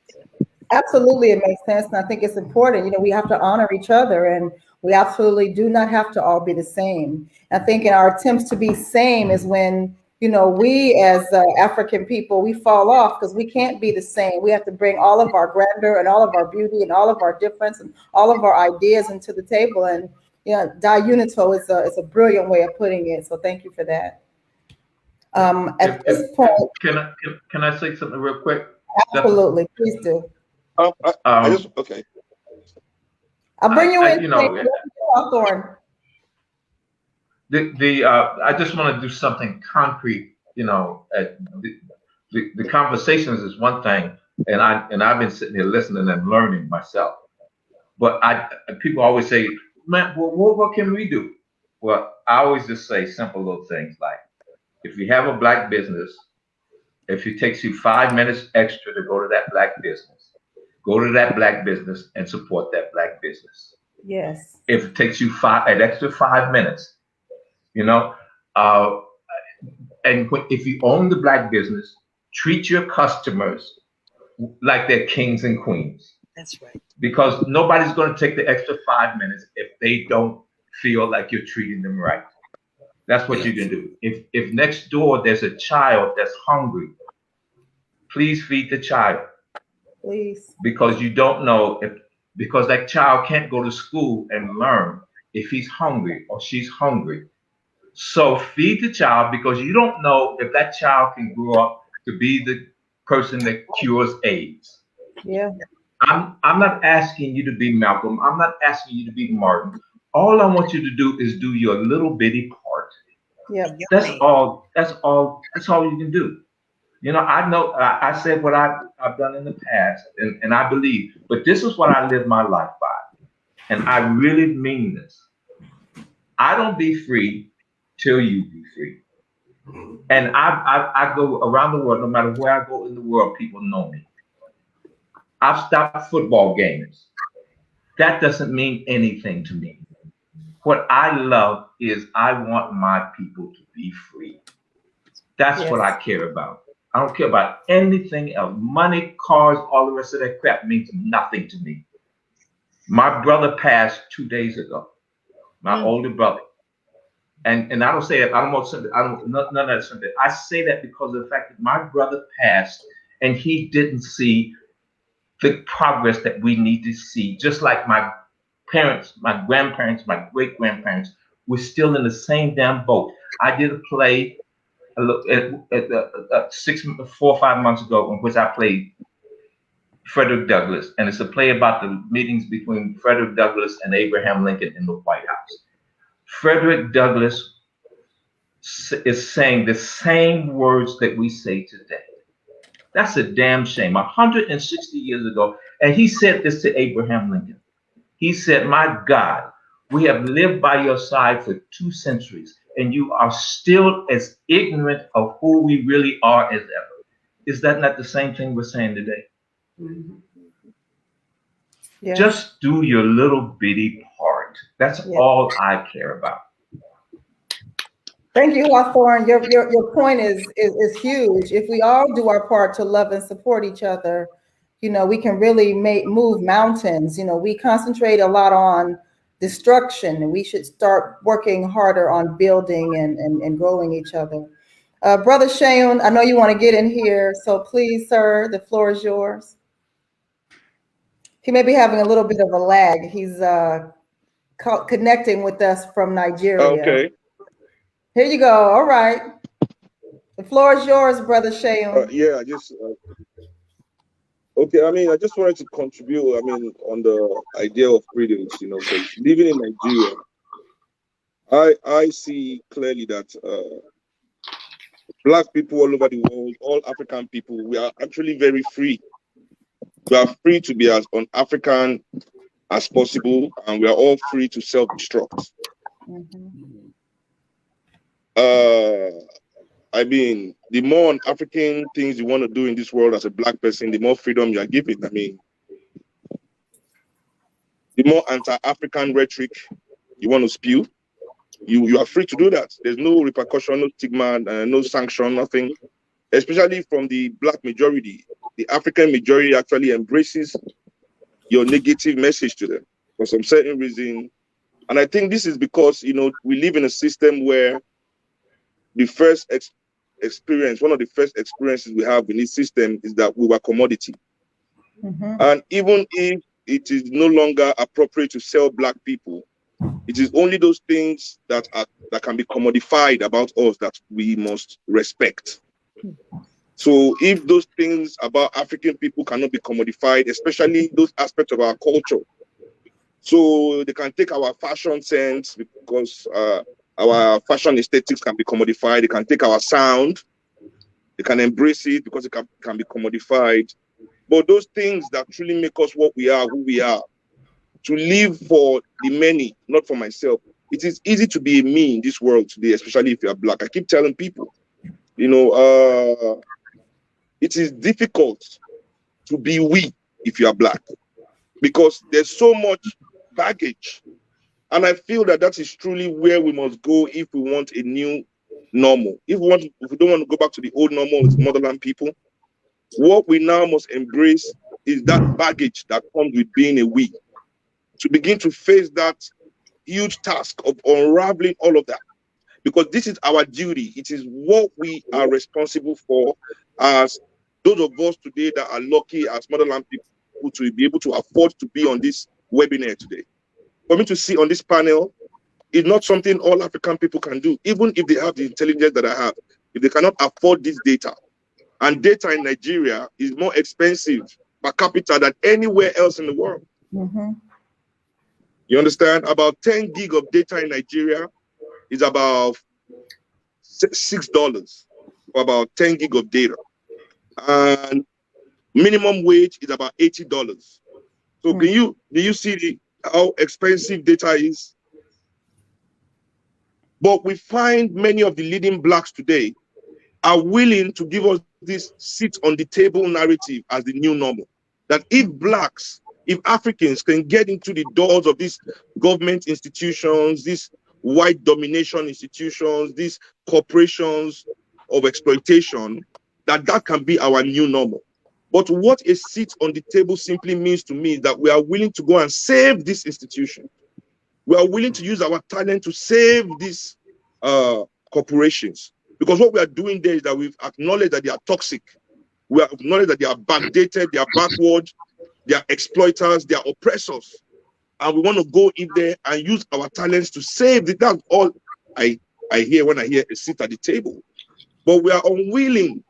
Absolutely, it makes sense. And I think it's important. You know, we have to honor each other, and we absolutely do not have to all be the same. I think in our attempts to be same is when, you know, we as African people, we fall off because we can't be the same. We have to bring all of our grandeur and all of our beauty and all of our difference and all of our ideas into the table. And yeah, diunito is a brilliant way of putting it. So thank you for that. At this point,
can I say something real quick?
Absolutely, please do.
Okay.
I'll bring you in.
You know,
Hawthorne.
I just want to do something concrete. You know, the conversations is one thing, and I've been sitting here listening and learning myself. But people always say, man, well, what can we do? Well, I always just say simple little things like, if you have a black business, if it takes you 5 minutes extra to go to that black business, go to that black business and support that black business.
Yes.
If it takes you an extra 5 minutes, you know, and if you own the black business, treat your customers like they're kings and queens.
That's right.
Because nobody's going to take the extra 5 minutes if they don't feel like you're treating them right. That's what you can do. If next door there's a child that's hungry, please feed the child.
Please.
Because you don't know because that child can't go to school and learn if he's hungry or she's hungry. So feed the child, because you don't know if that child can grow up to be the person that cures AIDS.
Yeah.
I'm not asking you to be Malcolm. I'm not asking you to be Martin. All I want you to do is do your little bitty part.
Yeah.
That's all you can do. You know I said what I've done in the past, and I believe, but this is what I live my life by. And I really mean this. I don't be free till you be free. And I go around the world, no matter where I go in the world, people know me. I've stopped football games. That doesn't mean anything to me. What I love is I want my people to be free. That's what I care about. I don't care about anything else. Money, cars, all the rest of that crap means nothing to me. My brother passed 2 days ago. My older brother. And I don't say that, none of that something. I say that because of the fact that my brother passed and he didn't see the progress that we need to see. Just like my parents, my grandparents, my great-grandparents were still in the same damn boat. I did a play 4 or 5 months ago in which I played Frederick Douglass. And it's a play about the meetings between Frederick Douglass and Abraham Lincoln in the White House. Frederick Douglass is saying the same words that we say today. That's a damn shame. 160 years ago, and he said this to Abraham Lincoln. He said, "My God, we have lived by your side for 2 centuries, and you are still as ignorant of who we really are as ever." Is that not the same thing we're saying today?
Mm-hmm. Yes.
Just do your little bitty part. That's all I care about.
Thank you, Hawthorne. Your point is huge. If we all do our part to love and support each other, you know, we can really move mountains. You know, we concentrate a lot on destruction, and we should start working harder on building and growing each other. Brother Seun, I know you want to get in here, so please, sir, the floor is yours. He may be having a little bit of a lag. He's connecting with us from Nigeria.
Okay.
Here you go. All right. The floor is yours, Brother Seun.
Yeah, I just okay. I mean, I just wanted to contribute. I mean, on the idea of freedoms, you know, because living in Nigeria, I see clearly that Black people all over the world, all African people, we are actually very free. We are free to be as un-African as possible, and we are all free to self-destruct.
Mm-hmm.
I mean, the more African things you want to do in this world as a Black person, the more freedom you are given. I mean, the more anti-African rhetoric you want to spew, you are free to do that. There's no repercussion, no stigma, no sanction, nothing. Especially from the Black majority. The African majority actually embraces your negative message to them for some certain reason. And I think this is because, you know, we live in a system where the first experience, one of the first experiences we have in this system is that we were commodity.
Mm-hmm.
And even if it is no longer appropriate to sell Black people, it is only those things that can be commodified about us that we must respect. So if those things about African people cannot be commodified, especially those aspects of our culture, so they can take our fashion sense because our fashion aesthetics can be commodified. They can take our sound, they can embrace it because it can be commodified. but those things that truly make us what we are, who we are, to live for the many, not for myself. It is easy to be a me in this world today, especially if you're Black. I keep telling people, you know, it is difficult to be we if you are Black, because there's so much baggage. And I feel that that is truly where we must go if we want a new normal. If we don't want to go back to the old normal as motherland people, what we now must embrace is that baggage that comes with being a we, to begin to face that huge task of unraveling all of that, because this is our duty. It is what we are responsible for as those of us today that are lucky as motherland people to be able to afford to be on this webinar today. For me to see on this panel is not something all African people can do, even if they have the intelligence that I have. If they cannot afford this data, and data in Nigeria is more expensive per capita than anywhere else in the world.
Mm-hmm.
You understand? About 10 gig of data in Nigeria is about $6 for about 10 gig of data. And minimum wage is about $80. So do you see how expensive data is? But we find many of the leading Blacks today are willing to give us this seat on the table narrative as the new normal. That if Blacks, if Africans can get into the doors of these government institutions, these white domination institutions, these corporations of exploitation, that can be our new normal. But what a seat on the table simply means to me is that we are willing to go and save this institution. We are willing to use our talent to save these corporations. Because what we are doing there is that we've acknowledged that they are toxic. We have acknowledged that they are backdated, they are backward, they are exploiters, they are oppressors. And we want to go in there and use our talents to save it. That's all I hear when I hear a seat at the table. But we are unwilling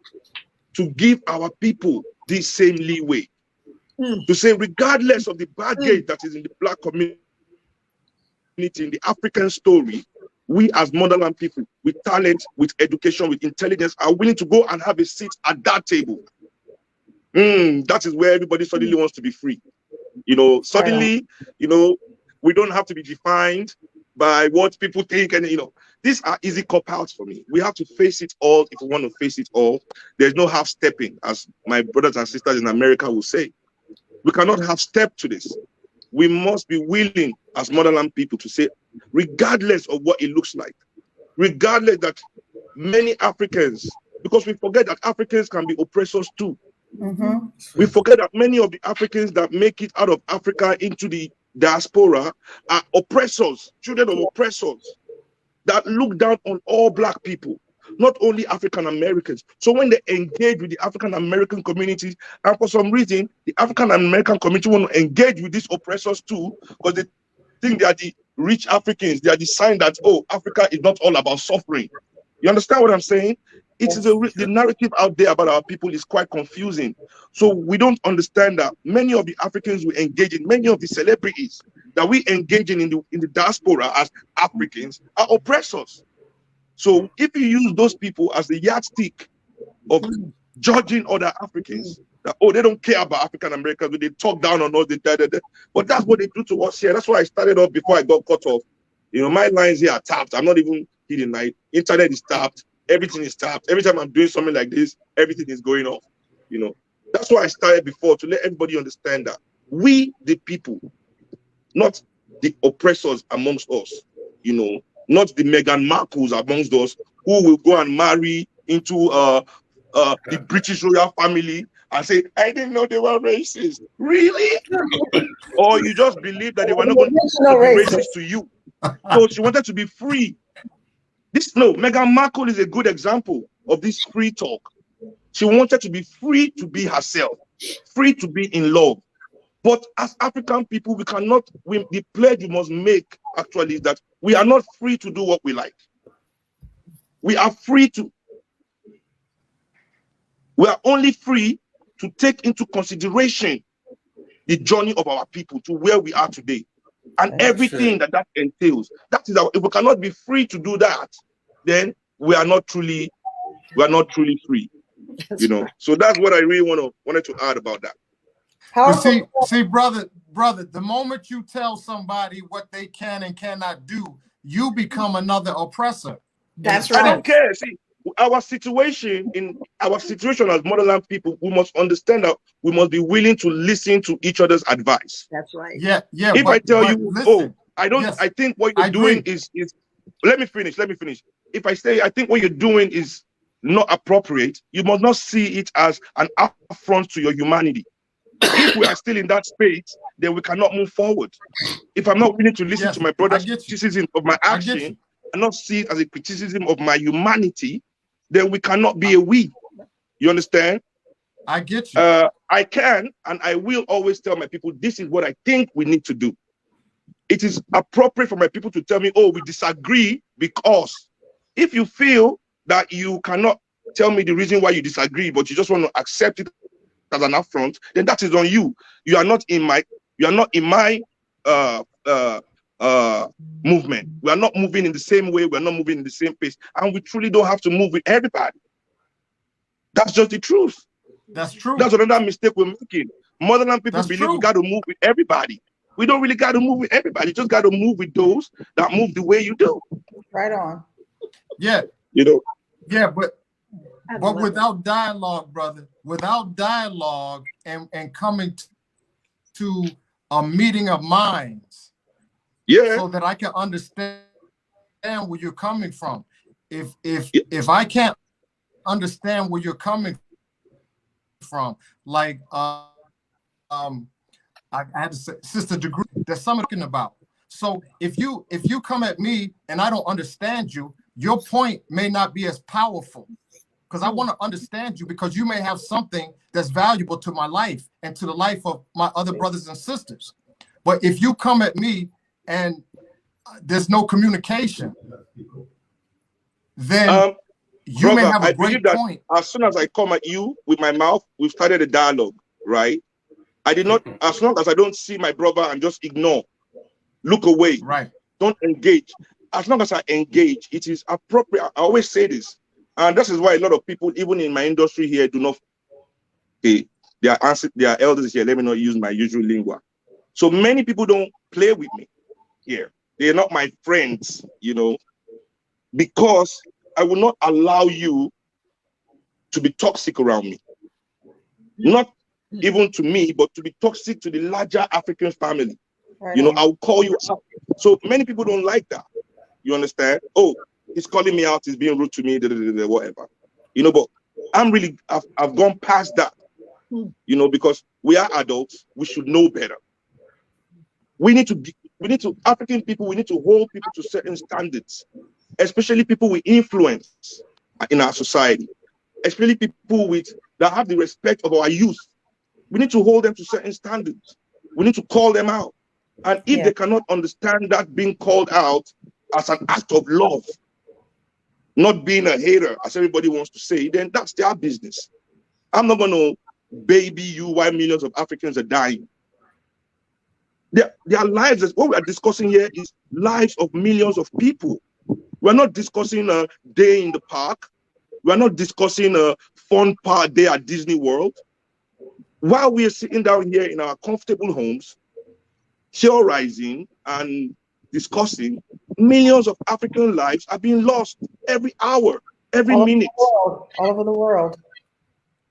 to give our people this same leeway. To say, regardless of the baggage that is in the Black community, in the African story, we as motherland people with talent, with education, with intelligence are willing to go and have a seat at that table. That is where everybody suddenly wants to be free. You know, suddenly, you know, we don't have to be defined by what people think. And, you know, these are easy cop-outs for me. We have to face it all if we want to face it all. There's no half-stepping, as my brothers and sisters in America will say. We cannot half-step to this. We must be willing as motherland people to say, regardless of what it looks like, regardless that many Africans, because we forget that Africans can be oppressors too.
Mm-hmm.
We forget that many of the Africans that make it out of Africa into the diaspora are oppressors, children of oppressors that look down on all Black people, not only African Americans. So when they engage with the African American community, and for some reason, the African American community want to engage with these oppressors too, because they think they are the rich Africans. They are the sign that, oh, Africa is not all about suffering. You understand what I'm saying? It is the narrative out there about our people is quite confusing. So we don't understand that many of the Africans we engage in, many of the celebrities that we engage in the diaspora as Africans are oppressors. So if you use those people as the yardstick of judging other Africans, that, oh, they don't care about African Americans, but they talk down on us, but that's what they do to us here. That's why I started off before I got cut off. You know, my lines here are tapped. I'm not even kidding. My internet is tapped. Everything is tapped. Every time I'm doing something like this, everything is going off. You know, that's why I started before, to let everybody understand that we, the people, not the oppressors amongst us, you know, not the Meghan Markles amongst us who will go and marry into the British royal family and say, I didn't know they were racist. Really? Or you just believe that they were not going to be racist to you. So she wanted to be free. Meghan Markle is a good example of this free talk. She wanted to be free to be herself, free to be in love. But as African people, the pledge we must make actually is that we are not free to do what we like. We are only free to take into consideration the journey of our people to where we are today. And everything that entails. That is if we cannot be free to do that, then we are not truly free. You know, so that's what I really wanted to add about that.
Powerful.
See, brother, the moment you tell somebody what they can and cannot do, you become another oppressor.
That's
I
right.
don't care. See, our situation as motherland people, we must understand that we must be willing to listen to each other's advice.
That's right.
Yeah.
If I tell you,
listen,
I don't.
Yes,
I think what you're doing is. Let me finish. If I say I think what you're doing is not appropriate, you must not see it as an affront to your humanity. If we are still in that space, then we cannot move forward. If I'm not willing to listen to my brother's criticism of my action and not see it as a criticism of my humanity, then we cannot be a we. You understand?
I get you.
I can and I will always tell my people, this is what I think we need to do. It is appropriate for my people to tell me, oh, we disagree, because if you feel that you cannot tell me the reason why you disagree, but you just want to accept it as an affront, then that is on you. You are not in my movement. We are not moving in the same way. We're not moving in the same pace. And we truly don't have to move with everybody. That's just the truth.
That's true.
That's another mistake we're making. Motherland people believe we got to move with everybody. We don't really got to move with everybody. You just got to move with those that move the way you do.
Right on.
Yeah.
You know.
Yeah, but without dialogue, brother, without dialogue and coming to a meeting of minds, so that I can understand where you're coming from. If I can't understand where you're coming from, like I had to say, Sister DeGruy, there's something about. So if you come at me and I don't understand you, your point may not be as powerful, because I want to understand you, because you may have something that's valuable to my life and to the life of my other brothers and sisters. But if you come at me and there's no communication, then you
brother,
may have a
I
great
believe that
point.
as soon as I come at you with my mouth, we've started a dialogue, right? I did not, as long as I don't see my brother and just ignore, look away,
right?
Don't engage. As long as I engage, it is appropriate. I always say this, and this is why a lot of people, even in my industry here, do not. They are elders here. Let me not use my usual lingua. So many people don't play with me here. They are not my friends, you know, because I will not allow you to be toxic around me. Not even to me, but to be toxic to the larger African family.
Right.
You know, I'll call you out. So many people don't like that. You understand? Oh, he's calling me out, he's being rude to me, whatever. You know, but I've gone past that. You know, because we are adults, we should know better. African people, we need to hold people to certain standards, especially people with influence in our society, especially people that have the respect of our youth. We need to hold them to certain standards. We need to call them out. And if they cannot understand that being called out as an act of love, not being a hater, as everybody wants to say, then that's their business. I'm not going to baby you while millions of Africans are dying. Their lives, what we are discussing here is lives of millions of people. We're not discussing a day in the park. We're not discussing a fun park day at Disney World. While we are sitting down here in our comfortable homes, theorizing and discussing, millions of African lives are being lost every hour, every minute.
All over the world.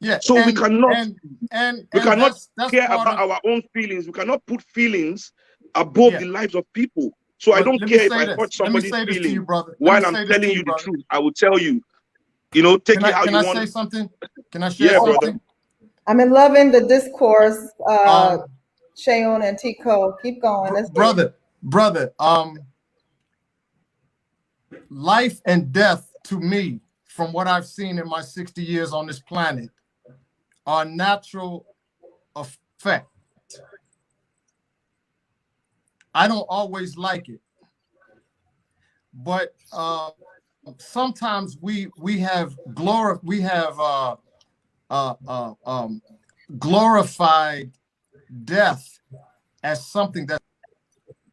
Yeah.
So we cannot care
part
about our own feelings. We cannot put feelings above the lives of people. So I don't care if I hurt somebody's feelings while I'm telling you the truth. I will tell you, you know, take it how you want.
Can I say something? Can I share something?
Brother.
I'm in loving the discourse, Seun and Tico. Keep going. Let's
brother, life and death to me, from what I've seen in my 60 years on this planet, are natural effect. I don't always like it, but sometimes we have glorified death as something that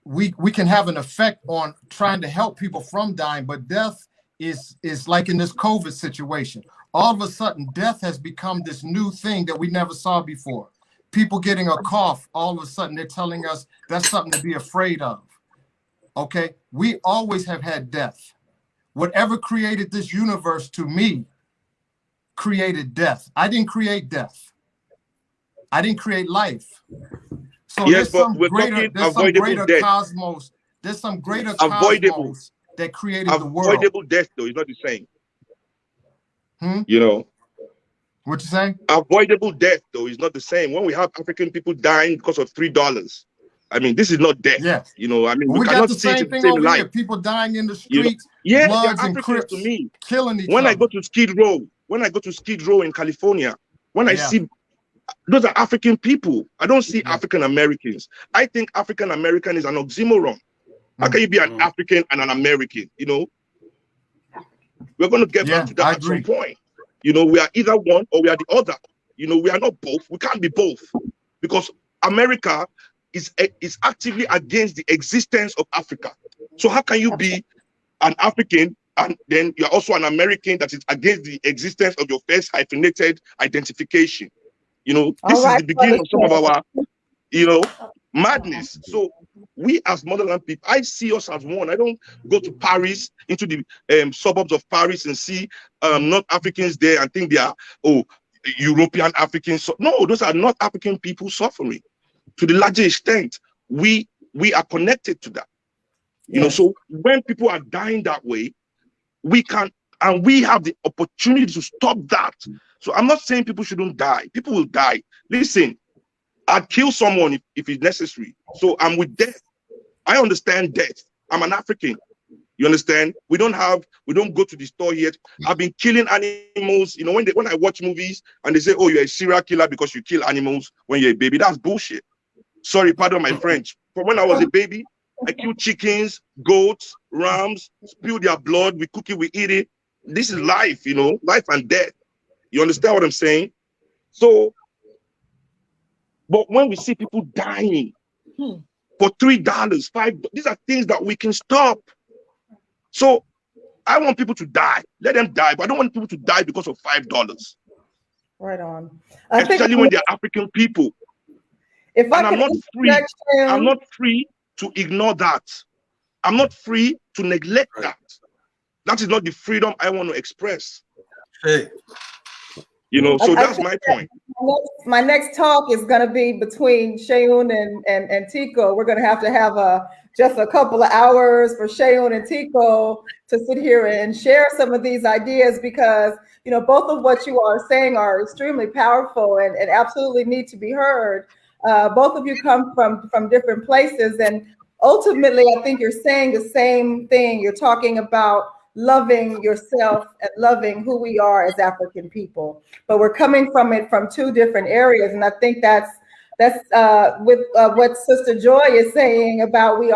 we can have an effect on trying to help people from dying, but death is like in this COVID situation. All of a sudden, death has become this new thing that we never saw before. people getting a cough, all of a sudden they're telling us that's something to be afraid of. Okay, we always have had death. Whatever created this universe to me created death. I didn't create death. I didn't create life. So
yes,
there's some greater
death.
cosmos. There's some greater
avoidable
cosmos that created the world.
Avoidable death, though, is not the same.
What you saying?
Avoidable death, though, is not the same. When we have African people dying because of $3, I mean, this is not death.
Yes.
I mean,
we
cannot
got the
see
same
it
thing
the same
over
light.
here. People dying in the streets,
Yeah,
Bloods
they're
and
Africans
Crips,
to me.
killing each
when
other.
I go to Skid Row, in California, when I see those are African people, I don't see African Americans. I think African American is an oxymoron. How can you be an African and an American? We're going to get back to that at some point. We are either one or we are the other. We are not both. We can't be both, because America is actively against the existence of Africa. So how can you be an African and then you're also an American that is against the existence of your first hyphenated identification? This is the beginning of some of our, madness. So we as motherland people, I see us as one. I don't go to Paris, into the suburbs of Paris, and see North Africans there and think they are, European Africans. So, no, those are not African people suffering. To the larger extent, we are connected to that. So when people are dying that way, we can, and we have the opportunity to stop that. So I'm not saying people shouldn't die. People will die. Listen, I'd kill someone if it's necessary. So I'm with death. I understand death. I'm an African. You understand? We don't go to the store yet. I've been killing animals. When I watch movies and they say, oh, you're a serial killer because you kill animals when you're a baby, that's bullshit. Sorry, pardon my French. From when I was a baby, I killed chickens, goats, rams, spill their blood, we cook it, we eat it. This is life, life and death. You understand what I'm saying? So, but when we see people dying for $3, $5, these are things that we can stop. So I want people to die. Let them die, but I don't want people to die because of $5.
Right on.
Especially when they're African people. I'm not free to ignore that. I'm not free to neglect that. That is not the freedom I want to express.
Hey.
So that's my point.
My next talk is going to be between Seun and Tico. We're going to have just a couple of hours for Seun and Tico to sit here and share some of these ideas, because both of what you are saying are extremely powerful and absolutely need to be heard. Both of you come from different places, and ultimately I think you're saying the same thing. You're talking about loving yourself and loving who we are as African people, but we're coming from it from two different areas. And I think that's with what Sister Joy is saying about we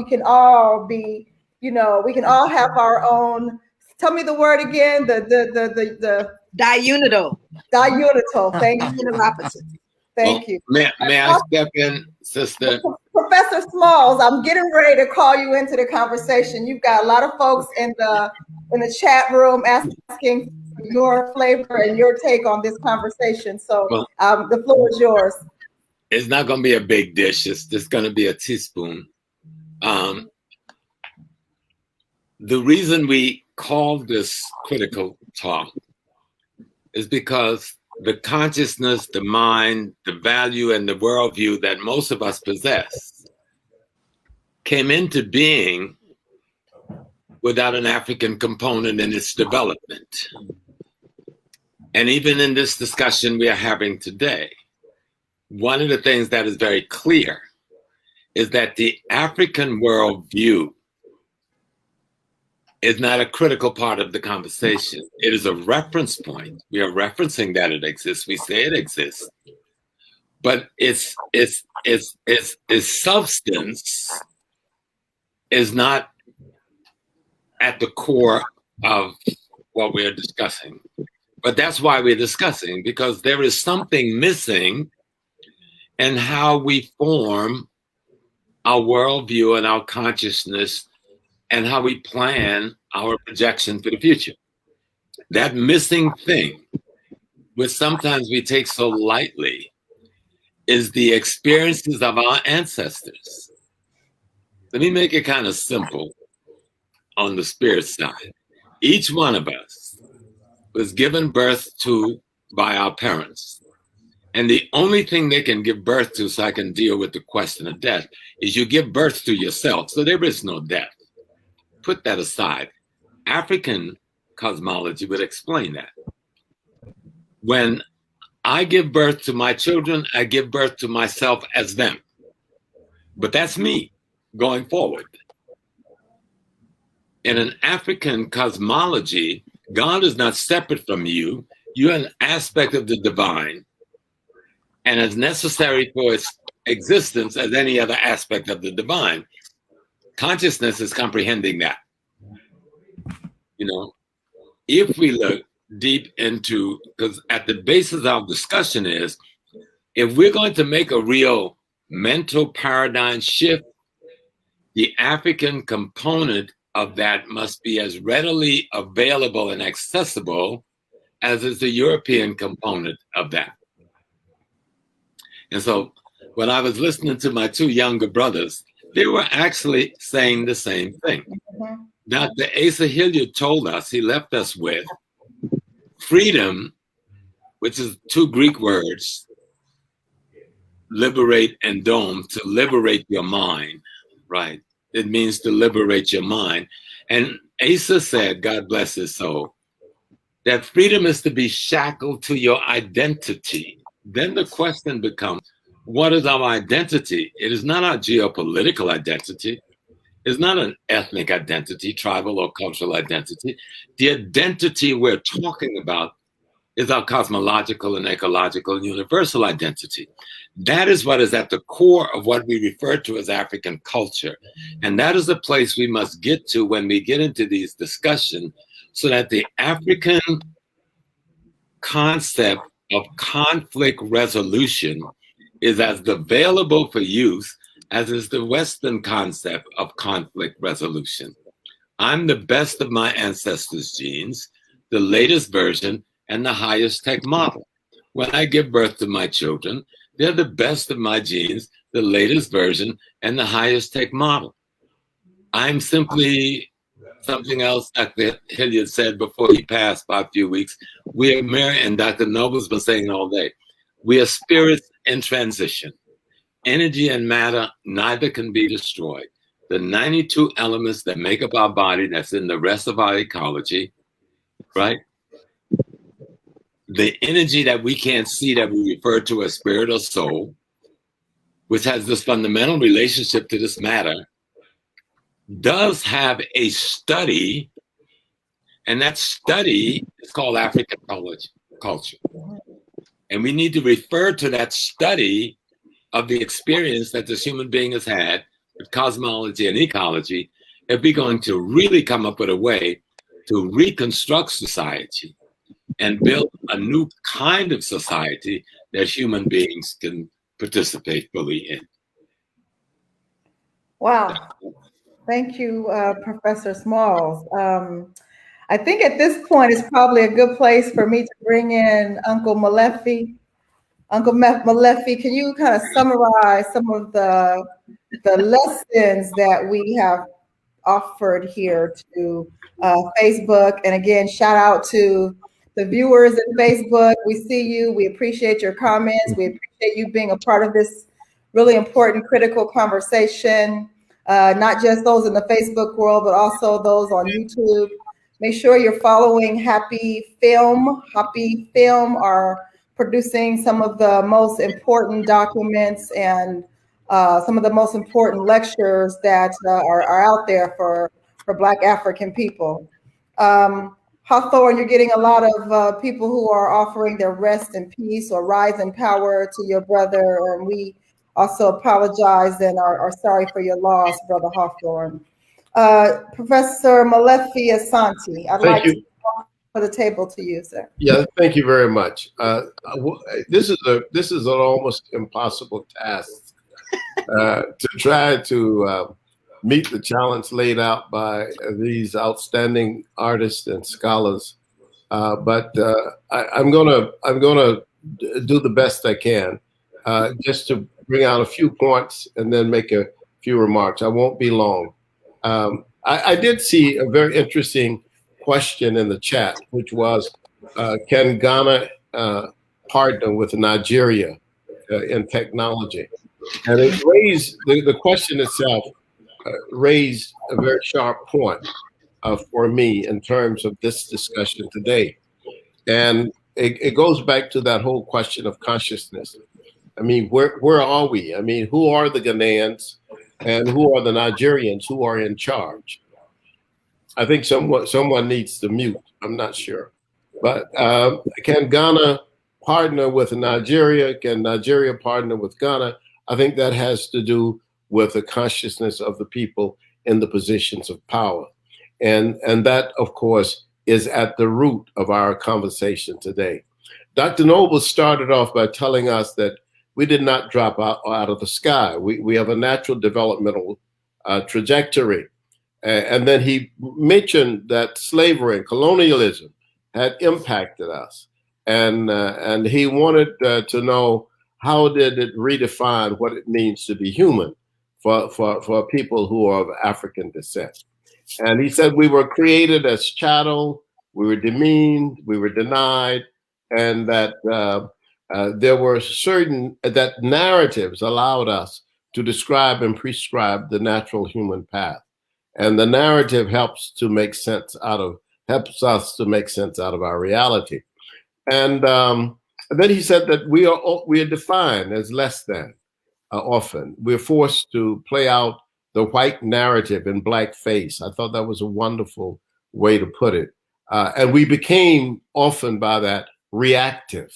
can all be, we can all have our own. Tell me the word again. The
diunital.
Diunital. Thank you. Thank you.
May I step in, Sister?
Professor Smalls, I'm getting ready to call you into the conversation. You've got a lot of folks in the chat room asking your flavor and your take on this conversation. So the floor is yours.
It's not going to be a big dish. It's just going to be a teaspoon. The reason we call this critical talk is because the consciousness, the mind, the value, and the worldview that most of us possess came into being without an African component in its development. And even in this discussion we are having today, one of the things that is very clear is that the African worldview is not a critical part of the conversation. It is a reference point. We are referencing that it exists. We say it exists, but its substance is not at the core of what we are discussing. But that's why we're discussing, because there is something missing in how we form our worldview and our consciousness and how we plan our projection for the future. That missing thing, which sometimes we take so lightly, is the experiences of our ancestors. Let me make it kind of simple on the spirit side. Each one of us was given birth to by our parents. And the only thing they can give birth to, so I can deal with the question of death, is you give birth to yourself. So there is no death. Put that aside. African cosmology would explain that. When I give birth to my children, I give birth to myself as them. But that's me going forward. In an African cosmology, God is not separate from you. You're an aspect of the divine and as necessary for its existence as any other aspect of the divine. Consciousness is comprehending that. You know, if we look deep into, because at the basis of our discussion is, if we're going to make a real mental paradigm shift, the African component of that must be as readily available and accessible as is the European component of that. And so when I was listening to my two younger brothers, they were actually saying the same thing. Dr. Asa Hilliard told us, he left us with freedom, which is two Greek words, liberate and dome, to liberate your mind, right? It means to liberate your mind. And Asa said, God bless his soul, that freedom is to be shackled to your identity. Then the question becomes, what is our identity? It is not our geopolitical identity. It's not an ethnic identity, tribal or cultural identity. The identity we're talking about is our cosmological and ecological and universal identity. That is what is at the core of what we refer to as African culture. And that is the place we must get to when we get into these discussions, so that the African concept of conflict resolution is as available for use as is the Western concept of conflict resolution. I'm the best of my ancestors' genes, the latest version, and the highest tech model. When I give birth to my children, they're the best of my genes, the latest version, and the highest tech model. I'm simply something else Dr. Hilliard said before he passed by a few weeks. We are mere, and Dr. Noble's been saying all day, we are spirits in transition. Energy and matter, neither can be destroyed. The 92 elements that make up our body, that's in the rest of our ecology, right? The energy that we can't see, that we refer to as spirit or soul, which has this fundamental relationship to this matter, does have a study, and that study is called African culture. And we need to refer to that study of the experience that this human being has had with cosmology and ecology, if we're going to really come up with a way to reconstruct society and build a new kind of society that human beings can participate fully in.
Wow. Thank you, Professor Smalls. I think at this point it's probably a good place for me to bring in Uncle Molefi. Uncle Molefi, can you kind of summarize some of the lessons that we have offered here to Facebook? And again, shout out to the viewers at Facebook. We see you. We appreciate your comments. We appreciate you being a part of this really important, critical conversation. Not just those in the Facebook world, but also those on YouTube. Make sure you're following HAPI Film. HAPI Film are producing some of the most important documents and some of the most important lectures that are out there for Black African people. Hawthorne, you're getting a lot of people who are offering their rest in peace or rise in power to your brother, and we also apologize and are sorry for your loss, Brother Hawthorne. Professor Molefi Asante, I'd like to for the table to you, sir.
Yeah, thank you very much. This is an almost impossible task to try to meet the challenge laid out by these outstanding artists and scholars. But I'm gonna do the best I can. just to bring out a few points and then make a few remarks. I won't be long. I did see a very interesting question in the chat, which was, can Ghana partner with Nigeria in technology? And it raised, the question itself raised a very sharp point for me in terms of this discussion today. And it goes back to that whole question of consciousness. I mean, where are we? I mean, who are the Ghanaians and who are the Nigerians who are in charge? I think someone needs to mute. I'm not sure. But can Ghana partner with Nigeria? Can Nigeria partner with Ghana? I think that has to do with the consciousness of the people in the positions of power. And that, of course, is at the root of our conversation today. Dr. Noble started off by telling us that we did not drop out of the sky. We have a natural developmental trajectory. And then he mentioned that slavery and colonialism had impacted us. And he wanted to know, how did it redefine what it means to be human for people who are of African descent? And he said we were created as chattel, we were demeaned, we were denied, and that there were that narratives allowed us to describe and prescribe the natural human path. And the narrative helps us to make sense out of our reality. And then he said that we are defined as less than often. We're forced to play out the white narrative in blackface. I thought that was a wonderful way to put it. And we became often by that reactive.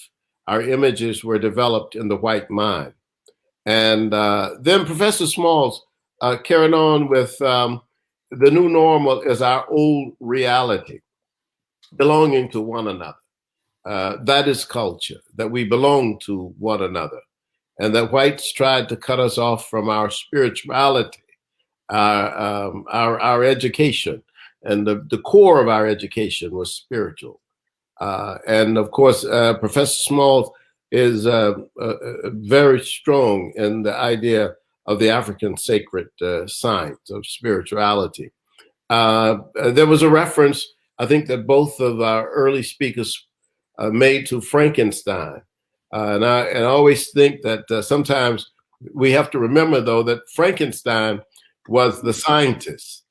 Our images were developed in the white mind. And then Professor Smalls carried on with the new normal is our old reality, belonging to one another. That is culture, that we belong to one another. And that whites tried to cut us off from our spirituality, our education. And the core of our education was spiritual. And of course, Professor Smalls is very strong in the idea of the African sacred science of spirituality. There was a reference, I think, that both of our early speakers made to Frankenstein. And I always think that sometimes we have to remember, though, that Frankenstein was the scientist.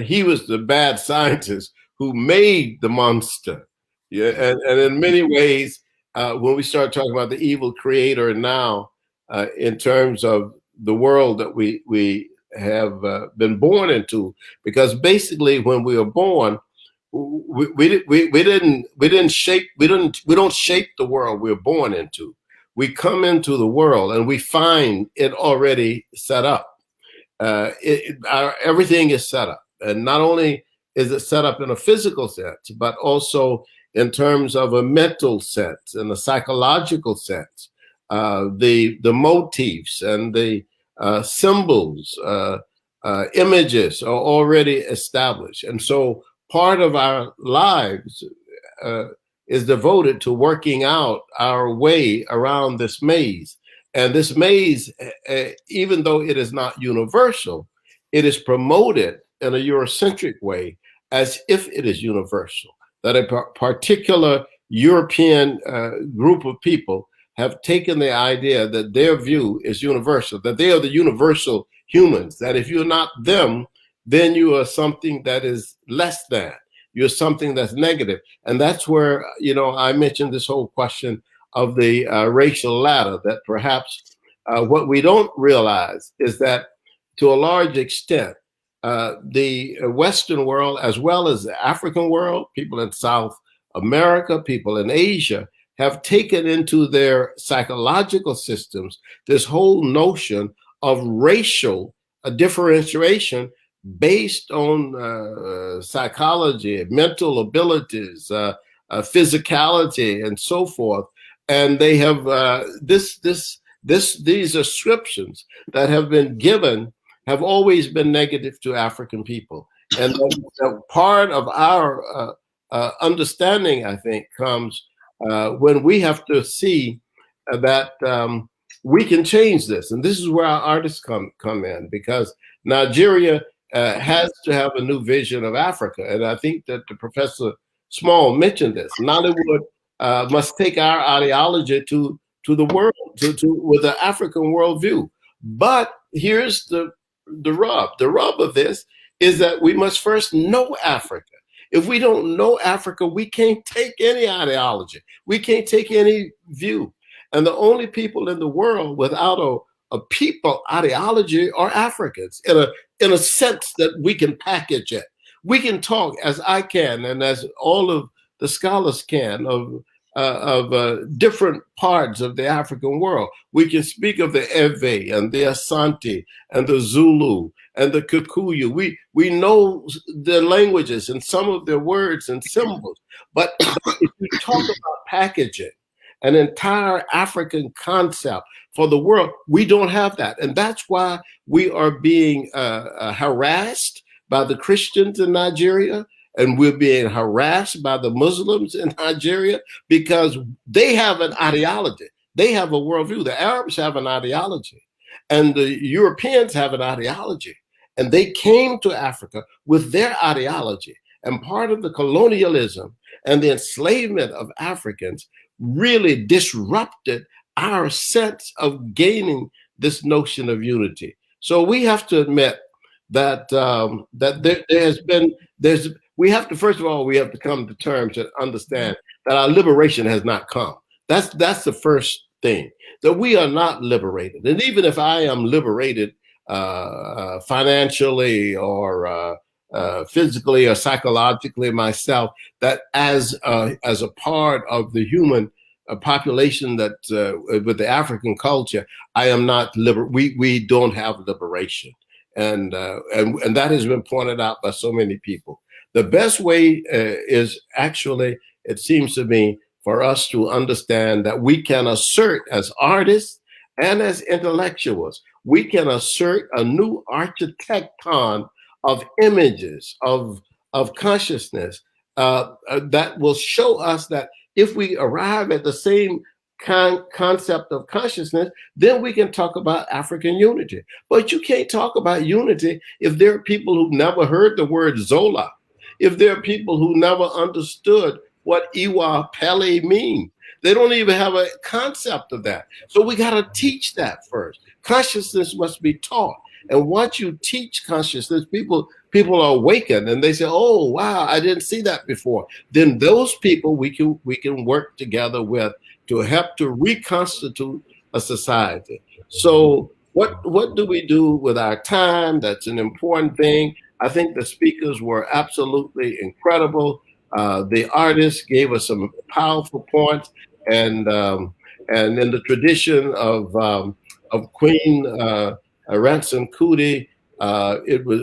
He was the bad scientist who made the monster. Yeah, and in many ways, when we start talking about the evil creator now, in terms of the world that we have been born into, because basically when we were born, we don't shape the world we're born into. We come into the world and we find it already set up. Everything is set up, and not only is it set up in a physical sense, but also in terms of a mental sense and a psychological sense. The motifs and the symbols, images are already established. And so part of our lives is devoted to working out our way around this maze. And this maze, even though it is not universal, it is promoted in a Eurocentric way as if it is universal, that a particular European group of people have taken the idea that their view is universal, that they are the universal humans, that if you're not them, then you are something that is less than, you're something that's negative. And that's where, I mentioned this whole question of the racial ladder, that perhaps what we don't realize is that to a large extent, the Western world, as well as the African world, people in South America, people in Asia, have taken into their psychological systems this whole notion of racial differentiation based on psychology, mental abilities, physicality, and so forth. And they have these ascriptions that have been given have always been negative to African people. And part of our understanding, I think, comes when we have to see that we can change this. And this is where our artists come in, because Nigeria has to have a new vision of Africa. And I think that the Professor Small mentioned this. Nollywood must take our ideology to the world, with an African worldview. But here's the rub. The rub of this is that we must first know Africa. If we don't know Africa, we can't take any ideology. We can't take any view. And the only people in the world without a people ideology are Africans, in a sense that we can package it. We can talk, as I can, and as all of the scholars can, of different parts of the African world. We can speak of the Ewe and the Asante and the Zulu and the Kikuyu. We know their languages and some of their words and symbols. But if you talk about packaging an entire African concept for the world, we don't have that. And that's why we are being harassed by the Christians in Nigeria, and we're being harassed by the Muslims in Nigeria, because they have an ideology. They have a worldview. The Arabs have an ideology, and the Europeans have an ideology. And they came to Africa with their ideology. And part of the colonialism and the enslavement of Africans really disrupted our sense of gaining this notion of unity. So we have to admit that we have to, first of all, we have to come to terms and understand that our liberation has not come. That's the first thing, that we are not liberated. And even if I am liberated financially or physically or psychologically myself, that as a part of the human population that with the African culture, I am not we don't have liberation, and that has been pointed out by so many people. The best way is actually, it seems to me, for us to understand that we can assert as artists and as intellectuals, we can assert a new architecton of images, of consciousness that will show us that if we arrive at the same concept of consciousness, then we can talk about African unity. But you can't talk about unity if there are people who've never heard the word Zola, if there are people who never understood what Iwa Pele mean. They don't even have a concept of that. So we got to teach that first. Consciousness must be taught. And once you teach consciousness, people are awakened and they say, oh, wow, I didn't see that before. Then those people we can work together with to help to reconstitute a society. So what do we do with our time? That's an important thing. I think the speakers were absolutely incredible. The artists gave us some powerful points, and in the tradition of Queen Ransom Kuti, it was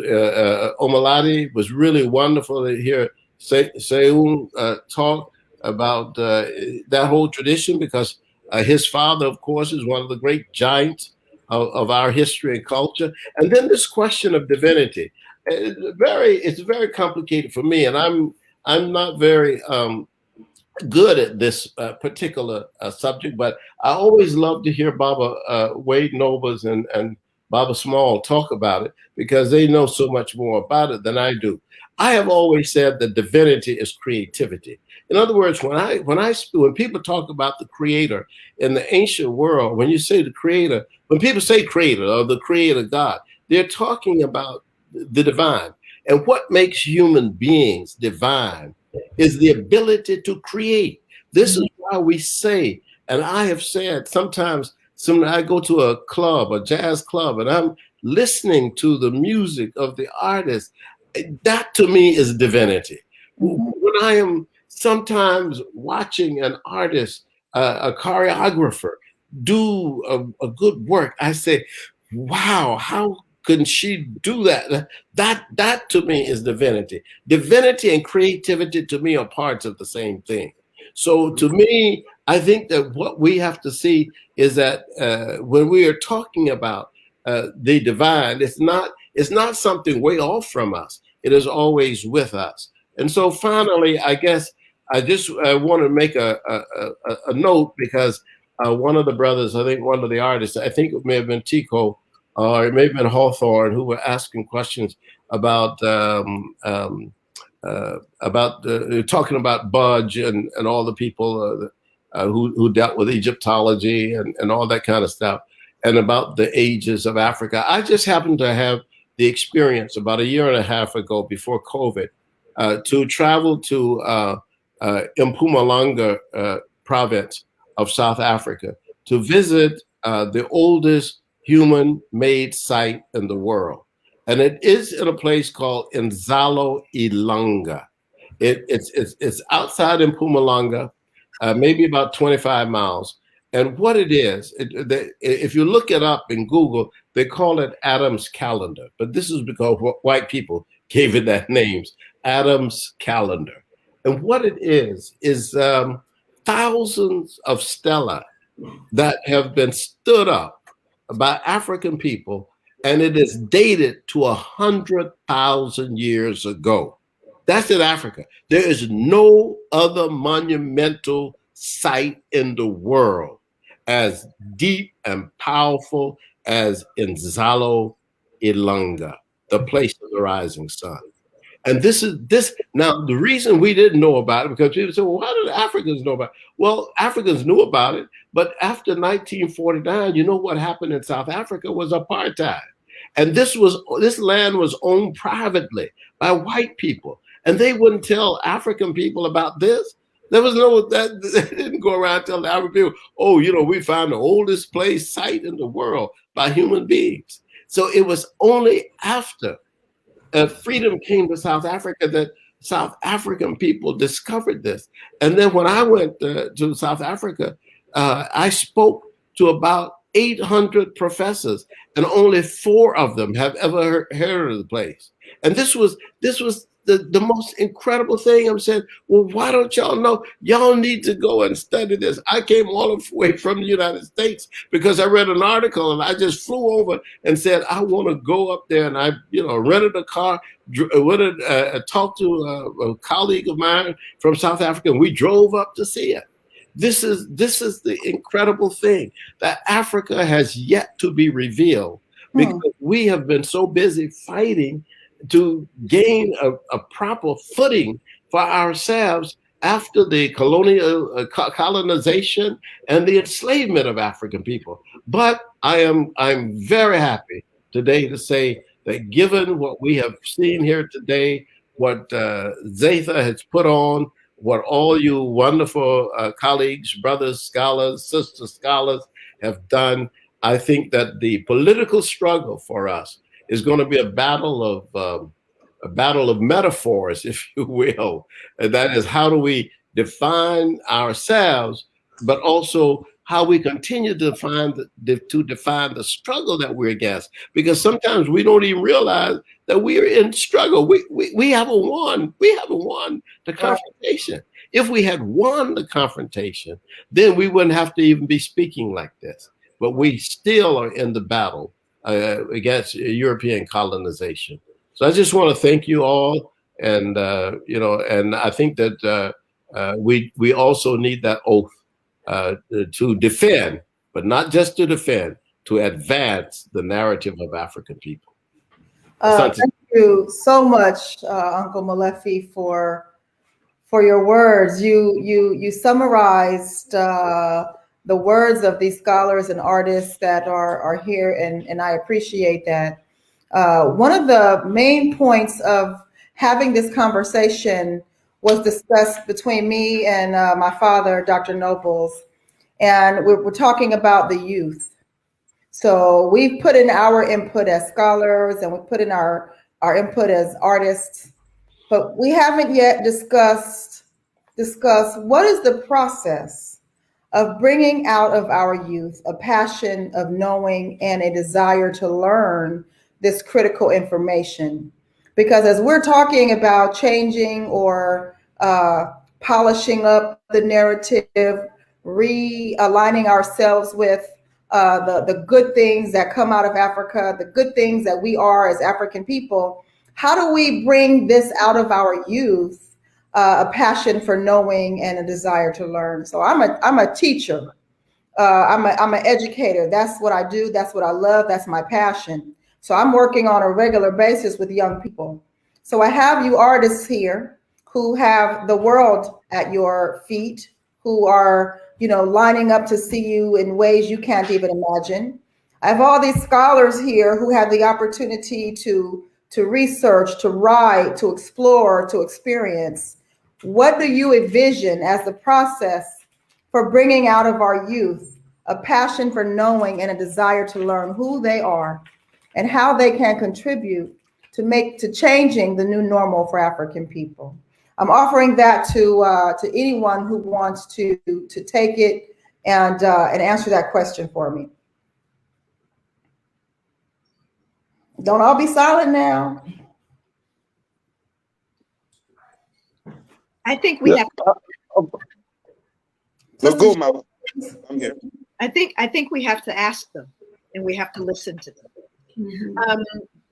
Omalati was really wonderful to hear Seun talk about that whole tradition, because his father, of course, is one of the great giants of our history and culture. And then this question of divinity, it's very complicated for me, and I'm not very good at this particular subject, but I always love to hear Baba Wade Nobles and Baba Small talk about it, because they know so much more about it than I do. I have always said that divinity is creativity. In other words, when people talk about the creator in the ancient world, when you say the creator, when people say creator or the creator God, they're talking about the divine. And what makes human beings divine is the ability to create. This is why we say, and I have said sometimes I go to a club, a jazz club, and I'm listening to the music of the artist. That to me is divinity. When I am sometimes watching an artist, a choreographer, do a good work, I say, wow, how couldn't she do that? That to me is divinity. Divinity and creativity to me are parts of the same thing. So to me, I think that what we have to see is that when we are talking about the divine, it's not something way off from us. It is always with us. And so finally, I guess I want to make a note, because one of the brothers, I think one of the artists, I think it may have been Tico, or it may have been Hawthorne, who were asking questions about talking about Budge and all the people who dealt with Egyptology and all that kind of stuff, and about the ages of Africa. I just happened to have the experience about a year and a half ago, before COVID, to travel to Mpumalanga province of South Africa to visit the oldest human-made site in the world. And it is in a place called Nzalo Ilanga. It's outside Mpumalanga, maybe about 25 miles. And what it is, if you look it up in Google, they call it Adam's Calendar. But this is because white people gave it that name, Adam's Calendar. And what it is thousands of stelae that have been stood up by African people, and it is dated to 100,000 years ago. That's in Africa. There is no other monumental site in the world as deep and powerful as Nzalo Ilanga, the place of the rising sun. And this now the reason we didn't know about it, because people say, well, how did Africans know about it? Well, Africans knew about it, but after 1949, you know what happened in South Africa was apartheid. And this land was owned privately by white people. And they wouldn't tell African people about this. There was they didn't go around telling the African people, oh, we found the oldest site in the world by human beings. So it was only after freedom came to South Africa that South African people discovered this. And then when I went to South Africa, I spoke to about 800 professors, and only 4 of them have ever heard of the place. And this was the most incredible thing. I'm saying, well, why don't y'all know? Y'all need to go and study this. I came all the way from the United States because I read an article, and I just flew over and said, I want to go up there. And I, rented a car, talked to a colleague of mine from South Africa, and we drove up to see it. This is the incredible thing, that Africa has yet to be revealed because we have been so busy fighting to gain a proper footing for ourselves after the colonization and the enslavement of African people. But I'm very happy today to say that given what we have seen here today, what Zetha has put on, what all you wonderful colleagues, brothers, scholars, sister scholars have done, I think that the political struggle for us is going to be a battle of metaphors, if you will. And that is, how do we define ourselves, but also how we continue to define the struggle that we're against. Because sometimes we don't even realize that we are in struggle. We haven't won. We haven't won the confrontation. If we had won the confrontation, then we wouldn't have to even be speaking like this. But we still are in the battle against European colonization. So I just want to thank you all, and and I think that we also need that oath to defend, but not just to defend, to advance the narrative of African people.
Thank you so much, Uncle Molefi, for your words. You summarized the words of these scholars and artists that are here, and I appreciate that. One of the main points of having this conversation was discussed between me and my father, Dr. Nobles, and we're talking about the youth. So we've put in our input as scholars, and we put in our input as artists, but we haven't yet discussed what is the process of bringing out of our youth a passion of knowing and a desire to learn this critical information. Because as we're talking about changing or polishing up the narrative, realigning ourselves with the good things that come out of Africa, the good things that we are as African people, how do we bring this out of our youth, a passion for knowing and a desire to learn? So I'm a teacher I'm an educator. That's what I do. That's what I love. That's my passion. So I'm working on a regular basis with young people. So I have you artists here who have the world at your feet, who are, lining up to see you in ways you can't even imagine. I have all these scholars here who have the opportunity to research, to write, to explore, to experience. What do you envision as the process for bringing out of our youth a passion for knowing and a desire to learn who they are and how they can contribute to changing the new normal for African people? I'm offering that to anyone who wants to take it and answer that question for me. Don't all be silent now.
I think we have.
No, go, Mama. I'm here.
I think we have to ask them, and we have to listen to them. Mm-hmm.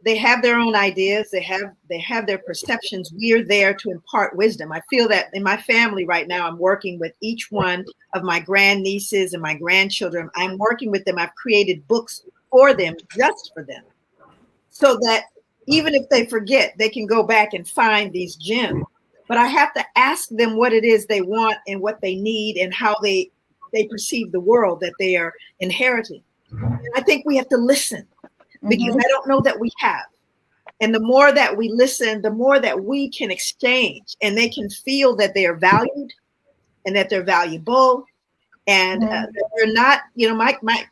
They have their own ideas. They have their perceptions. We're there to impart wisdom. I feel that in my family right now, I'm working with each one of my grandnieces and my grandchildren. I'm working with them. I've created books for them, just for them, so that even if they forget, they can go back and find these gems. But I have to ask them what it is they want and what they need and how they perceive the world that they are inheriting. And I think we have to listen, because I don't know that we have. And the more that we listen, the more that we can exchange, and they can feel that they are valued and that they're valuable, and that they're not,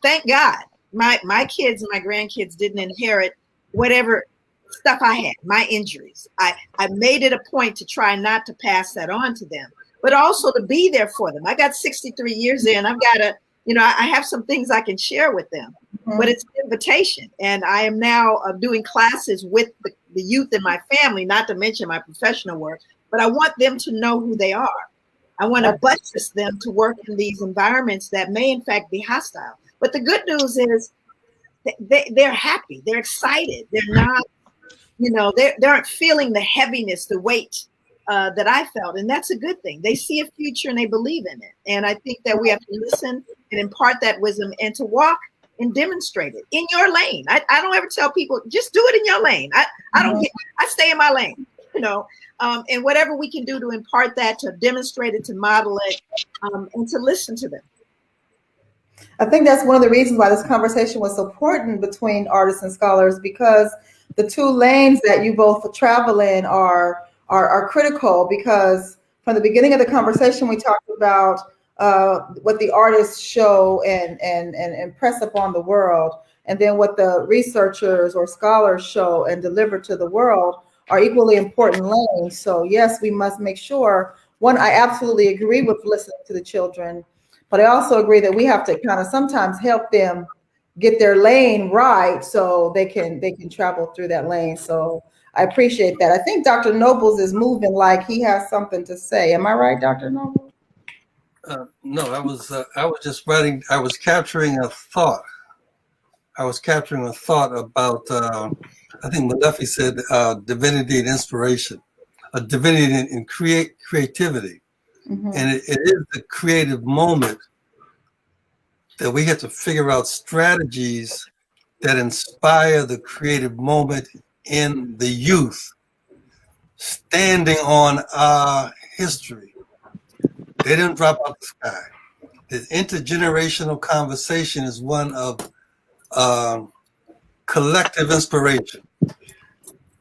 thank God, my kids and my grandkids didn't inherit whatever stuff I had, my injuries. I made it a point to try not to pass that on to them, but also to be there for them. I got 63 years in. I've got to, I have some things I can share with them, but it's an invitation. And I am now doing classes with the youth in my family, not to mention my professional work, but I want them to know who they are. I want to buttress them to work in these environments that may in fact be hostile. But the good news is they're happy. They're excited. They're not, they aren't feeling the heaviness, the weight that I felt. And that's a good thing. They see a future and they believe in it. And I think that we have to listen and impart that wisdom and to walk and demonstrate it in your lane. I don't ever tell people, just do it in your lane. I stay in my lane, and whatever we can do to impart that, to demonstrate it, to model it, and to listen to them.
I think that's one of the reasons why this conversation was so important between artists and scholars, because the two lanes that you both travel in are critical, because from the beginning of the conversation, we talked about what the artists show and impress upon the world, and then what the researchers or scholars show and deliver to the world are equally important lanes. So yes, we must make sure, one, I absolutely agree with listening to the children, but I also agree that we have to kind of sometimes help them get their lane right so they can travel through that lane. So I appreciate that. I think Dr. Nobles is moving like he has something to say. Am I right, Dr. Nobles?
No, I was just writing. I was capturing a thought. About, I think Molefi said, divinity and inspiration, a divinity in creativity. Mm-hmm. And it is the creative moment that we have to figure out strategies that inspire the creative moment in the youth, standing on our history. They didn't drop out the sky. The intergenerational conversation is one of collective inspiration.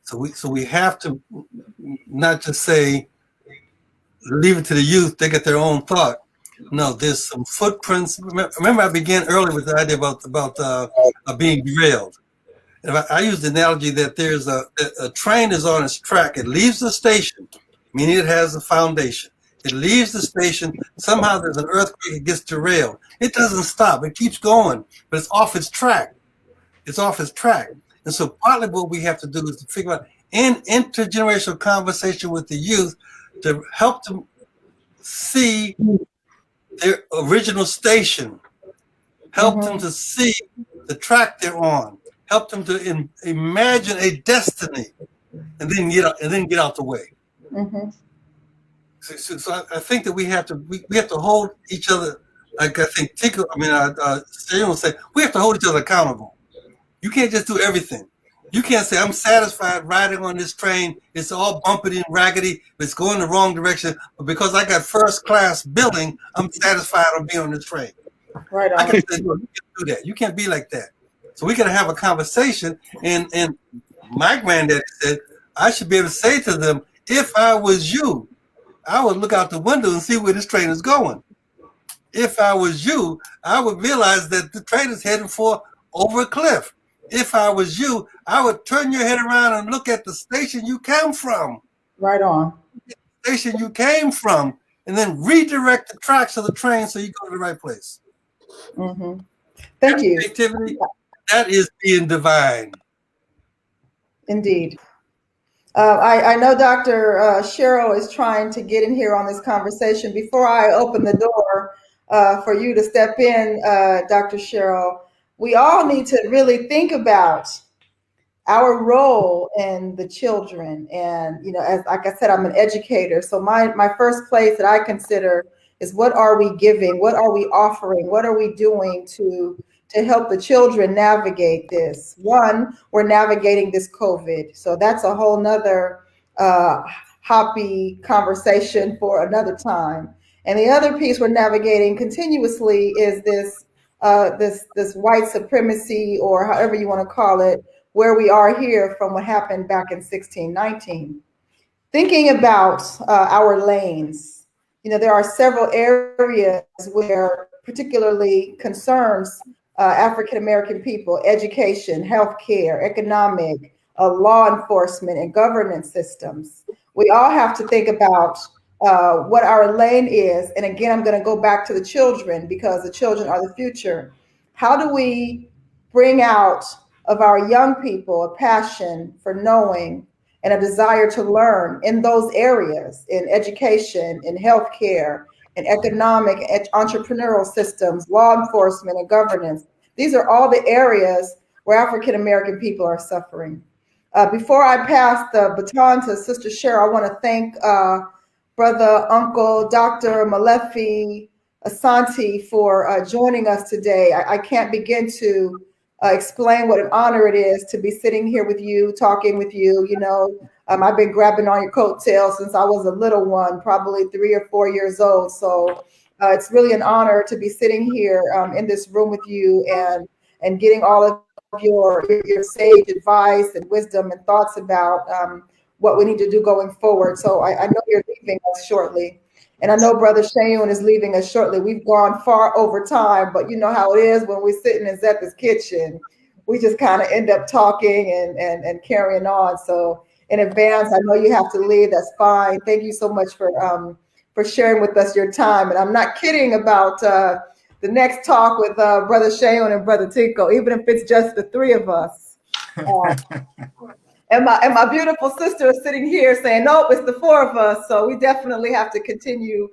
So we have to not just say, leave it to the youth, they get their own thought. No, there's some footprints. Remember, I began earlier with the idea about being derailed. And I used the analogy that there's a train is on its track. It leaves the station, meaning it has a foundation. It leaves the station. Somehow there's an earthquake. It gets derailed. It doesn't stop. It keeps going, but it's off its track. It's off its track. And so partly what we have to do is to figure out in intergenerational conversation with the youth to help them see their original station, help them to see the track they're on, help them to imagine a destiny, and then get out the way. Mm-hmm. So I think that we have to hold each other like I think Tico, Seun will say, we have to hold each other accountable. You can't just do everything. You can't say, I'm satisfied riding on this train. It's all bumpity and raggedy. It's going the wrong direction. But because I got first class billing, I'm satisfied on being on this train.
Right on.
I can say, no, you can't do that. You can't be like that. So we got to have a conversation. And my granddaddy said, I should be able to say to them, if I was you, I would look out the window and see where this train is going. If I was you, I would realize that the train is heading for over a cliff. If I was you, I would turn your head around and look at the station you came from.
Right on.
The station you came from, and then redirect the tracks of the train so you go to the right place.
Mm-hmm. Thank you.
Creativity, that is being divine.
Indeed. I know Dr. Cheryl is trying to get in here on this conversation. Before I open the door for you to step in, Dr. Cheryl, we all need to really think about our role in the children. And, you know, as like I said, I'm an educator. So my first place that I consider is, what are we giving? What are we offering? What are we doing to help the children navigate this? One, we're navigating this COVID. So that's a whole nother HAPI conversation for another time. And the other piece we're navigating continuously is this white supremacy, or however you want to call it, where we are here from what happened back in 1619. Thinking about our lanes, you know, there are several areas where particularly concerns African-American people: education, healthcare, economic, law enforcement, and governance systems. We all have to think about what our lane is. And again, I'm going to go back to the children, because the children are the future. How do we bring out of our young people a passion for knowing and a desire to learn in those areas, in education, in healthcare, in economic and entrepreneurial systems, law enforcement, and governance? These are all the areas where African-American people are suffering. Before I pass the baton to Sister Cheryl, I want to thank Brother, Uncle, Dr. Molefi, Asante for joining us today. I can't begin to explain what an honor it is to be sitting here with you, talking with you. You know, I've been grabbing on your coattails since I was a little one, probably 3 or 4 years old. So it's really an honor to be sitting here in this room with you and getting all of your sage advice and wisdom and thoughts about what we need to do going forward. So I know you're leaving us shortly. And I know Brother Seun is leaving us shortly. We've gone far over time, but you know how it is when we're sitting in Zetha's kitchen. We just kind of end up talking and carrying on. So in advance, I know you have to leave. That's fine. Thank you so much for sharing with us your time. And I'm not kidding about the next talk with Brother Seun and Brother Tico, even if it's just the three of us. And my beautiful sister is sitting here saying, nope, it's the four of us. So we definitely have to continue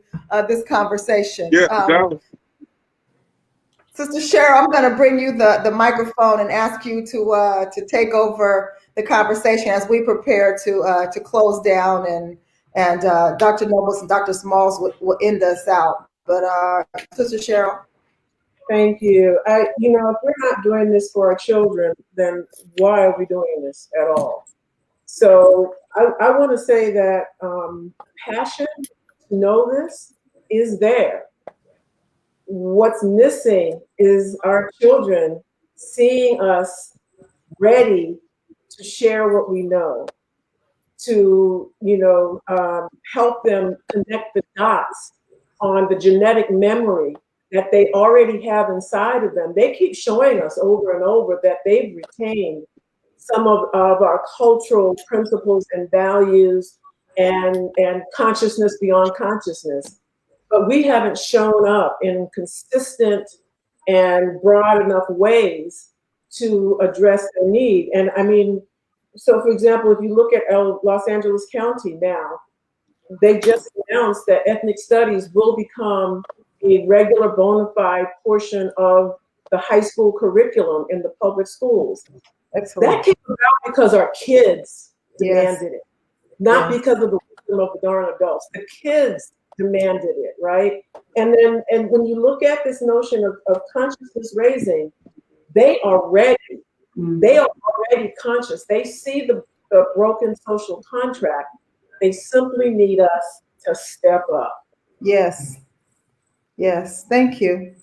this conversation.
Yeah,
Sister Cheryl, I'm going to bring you the microphone and ask you to take over the conversation as we prepare to close down, and Dr. Nobles and Dr. Smalls will end us out. But Sister Cheryl.
Thank you. You know, if we're not doing this for our children, then why are we doing this at all? So I want to say that passion to know this is there. What's missing is our children seeing us ready to share what we know, to, you know, help them connect the dots on the genetic memory that they already have inside of them. They keep showing us over and over that they've retained some of our cultural principles and values and consciousness beyond consciousness. But we haven't shown up in consistent and broad enough ways to address their need. And I mean, so for example, if you look at Los Angeles County now, they just announced that ethnic studies will become a regular bona fide portion of the high school curriculum in the public schools.
Excellent.
That came about because our kids demanded it, not because of the wisdom of the darn adults. The kids demanded it, right? And when you look at this notion of consciousness raising, they are ready. They are already conscious. They see the broken social contract. They simply need us to step up.
Yes. Yes. Thank you.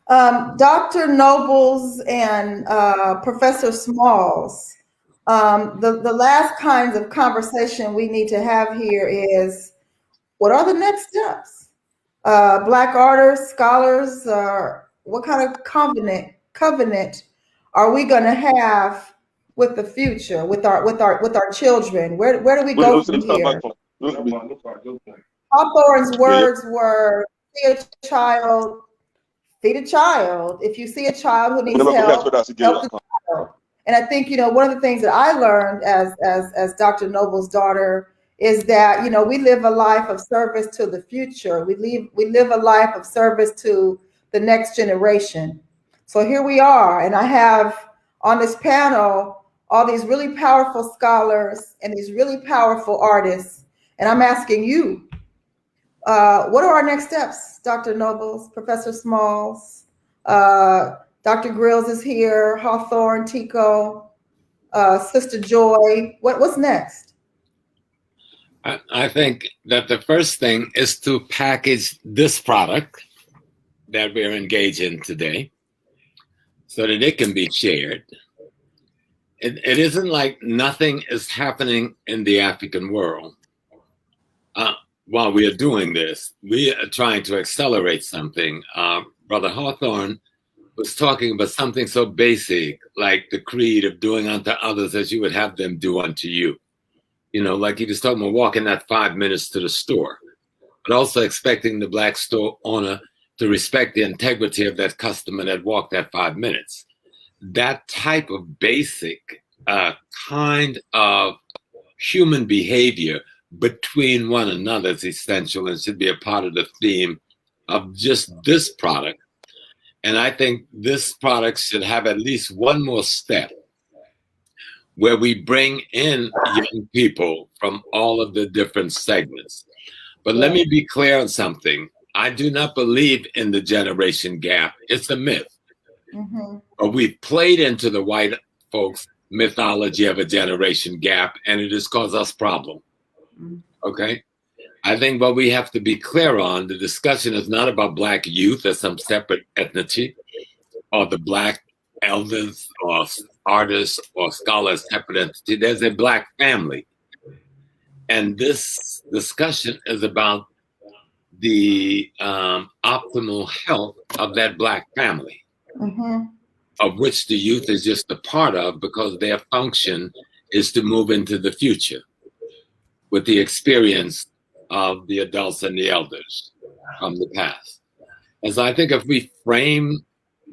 Dr. Nobles and Professor Smalls, the last kinds of conversation we need to have here is, what are the next steps? Black artists, scholars, what kind of covenant are we going to have with the future, with our children? Where do we go from here? Hawthorne's words were, see a child, feed a child. If you see a child who needs help the child. And I think, one of the things that I learned as Dr. Noble's daughter is that, we live a life of service to the future. We live a life of service to the next generation. So here we are, and I have on this panel all these really powerful scholars and these really powerful artists, and I'm asking you, what are our next steps, Dr. Nobles, Professor Smalls, Dr. Grills is here, Hawthorne, Tico, Sister Joy. What's next?
I think that the first thing is to package this product that we're engaged in today so that it can be shared. It isn't like nothing is happening in the African world. While we are doing this, we are trying to accelerate something. Brother Hawthorne was talking about something so basic, like the creed of doing unto others as you would have them do unto you. Like he was talking about walking that 5 minutes to the store, but also expecting the Black store owner to respect the integrity of that customer that walked that 5 minutes. That type of basic kind of human behavior between one another is essential and should be a part of the theme of just this product. And I think this product should have at least one more step where we bring in young people from all of the different segments. But let me be clear on something. I do not believe in the generation gap. It's a myth. But we've played into the white folks' mythology of a generation gap, and it has caused us problems. Okay? I think what we have to be clear on, the discussion is not about Black youth as some separate ethnicity, or the Black elders or artists or scholars separate entity. There's a Black family. And this discussion is about the optimal health of that Black family, of which the youth is just a part of, because their function is to move into the future with the experience of the adults and the elders from the past. And so I think if we frame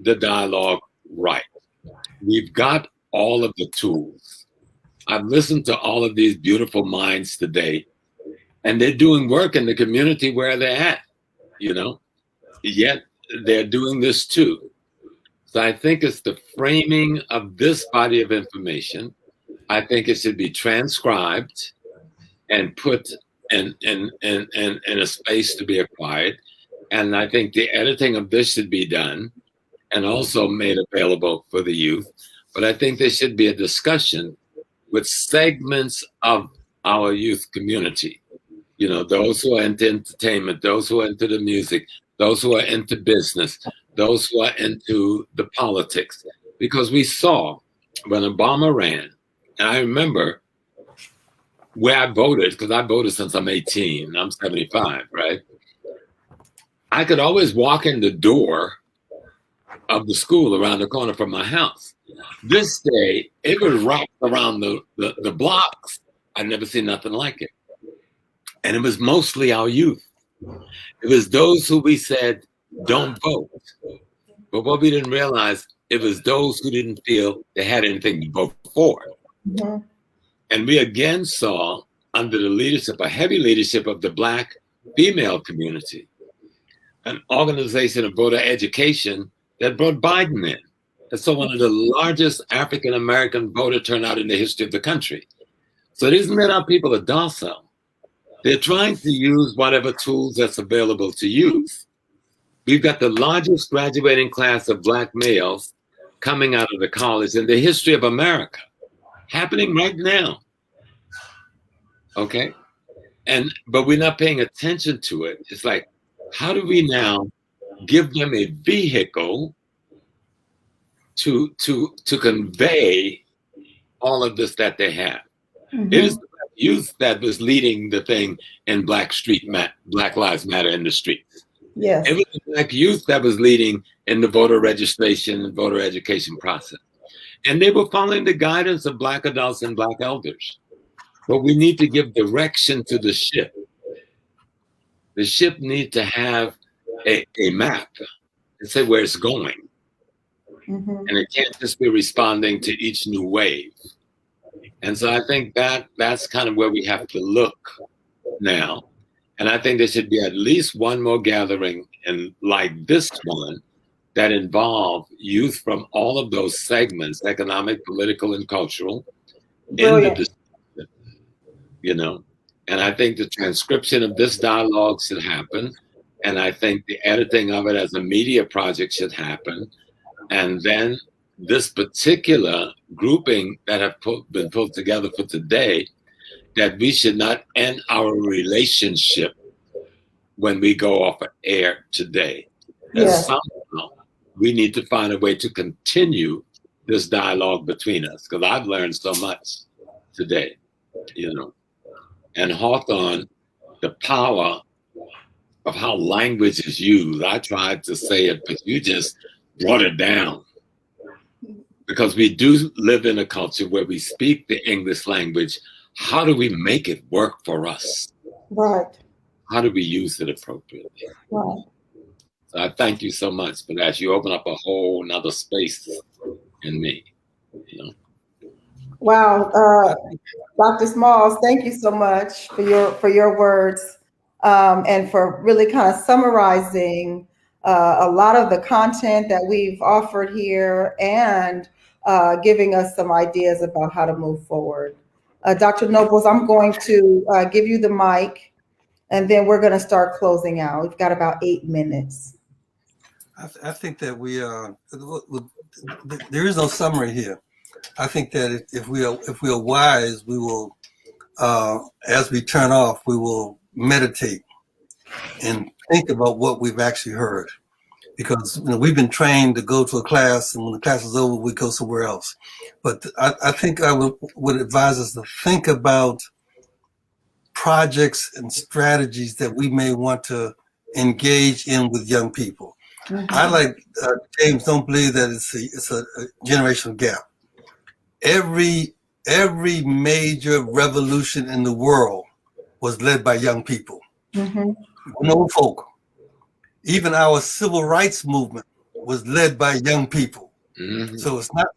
the dialogue right, we've got all of the tools. I've listened to all of these beautiful minds today, and they're doing work in the community where they're at, yet they're doing this too. So I think it's the framing of this body of information. I think it should be transcribed and put in a space to be acquired. And I think the editing of this should be done and also made available for the youth. But I think there should be a discussion with segments of our youth community. Those who are into entertainment, those who are into the music, those who are into business, those who are into the politics. Because we saw when Obama ran, and I remember where I voted, because I voted since I'm 18, I'm 75, right? I could always walk in the door of the school around the corner from my house. This day, it was wrapped around the blocks. I'd never seen nothing like it. And it was mostly our youth. It was those who we said, don't vote. But what we didn't realize, it was those who didn't feel they had anything to vote for. And we again saw, under the leadership, a heavy leadership of the Black female community, an organization of voter education that brought Biden in. And so one of the largest African-American voter turnout in the history of the country. So it isn't that our people are docile. They're trying to use whatever tools that's available to use. We've got the largest graduating class of Black males coming out of the college in the history of America, happening right now. Okay? But we're not paying attention to it. It's like, how do we now give them a vehicle to convey all of this that they have? Mm-hmm. It is the youth that was leading the thing in Black Lives Matter in the streets.
Yes.
It was the Black youth that was leading in the voter registration and voter education process. And they were following the guidance of Black adults and Black elders. But we need to give direction to the ship. The ship needs to have a map and say where it's going. Mm-hmm. And it can't just be responding to each new wave. And so I think that's kind of where we have to look now. And I think there should be at least one more gathering like this one that involve youth from all of those segments, economic, political, and cultural, in the discussion, you know. And I think the transcription of this dialogue should happen. And I think the editing of it as a media project should happen. And then this particular grouping that have been pulled together for today, that we should not end our relationship when we go off of air today. And somehow we need to find a way to continue this dialogue between us, because I've learned so much today, you know. And Hawthorne, the power of how language is used, I tried to say it, but you just brought it down. Because we do live in a culture where we speak the English language. How do we make it work for us?
Right.
How do we use it appropriately?
Right.
So I thank you so much for that. You open up a whole nother space in me, you know.
Wow, Dr. Smalls, thank you so much for your words and for really kind of summarizing a lot of the content that we've offered here and giving us some ideas about how to move forward. Dr. Nobles, I'm going to give you the mic, and then we're going to start closing out. We've got about 8 minutes.
I think that there is no summary here. I think that if we are wise, we will, as we turn off, we will meditate and think about what we've actually heard. Because we've been trained to go to a class, and when the class is over, we go somewhere else. But I think I would advise us to think about projects and strategies that we may want to engage in with young people. Mm-hmm. I, like James, don't believe that it's a generational gap. Every major revolution in the world was led by young people, old folk. Even our civil rights movement was led by young people. Mm-hmm. So it's not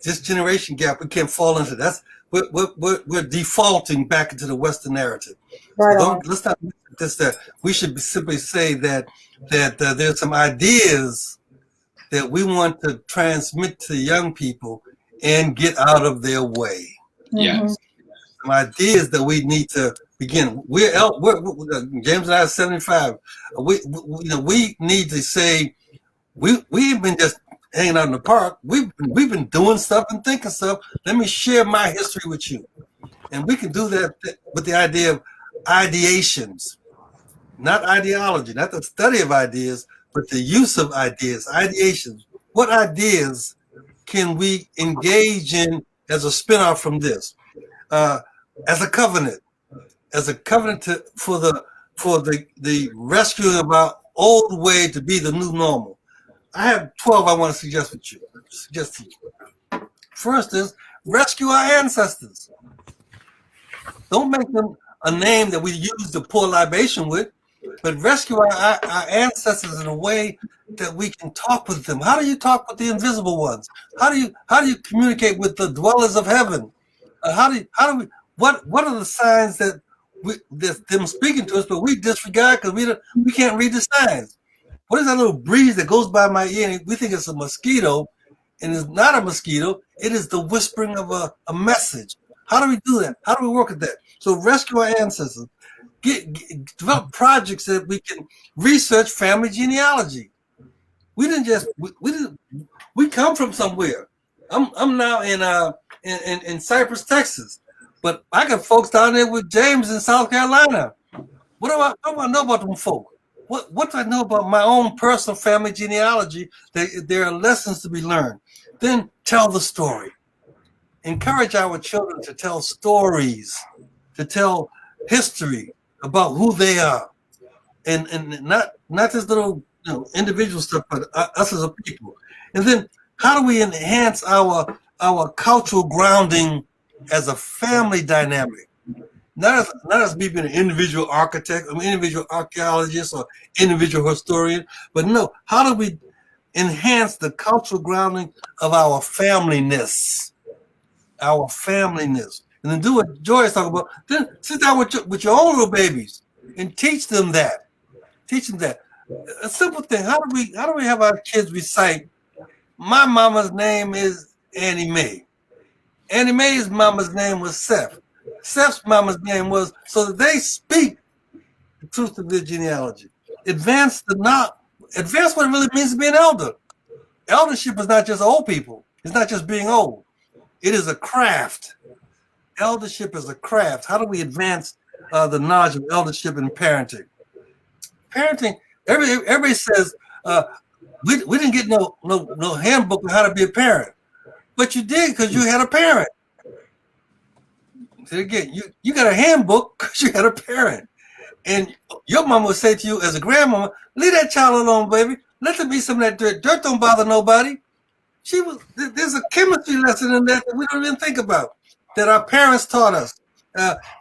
this generation gap. We can't fall into that. We're defaulting back into the Western narrative. Right. So let's not miss this. That we should simply say that there's some ideas that we want to transmit to young people and get out of their way.
Yes.
Some ideas that we need to begin. We're James and I are 75. We need to say we've been just hanging out in the park. We've been doing stuff and thinking stuff. Let me share my history with you, and we can do that with the idea of ideations, not ideology, not the study of ideas, but the use of ideas. Ideations. What ideas can we engage in as a spinoff from this? As a covenant for the rescuing of our old way to be the new normal. I have 12 I want to suggest to you. First is rescue our ancestors. Don't make them a name that we use to pour libation with, but rescue our ancestors in a way that we can talk with them. How do you talk with the invisible ones? How do you communicate with the dwellers of heaven? What are the signs that them speaking to us, but we disregard because we can't read the signs? What is that little breeze that goes by my ear and we think it's a mosquito, and it's not a mosquito? It is the whispering of a message. How do we do that? How do we work at that? So rescue our ancestors. develop projects that we can research family genealogy. We didn't just we come from somewhere. I'm now in Cypress, Texas, but I got folks down there with James in South Carolina. What do I know about them folk? What do I know about my own personal family genealogy? There are lessons to be learned. Then tell the story. Encourage our children to tell stories, to tell history about who they are, and not just little individual stuff, but us as a people. And then how do we enhance our cultural grounding as a family dynamic? Not as me being an individual architect, or individual archaeologist, or individual historian, but no, how do we enhance the cultural grounding of our familyness? Our familyness. And then do what Joy is talking about. Then sit down with your own little babies and teach them that. Teach them that. A simple thing. How do we have our kids recite, my mama's name is Annie Mae. Annie Mae's mama's name was Seth. Seth's mama's name was, so that they speak the truth of their genealogy. Advance what it really means to be an elder. Eldership is not just old people. It's not just being old. It is a craft. Eldership is a craft. How do we advance the knowledge of eldership and parenting? Parenting, everybody says, we didn't get no handbook on how to be a parent. But you did because you had a parent. So again, you got a handbook because you had a parent. And your mama would say to you as a grandmama, leave that child alone, baby. Let there be some of that dirt. Dirt don't bother nobody. There's a chemistry lesson in that we don't even think about, that our parents taught us.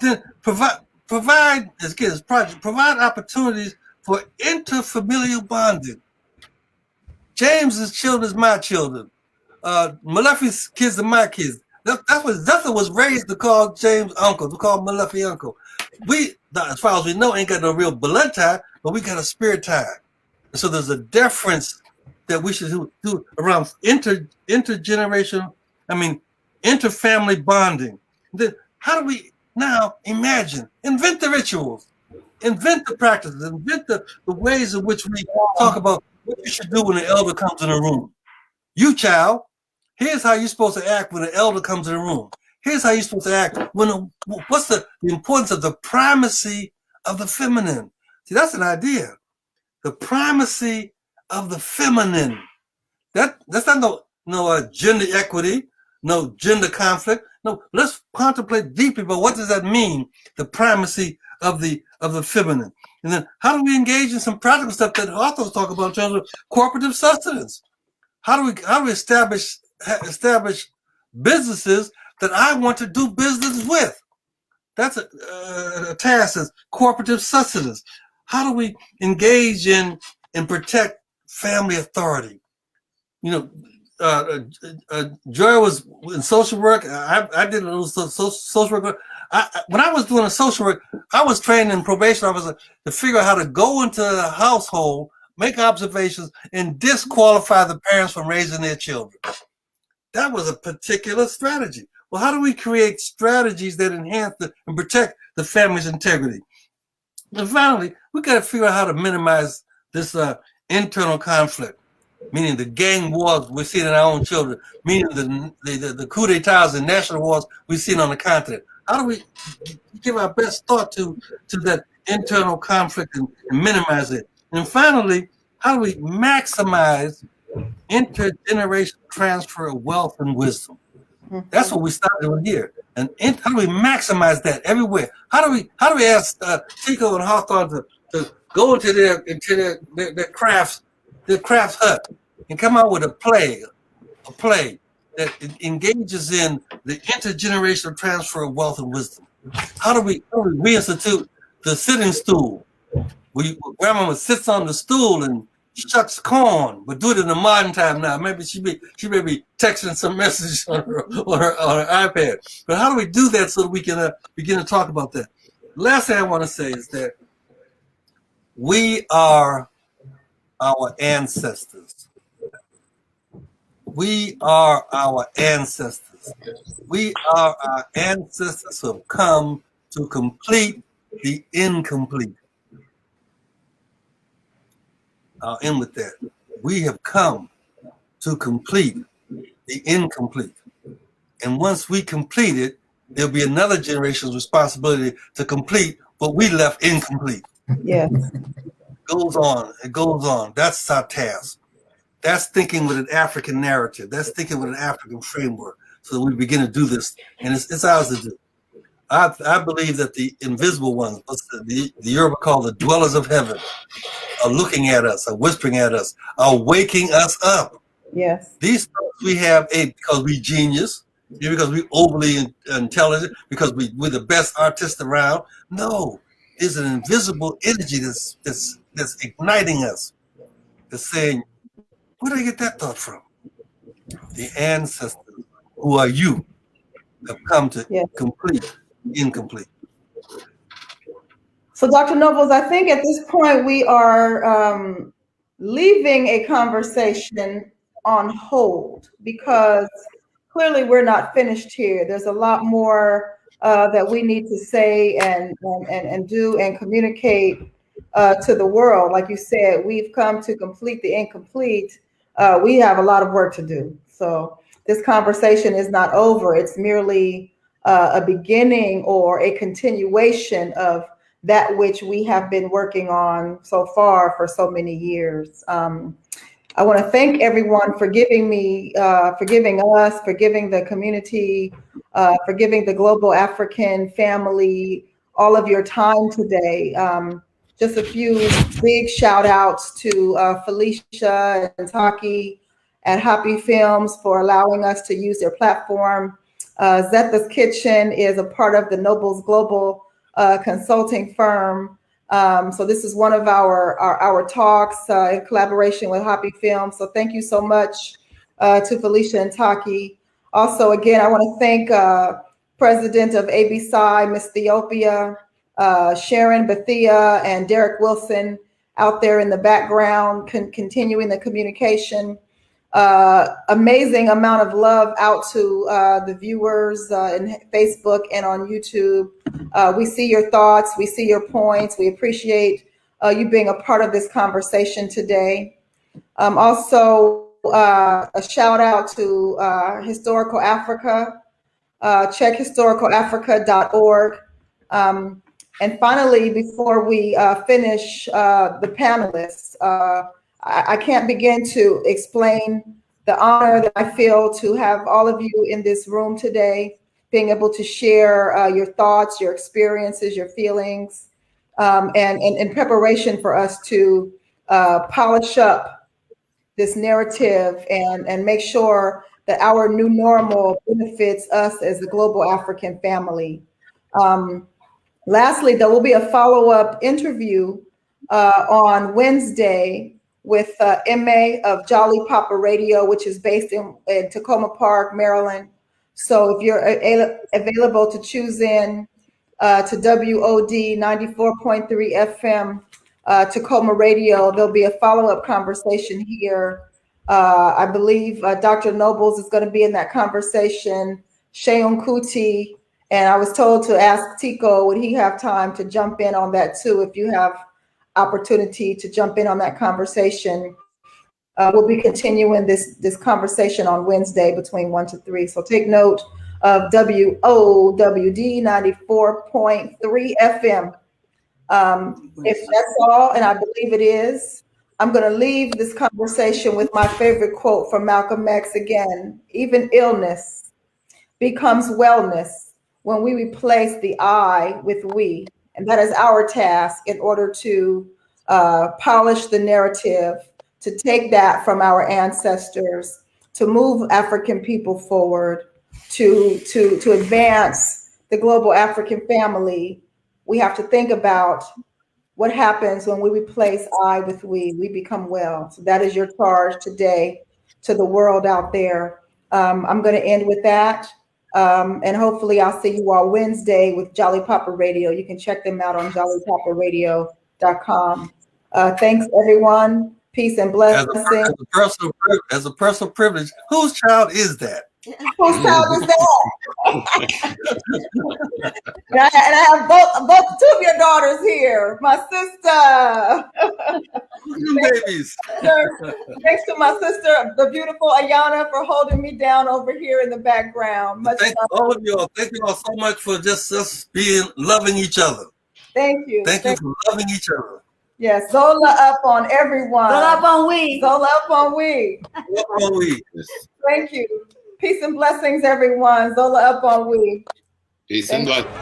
Then provide as kids, provide opportunities for interfamilial bonding. James's children is my children. Molefi's kids are my kids. That's what Zetha was raised to call James uncle, to call Molefi uncle. We, as far as we know, ain't got no real blood tie, but we got a spirit tie. So there's a deference that we should do around intergenerational, interfamily bonding. Then how do we now invent the rituals, invent the practices, invent the ways in which we talk about what you should do when an elder comes in a room. You, child, here's how you're supposed to act when an elder comes in the room. Here's how you're supposed to act what's the importance of the primacy of the feminine. See, that's an idea. The primacy of the feminine. That's not no gender equity, no gender conflict. No, let's contemplate deeply about what does that mean, the primacy of the feminine. And then how do we engage in some practical stuff that Hawthorne was talking about in terms of cooperative sustenance? How do we establish businesses that I want to do business with? That's a task as cooperative sustenance. How do we engage in and protect family authority? Joy was in social work. I did a little social work. When I was doing a social work, I was trained in probation officer to figure out how to go into the household, make observations, and disqualify the parents from raising their children. That was a particular strategy. Well, how do we create strategies that enhance and protect the family's integrity? And finally, we got to figure out how to minimize this internal conflict, meaning the gang wars we're seeing in our own children, meaning the coup d'etats and national wars we've seen on the continent. How do we give our best thought to that internal conflict and minimize it? And finally, how do we maximize intergenerational transfer of wealth and wisdom? That's what we started doing here. And how do we maximize that everywhere? How do we ask Tico and Hawthorne to go into their crafts hut and come out with a play that engages in the intergenerational transfer of wealth and wisdom? How do we reinstitute the sitting stool? Where grandmama sits on the stool and shucks corn, but do it in the modern time now. Maybe she may be texting some message on her iPad. But how do we do that so that we can begin to talk about that? Last thing I want to say is that we are our ancestors. We are our ancestors. We are our ancestors who have come to complete the incomplete. I'll end with that. We have come to complete the incomplete. And once we complete it, there'll be another generation's responsibility to complete what we left incomplete.
Yes.
Goes on, it goes on. That's our task. That's thinking with an African narrative. That's thinking with an African framework. So that we begin to do this, and it's ours to do. I believe that the invisible ones, the Yoruba call the dwellers of heaven, are looking at us, are whispering at us, are waking us up.
Yes.
These thoughts we have because we genius, because we overly intelligent, because we're the best artists around. No, there's an invisible energy that's igniting us. That's saying, where did I get that thought from? The ancestors, who are you, have come to complete incomplete.
So, Dr. Nobles, I think at this point we are leaving a conversation on hold because clearly we're not finished here. There's a lot more that we need to say and do and communicate to the world. Like you said, we've come to complete the incomplete. We have a lot of work to do. So this conversation is not over. It's merely a beginning or a continuation of that which we have been working on so far for so many years. I want to thank everyone for giving me, for giving us, for giving the community, for giving the global African family all of your time today. Just a few big shout outs to Felicia and Taki at HAPI Films for allowing us to use their platform. Zetha's Kitchen is a part of the Nobles Global consulting firm. So this is one of our talks in collaboration with HAPI Films. So thank you so much to Felicia and Taki. Also, again, I want to thank President of ABSI, Miss Ethiopia, Sharon Bethia, and Derek Wilson out there in the background, continuing the communication. Amazing amount of love out to the viewers in Facebook and on YouTube. We see your thoughts, we see your points. We appreciate you being a part of this conversation today. Also, a shout out to Historical Africa. Check historicalafrica.org. And finally, before we finish the panelists, I can't begin to explain the honor that I feel to have all of you in this room today, being able to share your thoughts, your experiences, your feelings, and in preparation for us to polish up this narrative and make sure that our new normal benefits us as a global African family. Lastly, there will be a follow-up interview on Wednesday with MA of Jolly Papa Radio, which is based in Tacoma Park, Maryland. So if you're available to choose in to WOD 94.3 FM Tacoma Radio, there'll be a follow-up conversation here. I believe Dr. Nobles is going to be in that conversation, Seun Kuti, and I was told to ask Tico, would he have time to jump in on that too, if you have opportunity to jump in on that conversation. We'll be continuing this conversation on Wednesday between 1 to 3. So take note of WOWD 94.3 FM. If that's all, and I believe it is, I'm going to leave this conversation with my favorite quote from Malcolm X again. Even illness becomes wellness when we replace the I with we. And that is our task in order to polish the narrative, to take that from our ancestors, to move African people forward, to advance the global African family. We have to think about what happens when we replace I with we become well. So that is your charge today to the world out there. I'm going to end with that. And hopefully I'll see you all Wednesday with Jolly Papa Radio. You can check them out on jollypaparadio.com. Thanks, everyone. Peace and blessings.
As a personal privilege, whose child is that?
Whose child is that? and I have both two of your daughters here. My sister.
Babies.
Thanks to my sister, the beautiful Ayana, for holding me down over here in the background.
Thank all of y'all. Thank you all so much for just us loving each other.
Thank you.
Thank you for loving each other.
Yes, Zola up on everyone.
Zola up on we.
Zola up on we.
Up on we.
Thank you. Peace and blessings, everyone. Zola up on we.
Peace and blessings.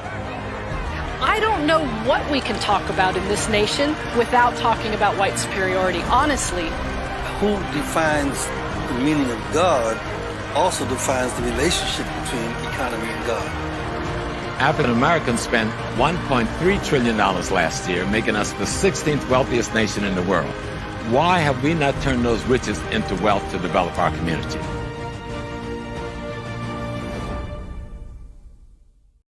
I don't know what we can talk about in this nation without talking about white superiority, honestly.
Who defines the meaning of God also defines the relationship between economy and God.
African Americans spent $1.3 trillion last year, making us the 16th wealthiest nation in the world. Why have we not turned those riches into wealth to develop our community?